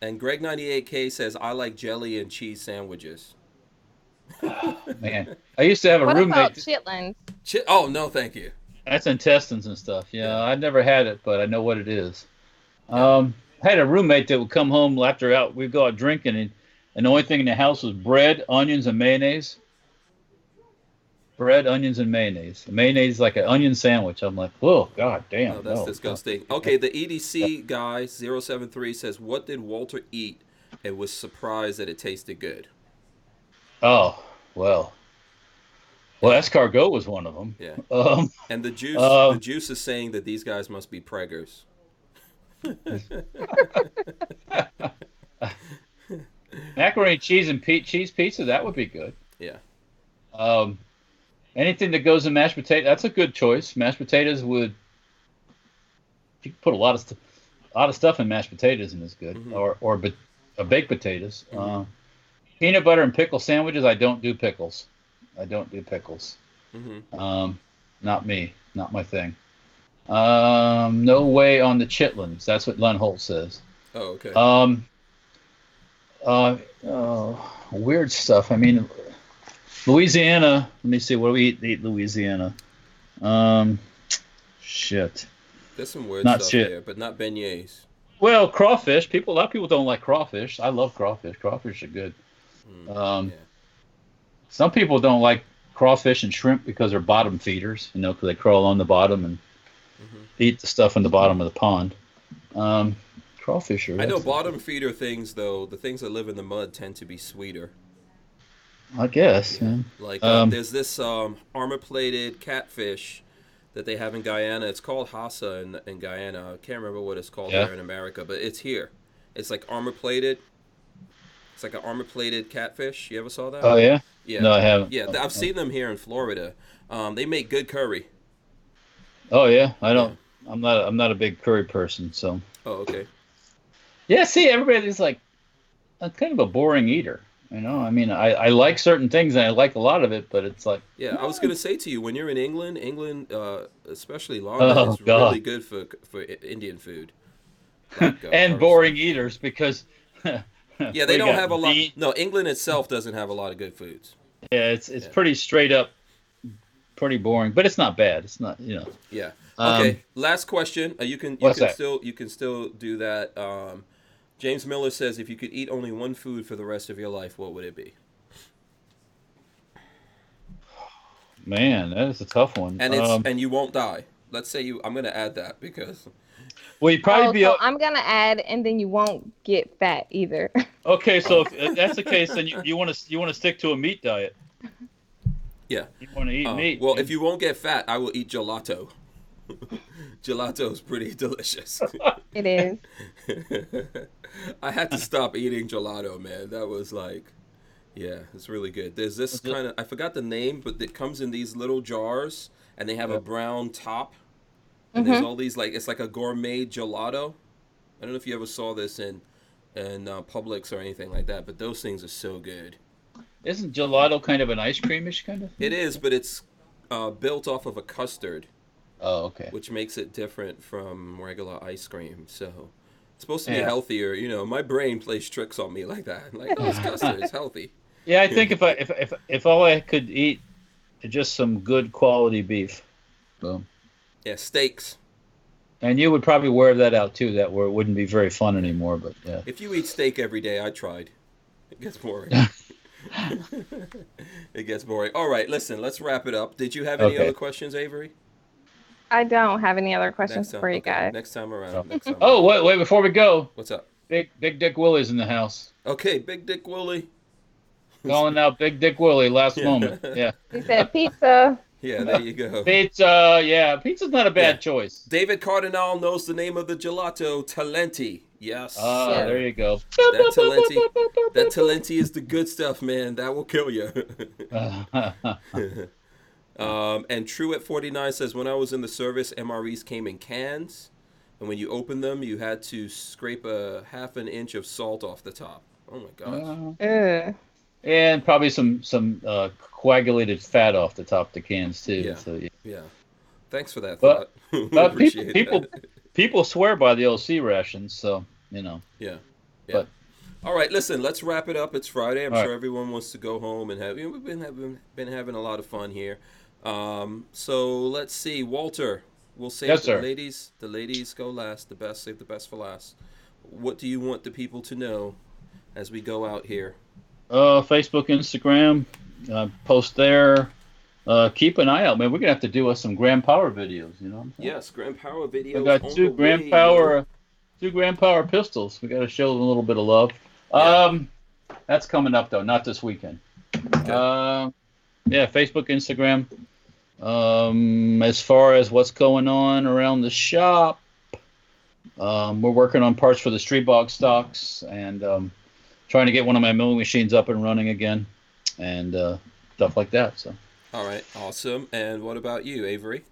And Greg 98K says I like jelly and cheese sandwiches. Man, I used to have a roommate. What about chitlins? Oh no, thank you. That's intestines and stuff. Yeah, I've never had it, but I know what it is. I had a roommate that would come home after we'd go out drinking, and the only thing in the house was bread, onions, and mayonnaise. Bread, onions, and mayonnaise. The mayonnaise is like an onion sandwich. I'm like, whoa, god damn. No, that's disgusting. Okay, the EDC guy 073 says, what did Walter eat and was surprised that it tasted good? Oh, well. Well, escargot was one of them. Yeah. Um, And the juice is saying that these guys must be preggers. macaroni and cheese and cheese pizza, that would be good. Yeah. Anything that goes in mashed potato, that's a good choice. Mashed potatoes would, you can put a lot of stuff in mashed potatoes and it's good. Mm-hmm. Or baked potatoes. Mm-hmm. Peanut butter and pickle sandwiches. I don't do pickles. Mm-hmm. Not me. Not my thing. No way on the chitlins. That's what Len Holt says. Oh, okay. Weird stuff. I mean, Louisiana. Let me see. What do we eat Louisiana? Shit. There's some weird Not stuff shit. there, but not beignets. Well, crawfish. A lot of people don't like crawfish. I love crawfish. Crawfish are good. Yeah. Some people don't like crawfish and shrimp because they're bottom feeders, because they crawl on the bottom and eat the stuff in the bottom of the pond. Crawfish are. I know bottom feeder things, though. The things that live in the mud tend to be sweeter. I guess. Yeah. Man. Like there's this armor-plated catfish that they have in Guyana. It's called Hassa in Guyana. I can't remember what it's called here in America, but it's here. It's like armor-plated. It's like an armor-plated catfish. You ever saw that? Oh yeah. Yeah. No, I haven't. Yeah, I've seen them here in Florida. They make good curry. Oh yeah, I don't. Yeah. I'm not a big curry person, so. Oh, okay. Yeah, see, everybody's like, I'm kind of a boring eater. I mean, I like certain things and I like a lot of it, but it's like. Yeah, I was gonna say to you, when you're in England, especially Lola, is really good for Indian food. Like, and boring eaters because. Yeah, they don't have a lot. No, England itself doesn't have a lot of good foods. Yeah, it's pretty straight up, pretty boring, but it's not bad. It's not, Yeah. Okay. Last question. You can still do that. James Miller says, if you could eat only one food for the rest of your life, what would it be? Man, that is a tough one. And and you won't die. Let's say I'm going to add that because. Well, you probably be. So I'm gonna add, and then you won't get fat either. Okay, so if that's the case, then you want to stick to a meat diet. Yeah. You want to eat meat. Well, if you won't get fat, I will eat gelato. Gelato is pretty delicious. It is. I had to stop eating gelato, man. That was like, yeah, it's really good. There's this kind of, I forgot the name, but it comes in these little jars, and they have a brown top. And there's all these, like, it's like a gourmet gelato. I don't know if you ever saw this in Publix or anything like that, but those things are so good. Isn't gelato kind of an ice creamish kind of thing? It is, but it's built off of a custard. Oh, okay. Which makes it different from regular ice cream. So it's supposed to be healthier. My brain plays tricks on me like that. Like, oh, it's custard. It's healthy. Yeah, I think if all I could eat just some good quality beef. Boom. Yeah, steaks. And you would probably wear that out too. That wouldn't be very fun anymore. But yeah. If you eat steak every day, I tried. It gets boring. It gets boring. All right, listen. Let's wrap it up. Did you have any other questions, Avery? I don't have any other questions for you guys. Next time around. Wait! Before we go. What's up? Big Dick Willie's in the house. Okay, Big Dick Willie. Calling out Big Dick Willie last moment. Yeah. He said pizza. Yeah, there you go. Pizza, yeah. Pizza's not a bad choice. David Cardinal knows the name of the gelato, Talenti. Yes. There you go. That Talenti is the good stuff, man. That will kill you. And True at 49 says, when I was in the service, MREs came in cans, and when you opened them, you had to scrape a half an inch of salt off the top. Oh my gosh. And probably some coagulated fat off the top of the cans too. Yeah. So, yeah. Thanks for that thought. But people swear by the LC rations, so Yeah. But all right, listen. Let's wrap it up. It's Friday. I'm sure everyone wants to go home and have. We've been having a lot of fun here. So let's see, Walter. We'll save the ladies. The ladies go last. Save the best for last. What do you want the people to know as we go out here? Facebook, Instagram, post there. Keep an eye out, man. We're gonna have to do some Grand Power videos. Yes, Grand Power videos. We got two Grand Power pistols. We got to show them a little bit of love. That's coming up though, not this weekend. Okay. Yeah, Facebook, Instagram. As far as what's going on around the shop, we're working on parts for the street box stocks and trying to get one of my milling machines up and running again and stuff like that. So. All right, awesome. And what about you, Avery?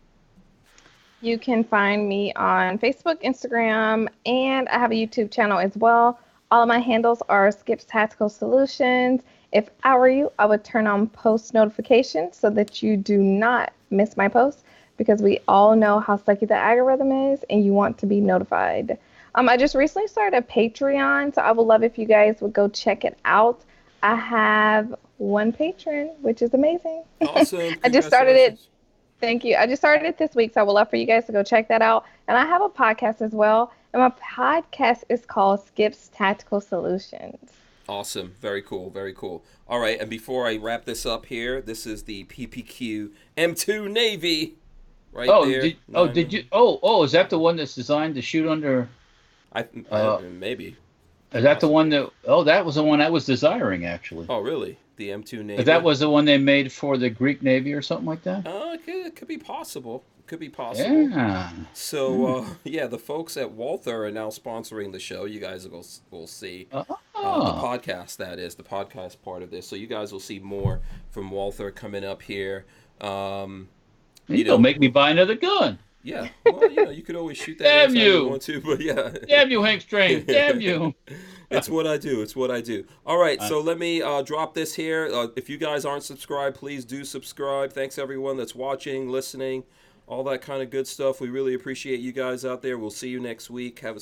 You can find me on Facebook, Instagram, and I have a YouTube channel as well. All of my handles are Skips Tactical Solutions. If I were you, I would turn on post notifications so that you do not miss my posts, because we all know how sucky the algorithm is and you want to be notified. I just recently started a Patreon, so I would love if you guys would go check it out. I have one patron, which is amazing. Awesome. I just started it. Thank you. I just started it this week, so I would love for you guys to go check that out. And I have a podcast as well, and my podcast is called Skips Tactical Solutions. Awesome. Very cool. Very cool. All right, and before I wrap this up here, this is the PPQ M2 Navy right there. Did you? Is that the one that's designed to shoot under? Maybe. Is that the one that? Oh, that was the one I was desiring, actually. Oh, really? The M2 Navy. That was the one they made for the Greek Navy or something like that? It could be possible. Could be possible. Yeah. So, the folks at Walther are now sponsoring the show. You guys will see the podcast, that is, the podcast part of this. So you guys will see more from Walther coming up here. Don't make me buy another gun. Yeah, well, you could always shoot that anytime you want to, but yeah. Damn you, Hank Strain. Damn you. It's what I do. It's what I do. All right, so let me drop this here. If you guys aren't subscribed, please do subscribe. Thanks, everyone that's watching, listening, all that kind of good stuff. We really appreciate you guys out there. We'll see you next week. Have a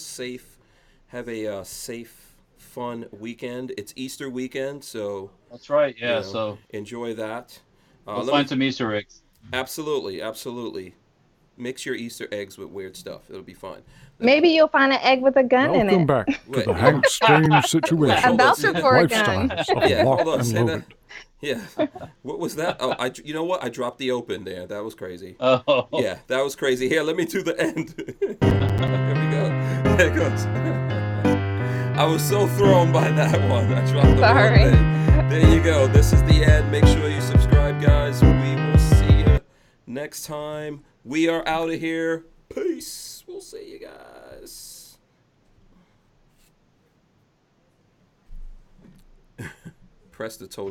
safe, fun weekend. It's Easter weekend, so... That's right, yeah, so... Enjoy that. We'll find some Easter eggs. Absolutely, absolutely. Mix your Easter eggs with weird stuff. It'll be fun. Maybe you'll find an egg with a gun in it. Welcome back to the Hank Strange Situation. A voucher for a gun. Hold on, say that. Yeah. What was that? Oh, you know what? I dropped the open there. That was crazy. Oh. Yeah, that was crazy. Here, let me do the end. Here we go. There it goes. I was so thrown by that one. I dropped the Sorry. whole thing. There you go. This is the end. Make sure you subscribe, guys. We will see you next time. We are out of here. Peace. We'll see you guys. Press the total.